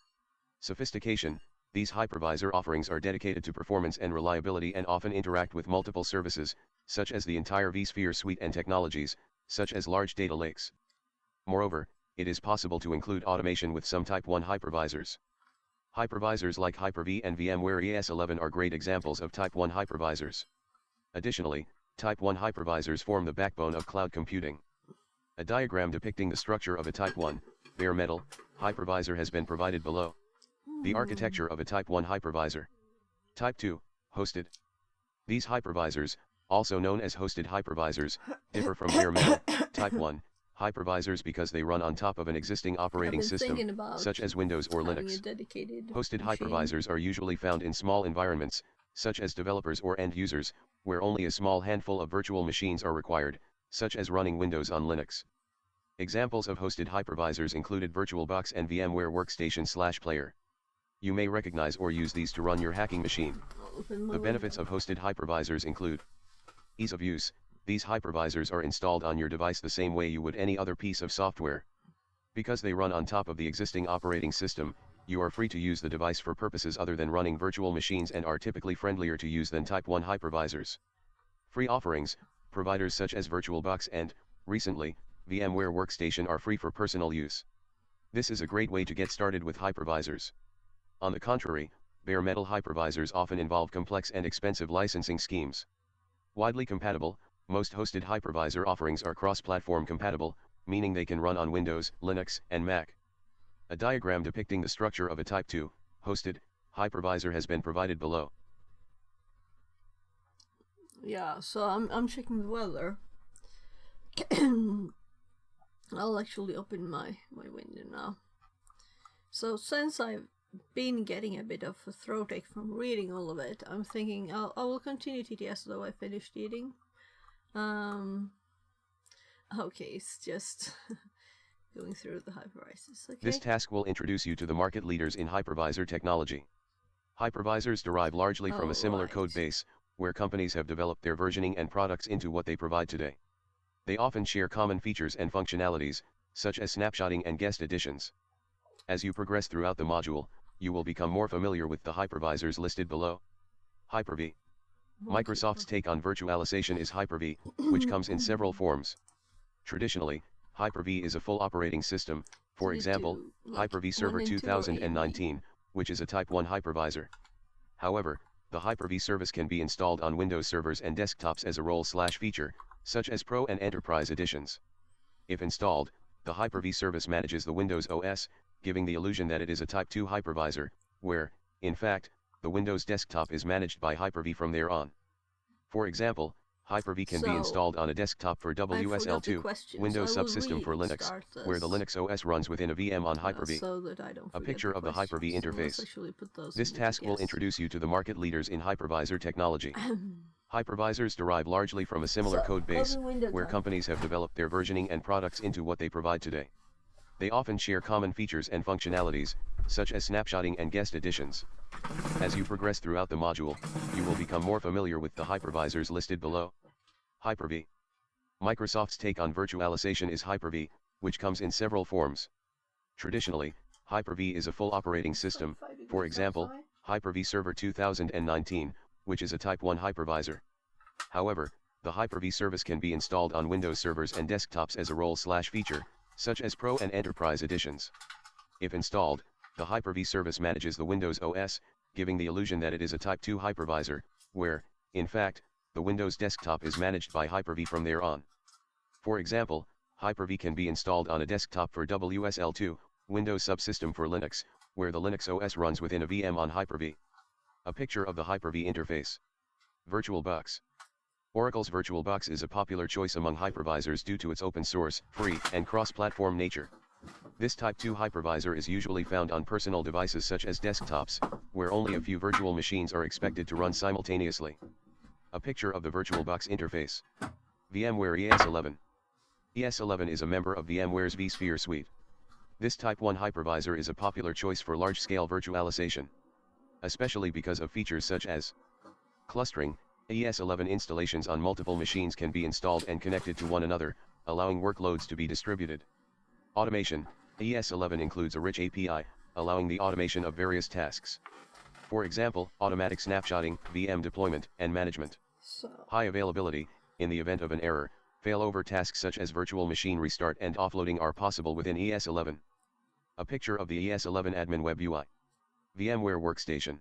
Sophistication. These hypervisor offerings are dedicated to performance and reliability and often interact with multiple services, such as the entire vSphere suite and technologies, such as large data lakes. Moreover, it is possible to include automation with some Type 1 hypervisors. Hypervisors like Hyper-V and VMware ES11 are great examples of Type 1 hypervisors. Additionally, Type 1 hypervisors form the backbone of cloud computing. A diagram depicting the structure of a Type 1, bare metal, hypervisor has been provided below. The architecture of a Type 1 hypervisor. Type 2, hosted. These hypervisors, also known as hosted hypervisors, differ from bare metal, Type 1, hypervisors because they run on top of an existing operating system, such as Windows or Linux. Hosted hypervisors are usually found in small environments, such as developers or end users, where only a small handful of virtual machines are required, such as running Windows on Linux. Examples of hosted hypervisors included VirtualBox and VMware Workstation/Player. You may recognize or use these to run your hacking machine. The benefits of hosted hypervisors include ease of use. These hypervisors are installed on your device the same way you would any other piece of software. Because they run on top of the existing operating system, you are free to use the device for purposes other than running virtual machines and are typically friendlier to use than Type 1 hypervisors. Free offerings. Providers such as VirtualBox and, recently, VMware Workstation are free for personal use. This is a great way to get started with hypervisors. On the contrary, bare metal hypervisors often involve complex and expensive licensing schemes. Widely compatible, most hosted hypervisor offerings are cross-platform compatible, meaning they can run on Windows, Linux, and Mac. A diagram depicting the structure of a Type 2, hosted, hypervisor has been provided below. Yeah, so I'm checking the weather. I'll actually open my window now. So since I've been getting a bit of a throat ache from reading all of it, I'm thinking I will continue TTS though I finished eating. Okay, it's just going through the hypervisors. Okay. This task will introduce you to the market leaders in hypervisor technology. Hypervisors derive largely from a similar code base, where companies have developed their versioning and products into what they provide today. They often share common features and functionalities, such as snapshotting and guest editions. As you progress throughout the module, you will become more familiar with the hypervisors listed below. Hyper-V. Microsoft's take on virtualization is Hyper-V, which comes in several forms. Traditionally, Hyper-V is a full operating system, for example, Hyper-V Server 2019, which is a Type 1 hypervisor. However, the Hyper-V service can be installed on Windows servers and desktops as a role/feature, such as Pro and Enterprise editions. If installed, the Hyper-V service manages the Windows OS, giving the illusion that it is a Type 2 hypervisor, where, in fact, the Windows desktop is managed by Hyper-V from there on. For example, Hyper-V can be installed on a desktop for WSL2, Windows subsystem for Linux, where the Linux OS runs within a VM on Hyper-V. A picture of the Hyper-V interface. This task will introduce you to the market leaders in hypervisor technology. Hypervisors derive largely from a similar code base, where companies have developed their versioning and products into what they provide today. They often share common features and functionalities, such as snapshotting and guest editions. As you progress throughout the module, you will become more familiar with the hypervisors listed below. Hyper-V. Microsoft's take on virtualization is Hyper-V, which comes in several forms. Traditionally, Hyper-V is a full operating system, for example, Hyper-V Server 2019, which is a Type 1 hypervisor. However, the Hyper-V service can be installed on Windows servers and desktops as a role/feature, such as Pro and Enterprise editions. If installed, the Hyper-V service manages the Windows OS, giving the illusion that it is a Type 2 hypervisor, where, in fact, the Windows desktop is managed by Hyper-V from there on. For example, Hyper-V can be installed on a desktop for WSL2, Windows subsystem for Linux, where the Linux OS runs within a VM on Hyper-V. A picture of the Hyper-V interface. VirtualBox. Oracle's VirtualBox is a popular choice among hypervisors due to its open source, free, and cross-platform nature. This Type 2 hypervisor is usually found on personal devices such as desktops, where only a few virtual machines are expected to run simultaneously. A picture of the VirtualBox interface. VMware ES11. ES11 is a member of VMware's vSphere suite. This Type 1 hypervisor is a popular choice for large-scale virtualization, especially because of features such as clustering. ES11 installations on multiple machines can be installed and connected to one another, allowing workloads to be distributed. Automation. ES11 includes a rich API, allowing the automation of various tasks. For example, automatic snapshotting, VM deployment, and management. High availability. In the event of an error, failover tasks such as virtual machine restart and offloading are possible within ES11. A picture of the ES11 admin web UI. VMware Workstation.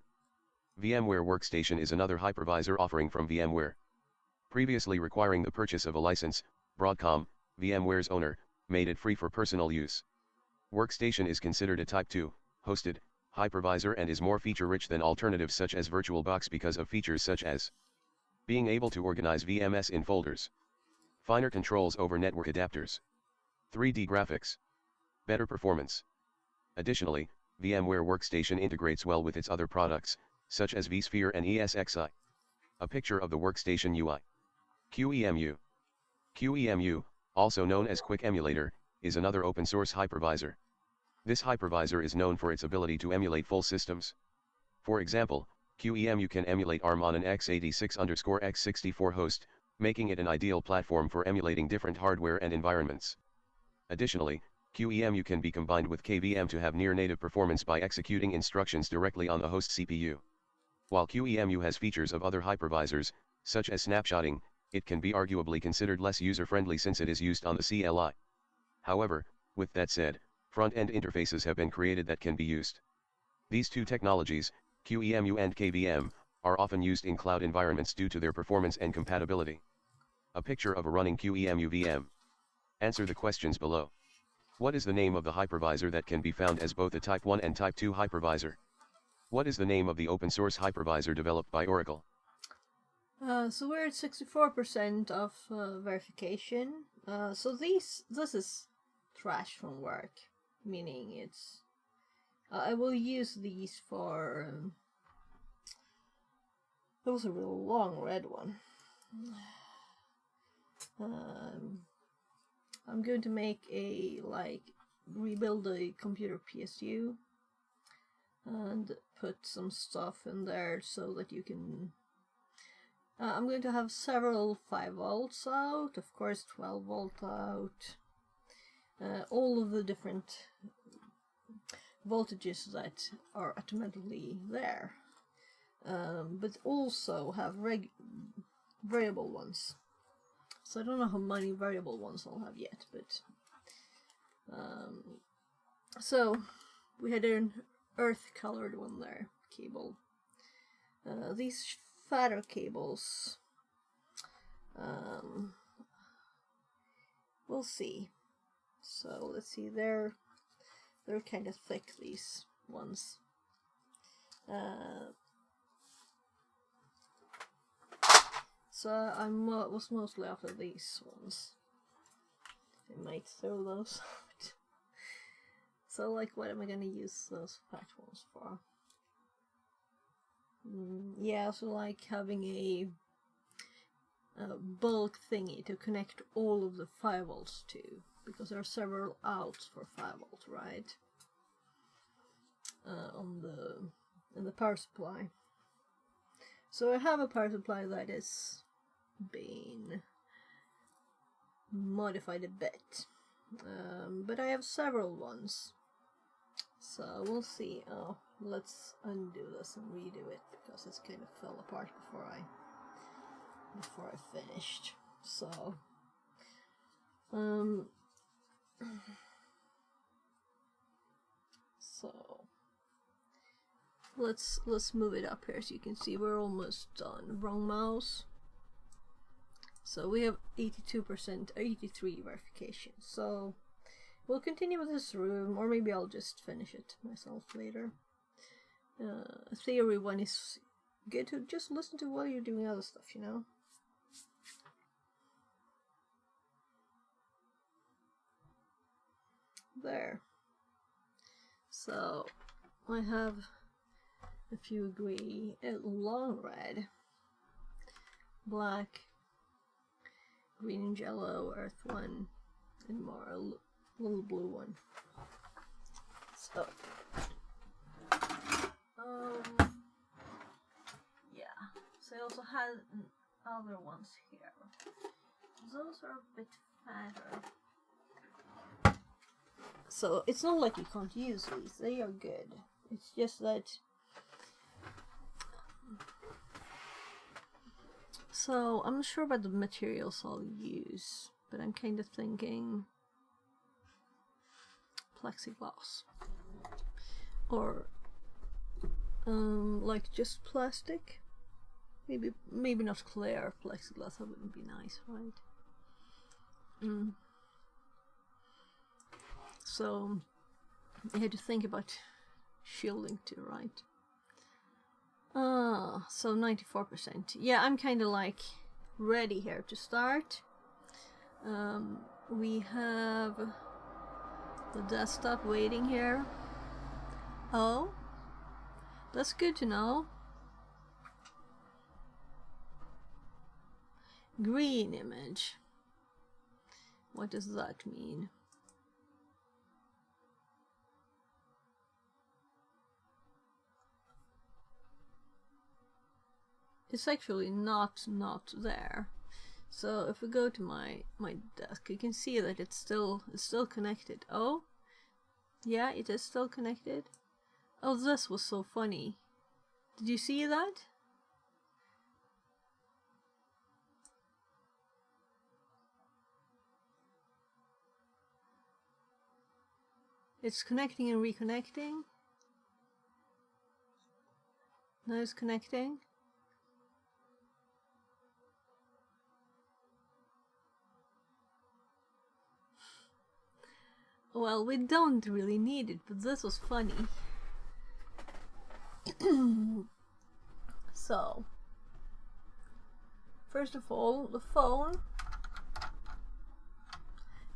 VMware Workstation is another hypervisor offering from VMware. Previously requiring the purchase of a license, Broadcom, VMware's owner, made it free for personal use. Workstation is considered a Type 2, hosted, hypervisor and is more feature-rich than alternatives such as VirtualBox because of features such as being able to organize VMS in folders, finer controls over network adapters, 3D graphics, better performance. Additionally, VMware Workstation integrates well with its other products, such as vSphere and ESXi. A picture of the Workstation UI. QEMU. QEMU, also known as Quick Emulator, is another open-source hypervisor. This hypervisor is known for its ability to emulate full systems. For example, QEMU can emulate ARM on an x86_x64 host, making it an ideal platform for emulating different hardware and environments. Additionally, QEMU can be combined with KVM to have near-native performance by executing instructions directly on the host CPU. While QEMU has features of other hypervisors, such as snapshotting, it can be arguably considered less user-friendly since it is used on the CLI. However, with that said, front-end interfaces have been created that can be used. These two technologies, QEMU and KVM, are often used in cloud environments due to their performance and compatibility. A picture of a running QEMU VM. Answer the questions below. What is the name of the hypervisor that can be found as both a Type 1 and Type 2 hypervisor? What is the name of the open-source hypervisor developed by Oracle? So we're at 64% of verification. So this is trash from work, meaning it's. I will use these for. That was a real long red one. I'm going to make rebuild a computer PSU and put some stuff in there so that you can I'm going to have several 5 volts out, of course 12 volt out, all of the different voltages that are automatically there, but also have variable ones. So I don't know how many variable ones I'll have yet, but so we had an earth colored one there, cable. These fatter cables, we'll see. So let's see, they're kind of thick, these ones. So I was mostly after these ones. I might throw those out. So like, what am I gonna use those fat ones for? Yeah, so like having a bulk thingy to connect all of the 5 volts to, because there are several outs for 5 volt, right? In the power supply. So I have a power supply that is being modified a bit, but I have several ones. So we'll see. Oh, let's undo this and redo it because it kind of fell apart before I finished. So so let's move it up here so you can see we're almost done. Wrong mouse. So we have 82%, 83 verification. So we'll continue with this room, or maybe I'll just finish it myself later. Theory 1 is good to just listen to while you're doing other stuff, you know? There. So I have a few green, long red, black, green and yellow, earth 1, and more a little blue one. So yeah. So I also had other ones here. Those are a bit fatter. So it's not like you can't use these, they are good. It's just that. So I'm not sure about the materials I'll use, but I'm kind of thinking plexiglass. Or like just plastic. Maybe not clear plexiglass, that wouldn't be nice, right? So I had to think about shielding too, right? So 94%. Yeah, I'm kind of like ready here to start. We have the desktop waiting here. Oh, that's good to know. Green image. What does that mean? It's actually not there. So if we go to my desk, you can see that it's still connected. Oh, yeah, it is still connected. Oh, this was so funny. Did you see that? It's connecting and reconnecting. Now it's connecting. Well, we don't really need it, but this was funny. So, first of all, the phone,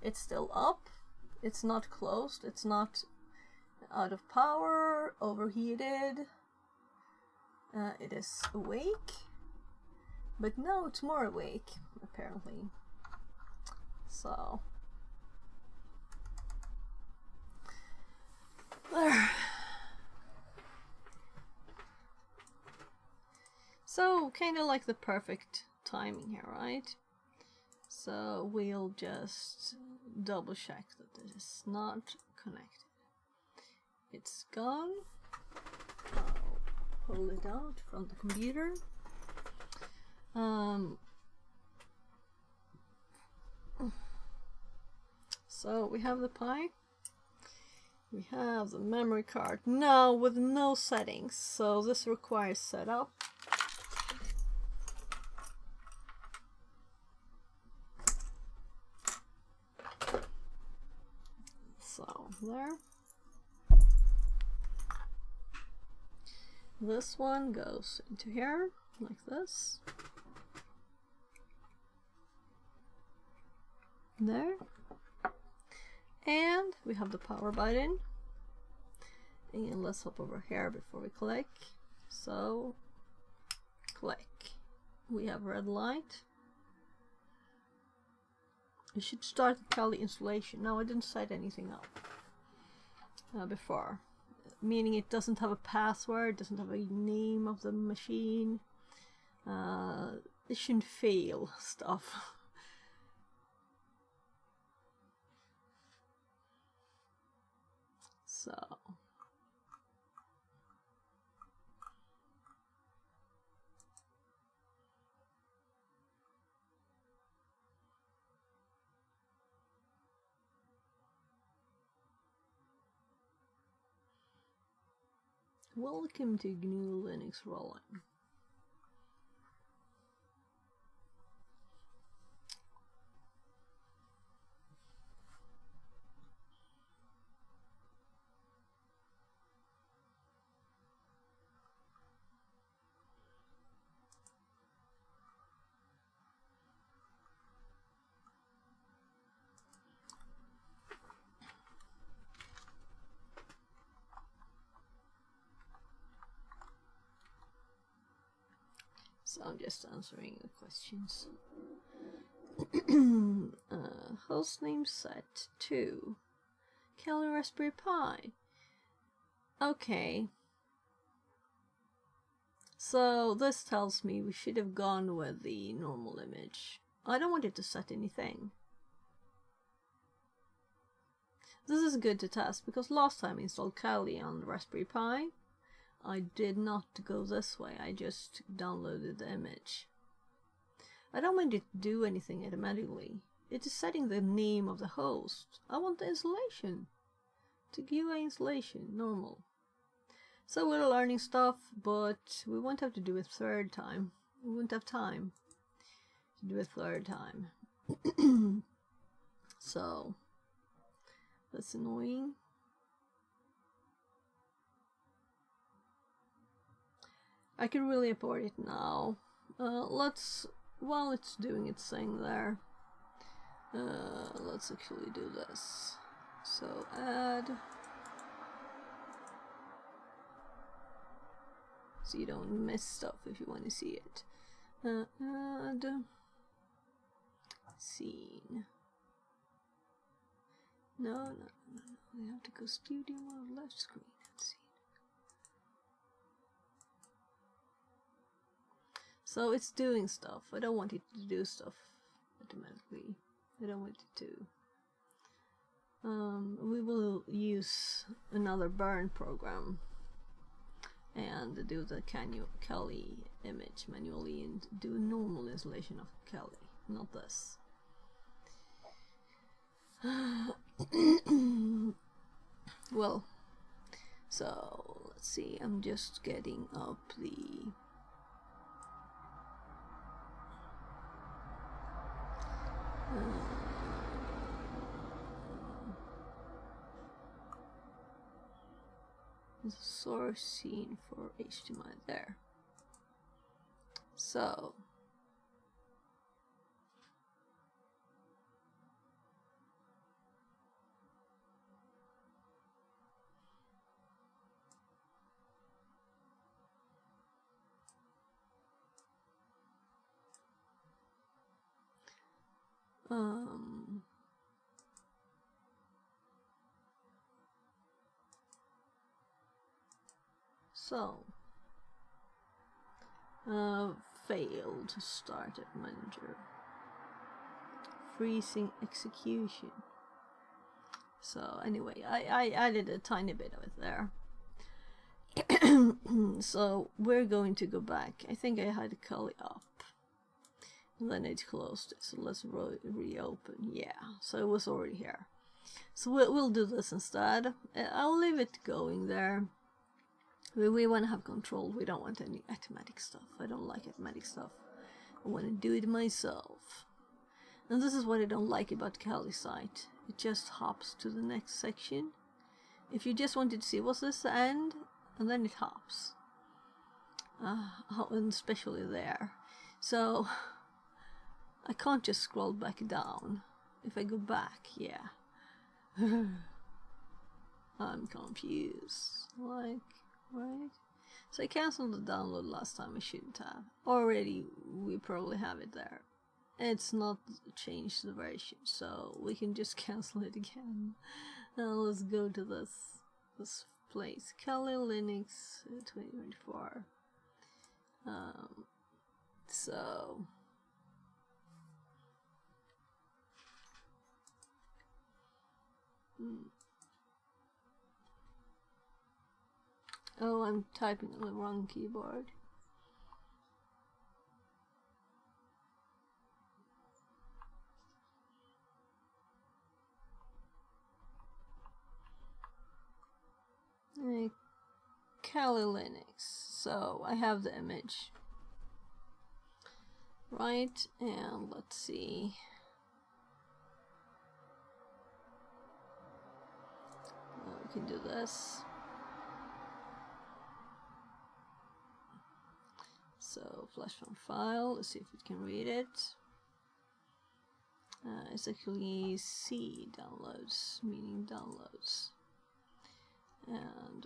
it's still up, it's not closed, it's not out of power, overheated, it is awake, but now it's more awake, apparently. So, there. So So, kind of like the perfect timing here, right? So, we'll just double check that it is not connected. It's gone. I'll pull it out from the computer. So, we have the Pi. We have the memory card now with no settings, so this requires setup. So there. This one goes into here like this. There. And we have the power button. And let's hop over here before we click. So, click. We have red light. We should start the Kali installation. No, I didn't set anything up before. Meaning it doesn't have a password, doesn't have a name of the machine. It shouldn't fail stuff. So welcome to GNU Linux Rolling. So I'm just answering the questions. Hostname set 2. Kali Raspberry Pi. Okay. So this tells me we should have gone with the normal image. I don't want it to set anything. This is good to test because last time I installed Kali on the Raspberry Pi, I did not go this way, I just downloaded the image. I don't want it to do anything automatically. It is setting the name of the host. I want the installation. To GUI installation, normal. So we're learning stuff, but we won't have to do it third time. We won't have time to do it third time. So, that's annoying. I can really import it now. While it's doing its thing there, let's actually do this. So add, so you don't miss stuff if you want to see it. Add scene. No, we have to go studio mode, left screen. Let's see. So it's doing stuff. I don't want it to do stuff automatically. I don't want it to. We will use another burn program and do the Kali image manually and do a normal installation of Kali, not this. Well, so let's see. I'm just getting up the source scene for HTML there. So failed to start at manager. Freezing execution. So anyway, I did a tiny bit of it there. So we're going to go back. I think I had Kali up. And then it closed it. So let's reopen. Yeah, so it was already here. So we'll do this instead. I'll leave it going there. We want to have control. We don't want any automatic stuff. I don't like automatic stuff. I want to do it myself. And this is what I don't like about Kali site. It just hops to the next section. If you just wanted to see what's this end, and then it hops. And especially there. So I can't just scroll back down. If I go back, yeah. I'm confused. Like, right? So I cancelled the download last time. I shouldn't have. Already, we probably have it there. It's not changed the version, so we can just cancel it again. Now let's go to this place. Kali Linux 2024. So oh, I'm typing on the wrong keyboard. Kali Linux. So I have the image. Right, and let's see. We can do this. So flash from file, let's see if it can read it. It's actually C downloads, meaning downloads. And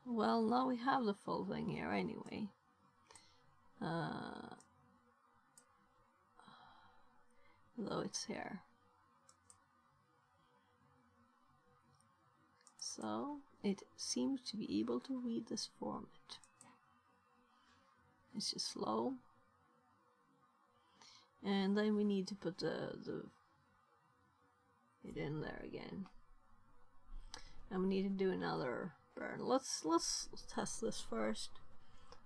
well, now we have the full thing here anyway. Though it's here. So it seems to be able to read this format. It's just slow. And then we need to put it in there again. And we need to do another burn. Let's test this first.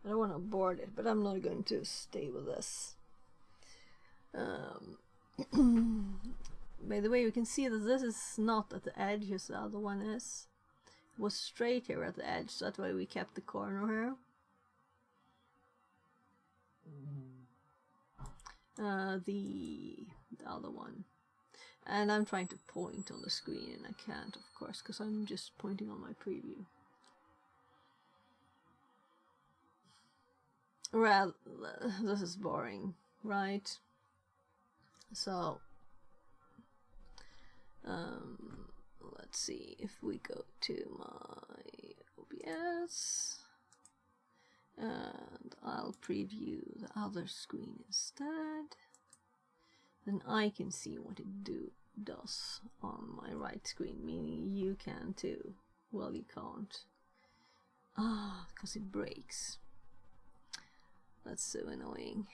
I don't want to abort it, but I'm not going to stay with this. By the way, you can see that this is not at the edge as the other one is. It was straight here at the edge, so that's why we kept the corner here. The other one. And I'm trying to point on the screen, and I can't, of course, because I'm just pointing on my preview. Well, this is boring, right? So, let's see if we go to my OBS, and I'll preview the other screen instead. Then I can see what it does on my right screen, meaning you can too. Well, you can't. Because it breaks. That's so annoying.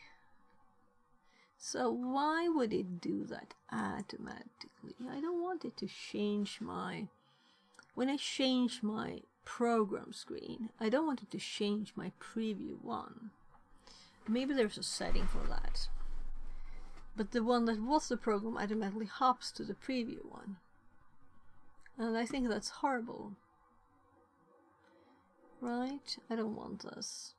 So why would it do that automatically? I don't want it to change my... When I change my program screen, I don't want it to change my preview one. Maybe there's a setting for that. But the one that was the program automatically hops to the preview one. And I think that's horrible. Right? I don't want this.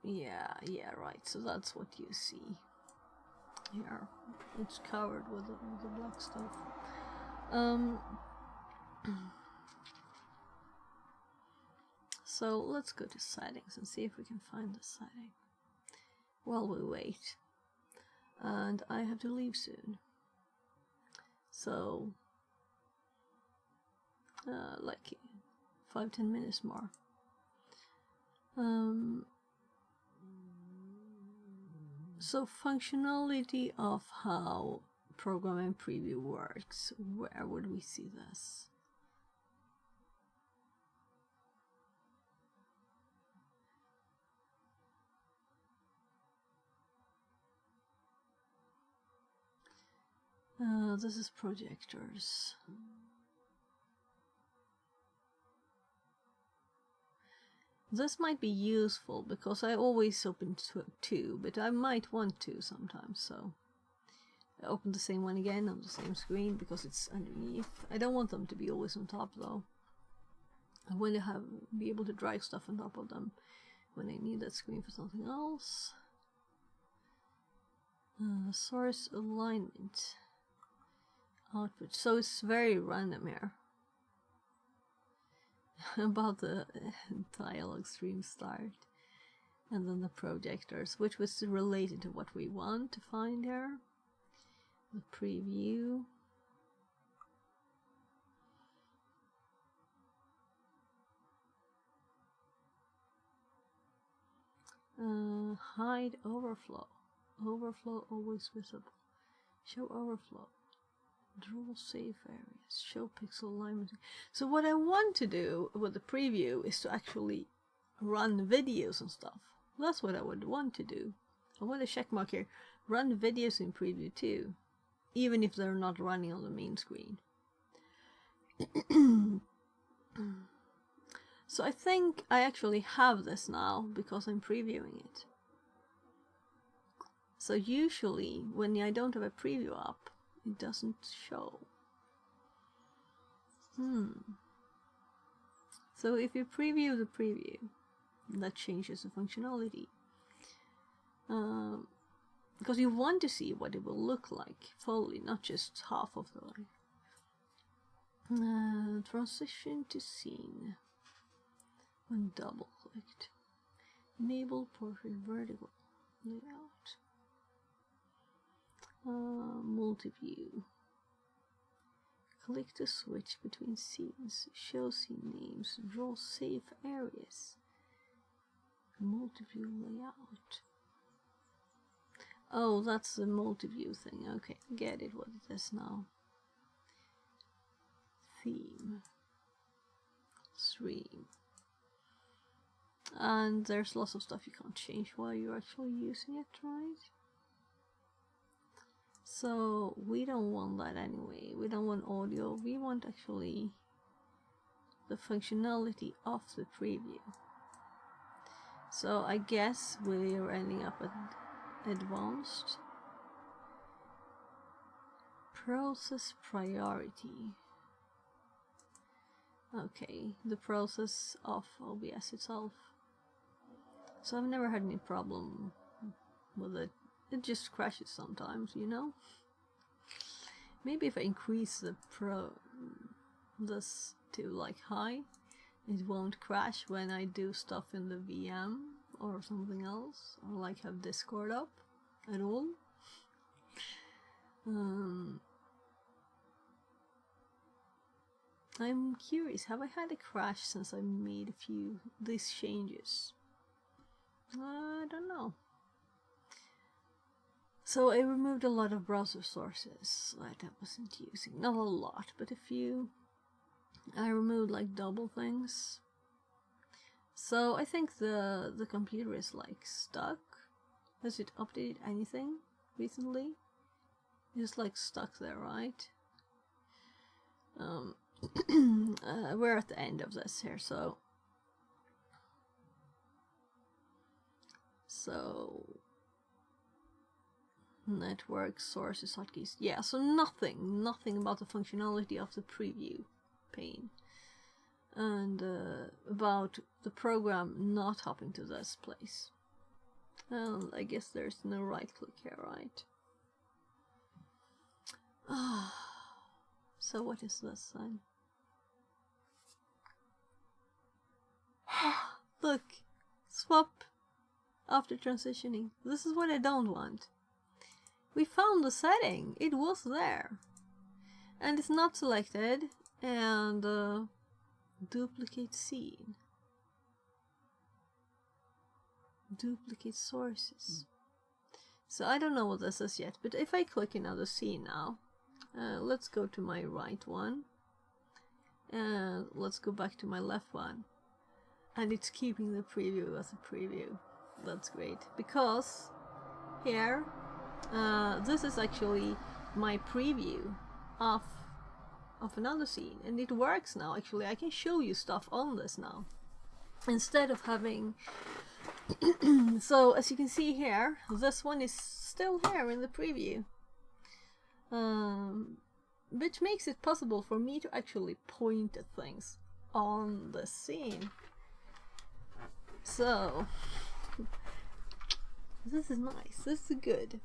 Yeah, right. So that's what you see here. It's covered with the black stuff. So let's go to settings and see if we can find the setting while we wait. And I have to leave soon. So, like 5-10 minutes more. So functionality of how program and preview works. Where would we see this? This is projectors. This might be useful because I always open two, but I might want to sometimes, so I open the same one again on the same screen because it's underneath. I don't want them to be always on top though. I want to be able to drag stuff on top of them when I need that screen for something else. Source alignment. Output. So it's very random here. About the dialogue stream start. And then the projectors, which was related to what we want to find here. The preview. Hide overflow. Overflow always visible. Show overflow. Draw safe areas. Show pixel alignment. So what I want to do with the preview is to actually run videos and stuff. That's what I would want to do. I want a check mark here. Run videos in preview too. Even if they're not running on the main screen. So I think I actually have this now because I'm previewing it. So usually when I don't have a preview up, it doesn't show. So if you preview the preview, that changes the functionality. Because you want to see what it will look like fully, not just half of the way. Transition to scene. When double clicked. Enable portrait vertical layout. Multi-view. Click to switch between scenes. Show scene names. Draw safe areas. Multi-view layout. Oh, that's the multi-view thing. Okay, get it what it is now. Theme. Stream. And there's lots of stuff you can't change while you're actually using it, right? So we don't want that anyway. We don't want audio. We want actually the functionality of the preview. So I guess we're ending up at advanced. Process priority. Okay, the process of OBS itself. So I've never had any problem with it. It just crashes sometimes, you know? Maybe if I increase this to like high, it won't crash when I do stuff in the VM or something else, or like have Discord up at all. I'm curious, have I had a crash since I made these changes? I don't know. So I removed a lot of browser sources that I wasn't using. Not a lot, but a few. I removed like double things. So I think the computer is like stuck. Has it updated anything recently? It's like stuck there, right? We're at the end of this here, so network sources hotkeys. Yeah, so nothing about the functionality of the preview pane, and about the program not hopping to this place. I guess there's no right click here, right? So what is this then? Look, swap after transitioning. This is what I don't want. We found the setting. It was there. And it's not selected. And duplicate scene. Duplicate sources. So I don't know what this is yet. But if I click another scene now. Let's go to my right one. And let's go back to my left one. And it's keeping the preview as a preview. That's great. Because here, this is actually my preview of another scene, and it works now. Actually, I can show you stuff on this now instead of having so as you can see here, this one is still here in the preview, which makes it possible for me to actually point at things on the scene. So this is nice, this is good,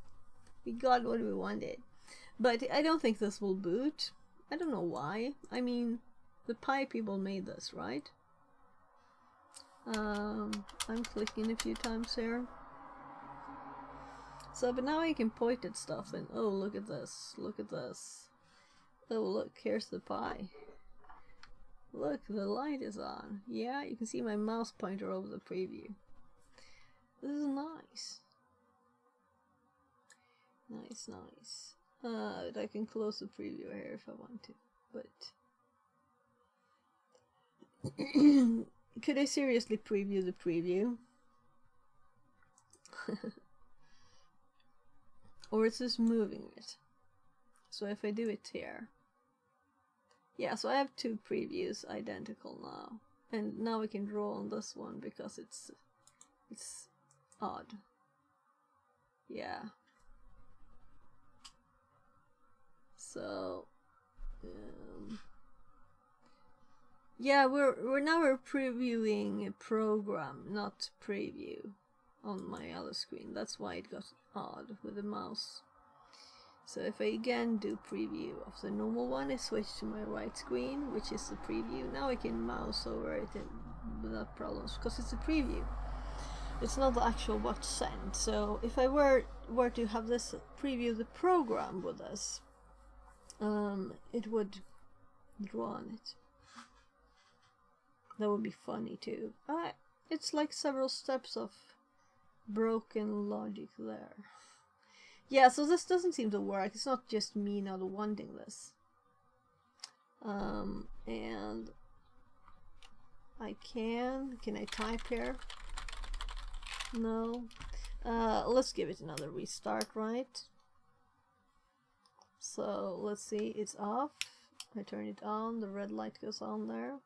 we got what we wanted. But I don't think this will boot. I don't know why. I mean, the Pi people made this, right? I'm clicking a few times here. So, but now I can point at stuff and, oh, look at this, look at this. Oh, look, here's the Pi. Look, the light is on. Yeah, you can see my mouse pointer over the preview. This is nice. Nice, nice. I can close the preview here if I want to, but could I seriously preview the preview? Or is this moving it? So if I do it here, yeah, so I have two previews identical now, and now we can draw on this one because it's odd. Yeah. So, yeah, we're previewing a program, not preview, on my other screen. That's why it got odd with the mouse. So if I again do preview of the normal one, I switch to my right screen, which is the preview. Now I can mouse over it without problems because it's a preview. It's not the actual what's sent. So if I were to have this preview the program with this, it would draw on it. That would be funny too. It's like several steps of broken logic there. Yeah, so this doesn't seem to work. It's not just me not wanting this. And I can I type here? No. Let's give it another restart, right? So let's see, it's off. I turn it on, the red light goes on there.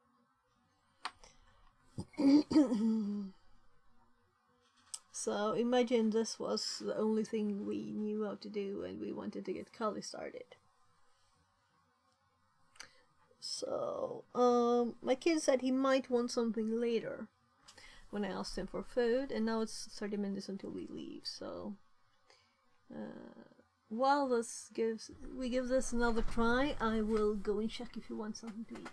So imagine this was the only thing we knew how to do and we wanted to get Kali started. So my kid said he might want something later when I asked him for food, and now it's 30 minutes until we leave. So while we give this another try, I will go and check if he wants something to eat.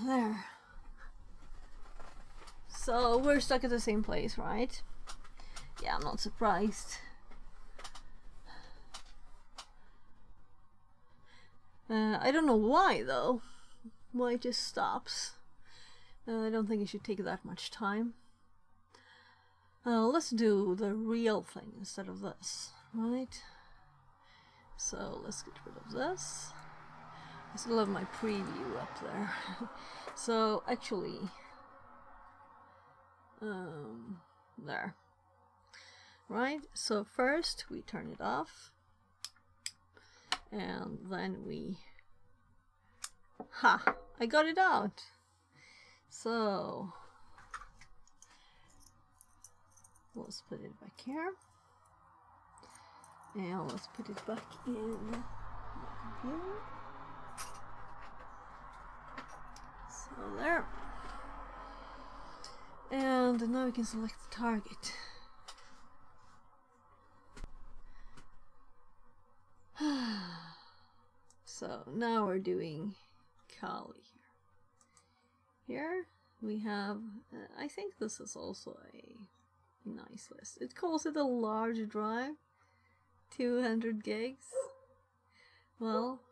There. So we're stuck at the same place, right? Yeah, I'm not surprised. I don't know why though. Why it just stops. I don't think it should take that much time. Let's do the real thing instead of this, right? So let's get rid of this. I still have my preview up there. So actually, there. Right, so first we turn it off. And then we... Ha! I got it out! So... let's put it back here. And let's put it back in my computer. So there. And now we can select the target. So now we're doing Kali here. Here we have, I think this is also a nice list. It calls it a large drive, 200 gigs. Well,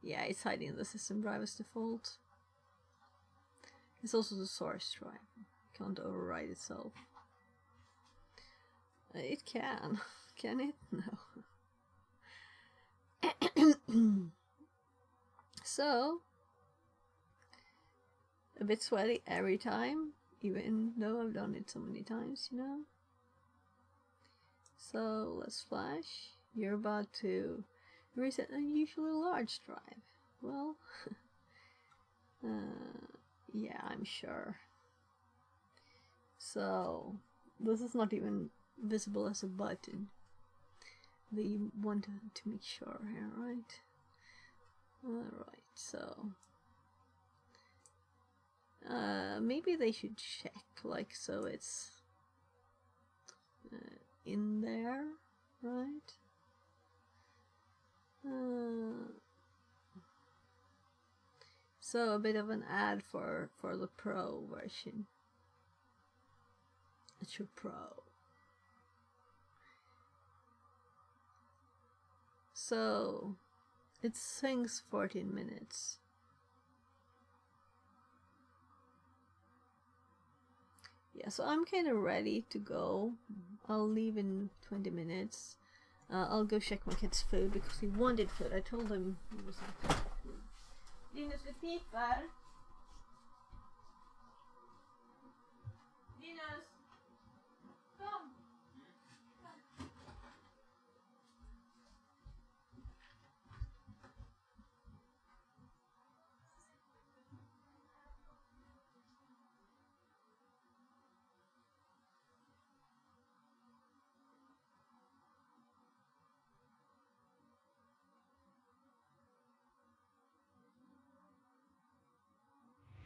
yeah, it's hiding the system drive as default. It's also the source drive. It can't override itself. It can. Can it? No. So, a bit sweaty every time, even though I've done it so many times, you know. So, let's flash. You're about to reset an unusually large drive. Well, yeah, I'm sure. So, this is not even visible as a button. They want to make sure here, right? Alright, so maybe they should check, like, so it's in there, right? So a bit of an ad for the Pro version. It's your Pro. So it syncs 14 minutes. Yeah, so I'm kind of ready to go. I'll leave in 20 minutes. I'll go check my kid's food because he wanted food. I told him he was like, Linus, the pipar. Linus, come.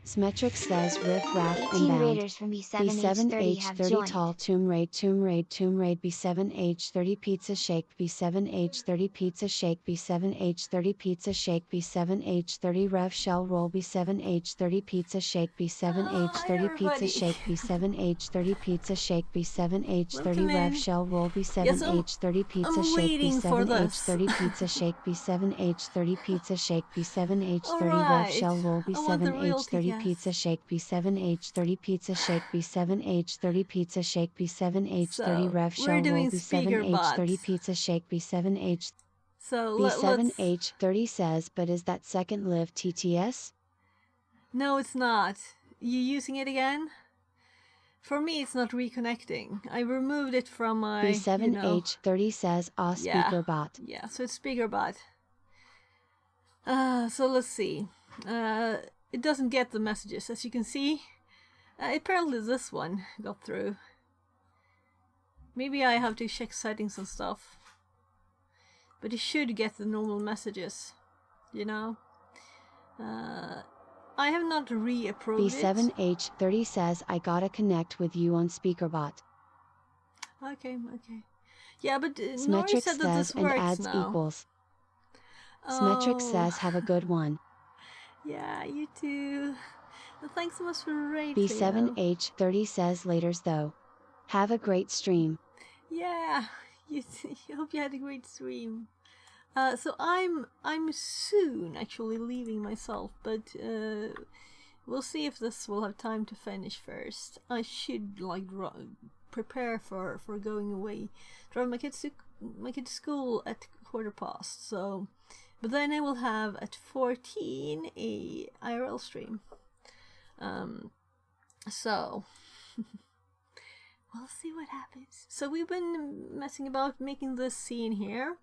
Symmetric says Riff Raff 18 inbound. raiders from B7H30 have B7H30 joined. Tall Tomb Raid B7H30 Pizza Shake B7H30 Pizza Shake B7H30 Pizza Shake B7H30 Rev Shell Roll B7H30 Pizza Shake B7H30 Pizza Shake B7H30 Pizza Shake B7H30 Rev Shell Roll B7H30 Pizza Shake B7H30 Pizza Shake B7H30 Pizza Shake B7H30 Rev Shell Roll B7H30 Pizza Shake B7H30 Pizza Shake B7H30 Pizza Shake B7H30 Rev Shell Roll B7H30 Pizza Shake B7H So B7H30 says, but is that second live TTS? No, it's not. You using it again? For me, it's not reconnecting. I removed it from my B7H30 says, speaker bot. Yeah, so it's SpeakerBot. So let's see. It doesn't get the messages, as you can see. Apparently this one got through. Maybe I have to check settings and stuff. But it should get the normal messages, you know? I have not re-approved it. B7H30 says I gotta connect with you on SpeakerBot. Okay. Yeah, but Nori Symmetric said that says this and works adds now. equals. Symmetric Oh, says have a good one. yeah, you too. Well, thanks so much for the raid, Theo. B7H30 says laters though. Have a great stream. Yeah, I hope you had a great stream. So I'm soon actually leaving myself, but we'll see if this will have time to finish first. I should like prepare for going away, drive my kids to school at 1:15. So, but then I will have at 14 a IRL stream. So. We'll see what happens. So we've been messing about making this scene here.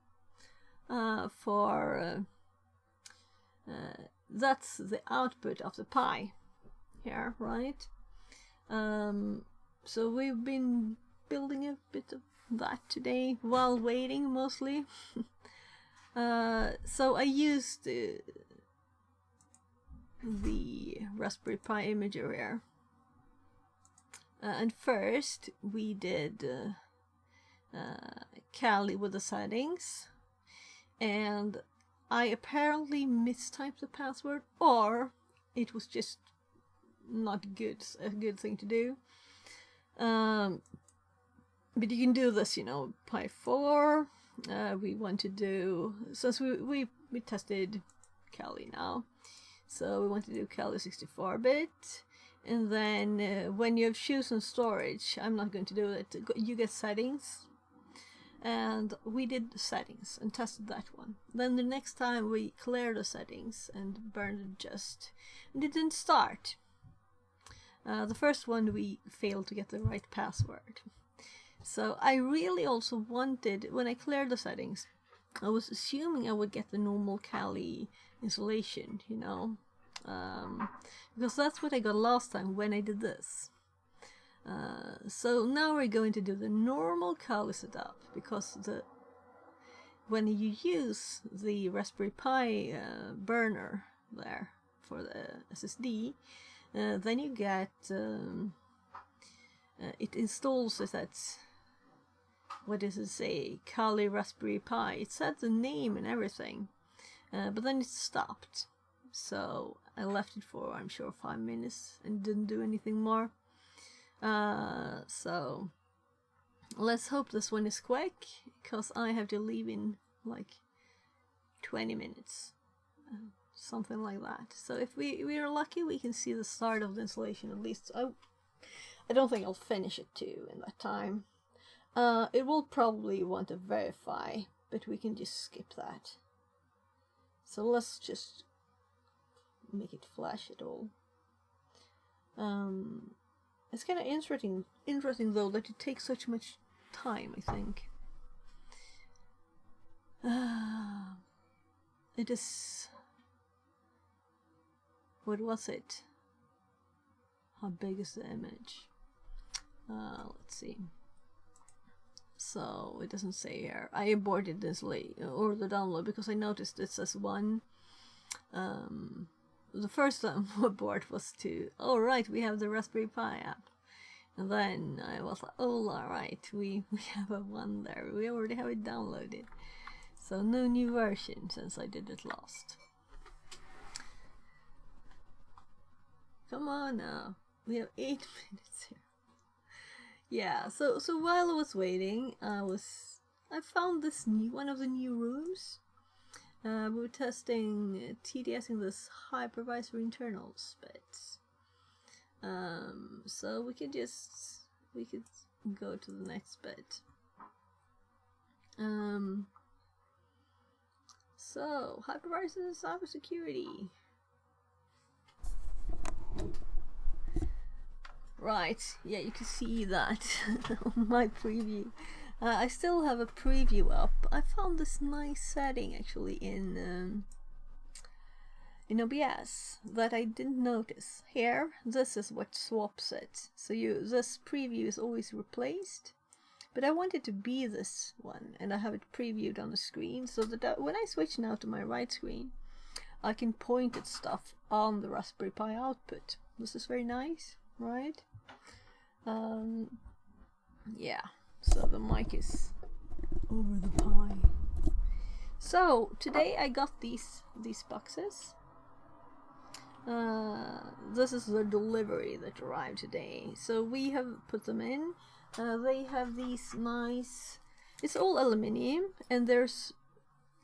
That's the output of the pie here, right? So we've been building a bit of that today while waiting, mostly. So I used the Raspberry Pi imager here. And first we did Kali with the settings, and I apparently mistyped the password, or it was just not a good thing to do. But you can do this, Pi 4. We want to do, since we tested Kali now, so we want to do Kali 64-bit. And then when you have chosen storage, I'm not going to do it, you get settings. And we did settings and tested that one. Then the next time we cleared the settings and burned it just, and it didn't start. The first one we failed to get the right password. So I really also wanted, when I cleared the settings, I was assuming I would get the normal Kali installation, because that's what I got last time when I did this. So now we're going to do the normal Kali setup, because when you use the Raspberry Pi burner there for the SSD, then you get it installs it at, what does it say, Kali Raspberry Pi. It said the name and everything, but then it stopped. So I left it for, I'm sure, 5 minutes and didn't do anything more. So let's hope this one is quick, because I have to leave in like 20 minutes. Something like that. So if we are lucky, we can see the start of the installation at least. I don't think I'll finish it too in that time. It will probably want to verify, but we can just skip that. So let's just make it flash it all. It's kind of interesting though that it takes such much time, I think. It is, what was it? How big is the image? Let's see. So it doesn't say here. I aborted this or the download, because I noticed it says 1. The first time abort was to, oh right, we have the Raspberry Pi app. And then I was like, oh alright, we have a 1 there. We already have it downloaded. So no new version since I did it last. Come on now. We have 8 minutes here. Yeah, so while I was waiting, I found this one of the new rooms. We were testing TDSing this hypervisor internals bits. So we could go to the next bit. So hypervisor cybersecurity. Right, yeah, you can see that on my preview. I still have a preview up. I found this nice setting actually in OBS that I didn't notice. Here, this is what swaps it. So this preview is always replaced, but I want it to be this one, and I have it previewed on the screen so that when I switch now to my right screen, I can point at stuff on the Raspberry Pi output. This is very nice, right? Yeah, so the mic is over the Pi. So today I got these boxes. This is the delivery that arrived today. So we have put them in. They have these nice, it's all aluminium, and there's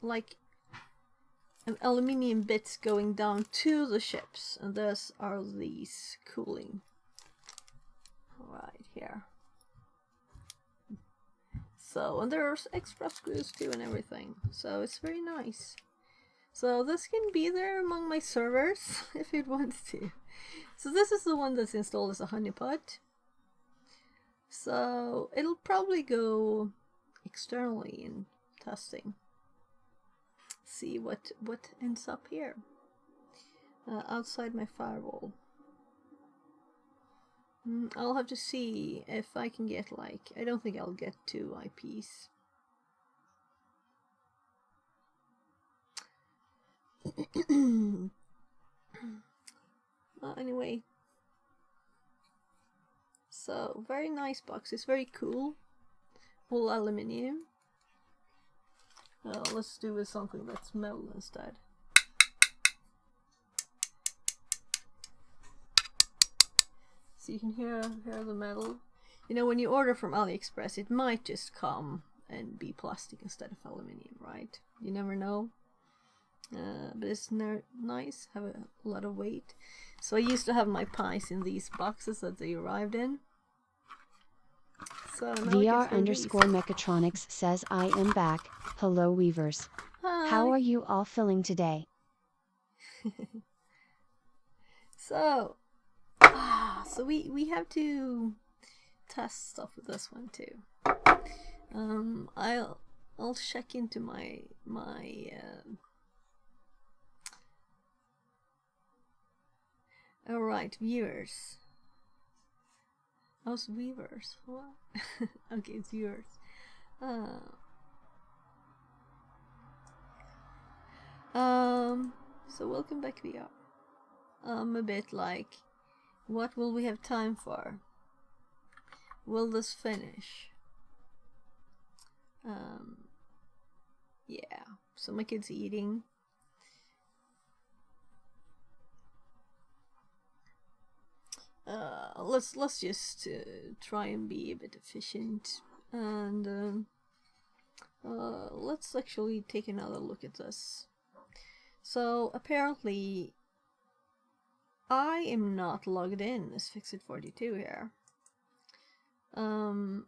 like an aluminium bits going down to the ships, and those are these cooling right here. So, and there's extra screws too and everything, so it's very nice. So this can be there among my servers if it wants to. So this is the one that's installed as a honeypot. So it'll probably go externally in testing. See what ends up here outside my firewall. I'll have to see if I can get like, I don't think I'll get 2 IPs. Anyway, so very nice box. It's very cool, all aluminium. Let's do with something that's metal instead. So you can hear the metal. You know, when you order from AliExpress, it might just come and be plastic instead of aluminium, right? You never know. But it's nice, have a lot of weight. So I used to have my pies in these boxes that they arrived in. So VR_Mechatronics says I am back. Hello Weavers. Hi. How are you all feeling today? So we have to test stuff with this one too. I'll check into my alright, viewers. How's viewers? What? Okay, it's viewers. So welcome back, VR. I'm a bit like, what will we have time for? Will this finish? Yeah. So my kid's eating. Let's just try and be a bit efficient, and let's actually take another look at this. So apparently I am not logged in as Fixit42 here. So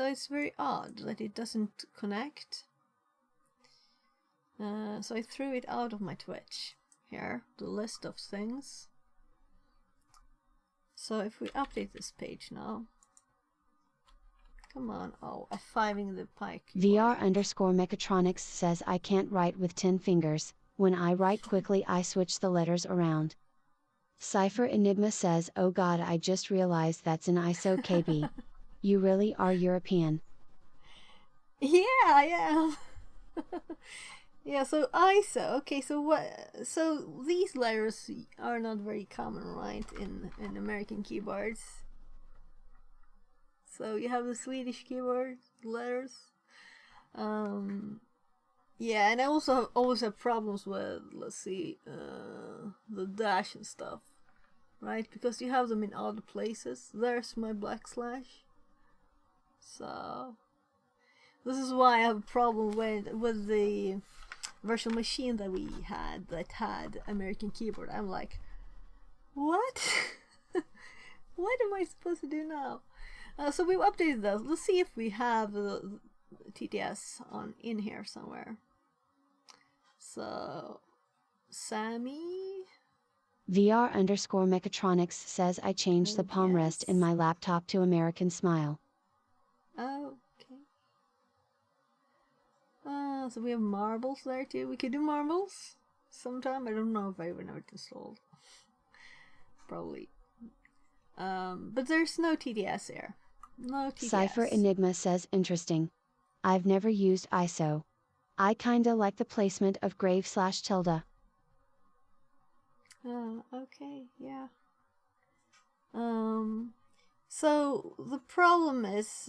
it's very odd that it doesn't connect. So I threw it out of my Twitch. Here, the list of things. So if we update this page now. Come on, oh, F5ing the pike. VR_Mechatronics says I can't write with 10 fingers. When I write quickly I switch the letters around. Cypher Enigma says, oh god, I just realized that's an ISO KB. You really are European. Yeah, I am. Yeah, so ISO. Okay, so what? So these letters are not very common, right, in American keyboards. So you have the Swedish keyboard letters. Yeah, and I also always have problems with, let's see, the dash and stuff, right? Because you have them in other places. There's my /. So this is why I have a problem with the virtual machine that we had that had American keyboard. I'm like, what? What am I supposed to do now? So we've updated those. Let's see if we have the TTS in here somewhere. So Sammy VR_Mechatronics says I changed the palm rest in my laptop to American Smile. Oh, okay. So we have marbles there too. We could do marbles sometime. I don't know if I even have it installed. Probably. But there's no TTS here. No TTS. Cypher Enigma says interesting. I've never used ISO. I kinda like the placement of grave/tilde. Okay, yeah. So the problem is,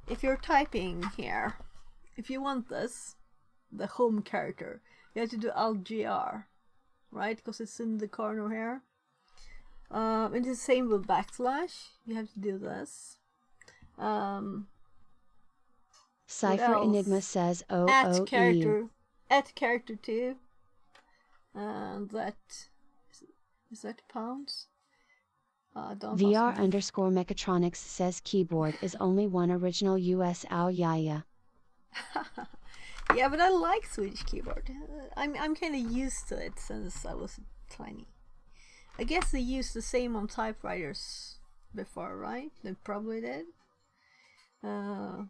if you're typing here, if you want this, the home character, you have to do Alt-GR, right? Because it's in the corner here. And it's the same with backslash. You have to do this. Cypher else? Enigma says At OOEU. character 2. And that is that pounds? Don't VR ask me. underscore mechatronics says keyboard is only one original US ow yaya. Yeah, but I like Swedish keyboard. I'm kind of used to it since I was tiny. I guess they used the same on typewriters before, right? They probably did. A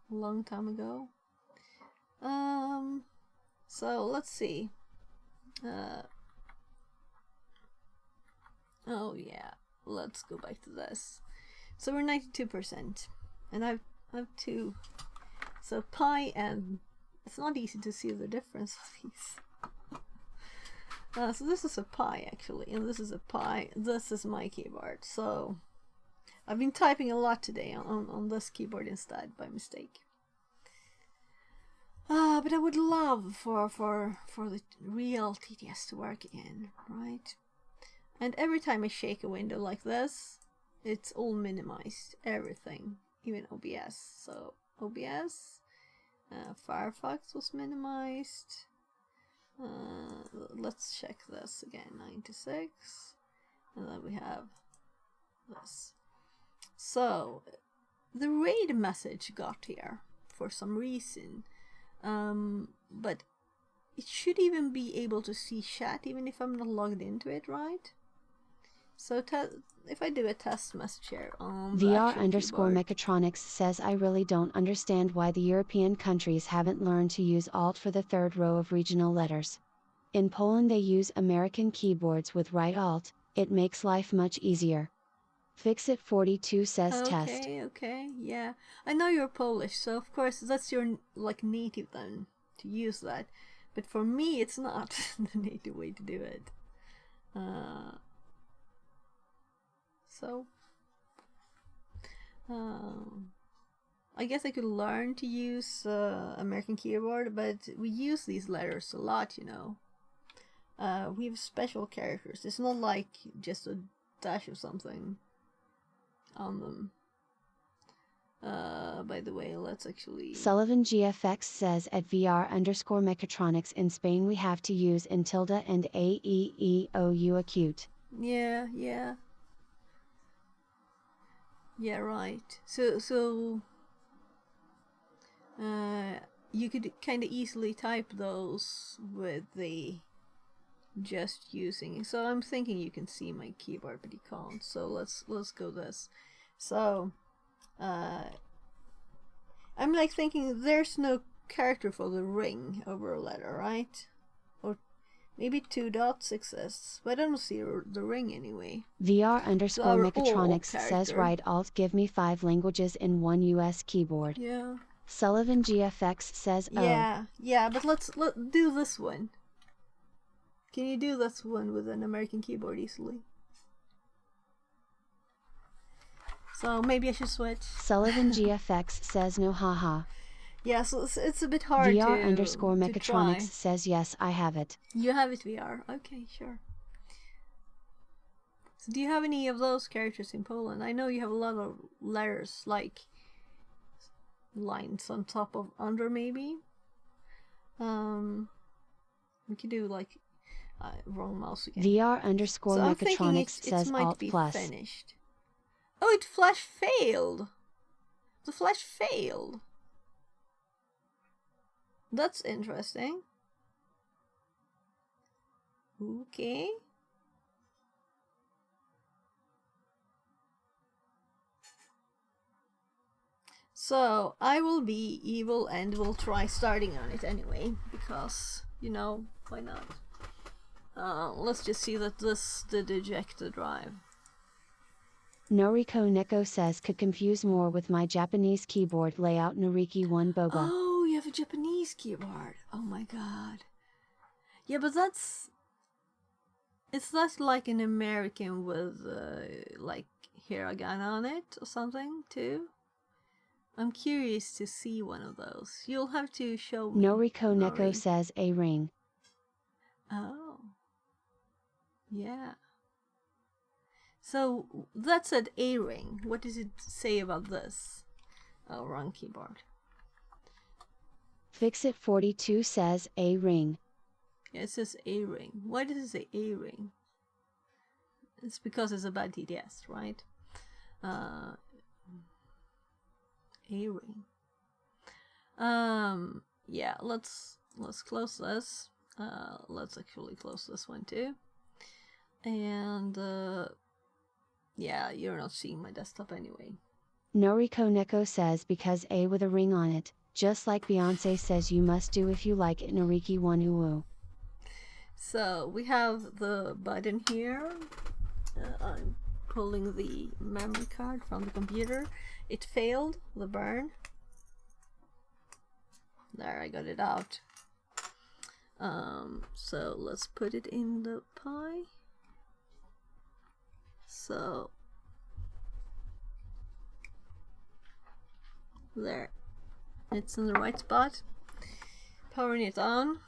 long time ago. So let's see. Oh yeah, let's go back to this. So we're 92%, and I've two. So pi, and it's not easy to see the difference of these. So this is a pi actually, and this is a pi. This is my keyboard. So I've been typing a lot today on this keyboard instead by mistake. But I would love for the real TTS to work again, right? And every time I shake a window like this, it's all minimized, everything, even OBS. So OBS, Firefox was minimized. Let's check this again, 96, and then we have this. So the raid message got here for some reason, but it should even be able to see chat even if I'm not logged into it, right? So if I do a test message here on VR underscore keyboard, mechatronics says I really don't understand why the European countries haven't learned to use Alt for the third row of regional letters. In Poland they use American keyboards with right Alt, it makes life much easier. Fixit42 says test. Okay, yeah. I know you're Polish, so of course that's your like native then to use that. But for me, it's not the native way to do it. So I guess I could learn to use American keyboard, but we use these letters a lot, you know. We have special characters. It's not like just a dash or something on them. By the way, let's actually... Sullivan GFX says at VR underscore mechatronics in Spain we have to use in tilde and AEEOU acute. Yeah. Yeah, right. So you could kind of easily type those with the just using. So I'm thinking you can see my keyboard, but you can't. So let's go this. So I'm like thinking there's no character for the ring over a letter, right? Or maybe 2 dots exists, but I don't see the ring anyway. VR underscore Our mechatronics old says character. right Alt give me 5 languages in one US keyboard. Yeah. Sullivan GFX says oh. Yeah, but let's do this one. Can you do this one with an American keyboard easily? So maybe I should switch. Sullivan GFX says no haha. Yeah, so it's a bit hard VR to underscore to mechatronics try. says yes, I have it. You have it VR. Okay, sure. So do you have any of those characters in Poland? I know you have a lot of letters, like lines on top of under maybe. We could do like wrong mouse again. VR underscore So I'm thinking mechatronics it says might Alt be plus. finished. Oh, it flash failed. The flash failed. That's interesting. Okay. So I will be evil and will try starting on it anyway, because, you know, why not? Let's just see that this did eject the drive. Noriko Neko says could confuse more with my Japanese keyboard layout Noriki 1 Boba. Oh you have a Japanese keyboard. Oh my god. Yeah, but that's... It's not like an American with, like, hiragana on it or something, too. I'm curious to see one of those. You'll have to show me. Noriko Neko Nori. says a ring. Oh. Yeah. So, that's an A-ring. What does it say about this? Oh, wrong keyboard. Fixit42 says a ring. Yeah, it says A-ring. Why does it say A-ring? It's because it's a bad TTS, right? A-ring. Yeah, let's close this. Let's actually close this one too. And yeah, you're not seeing my desktop anyway. Noriko Neko says because a with a ring on it, just like Beyonce says you must do if you like it. Noriki Wanuwu. So we have the button here. I'm pulling the memory card from the computer. It failed the burn. There, I got it out. So let's put it in the Pi. So there, it's in the right spot. Powering it on.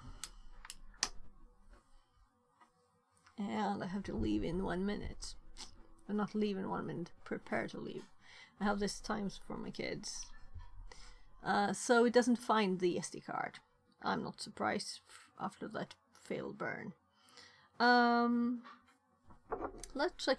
And I have to leave in 1 minute. Not leave in 1 minute, prepare to leave. I have this times for my kids. So it doesn't find the SD card. I'm not surprised after that failed burn. Let's actually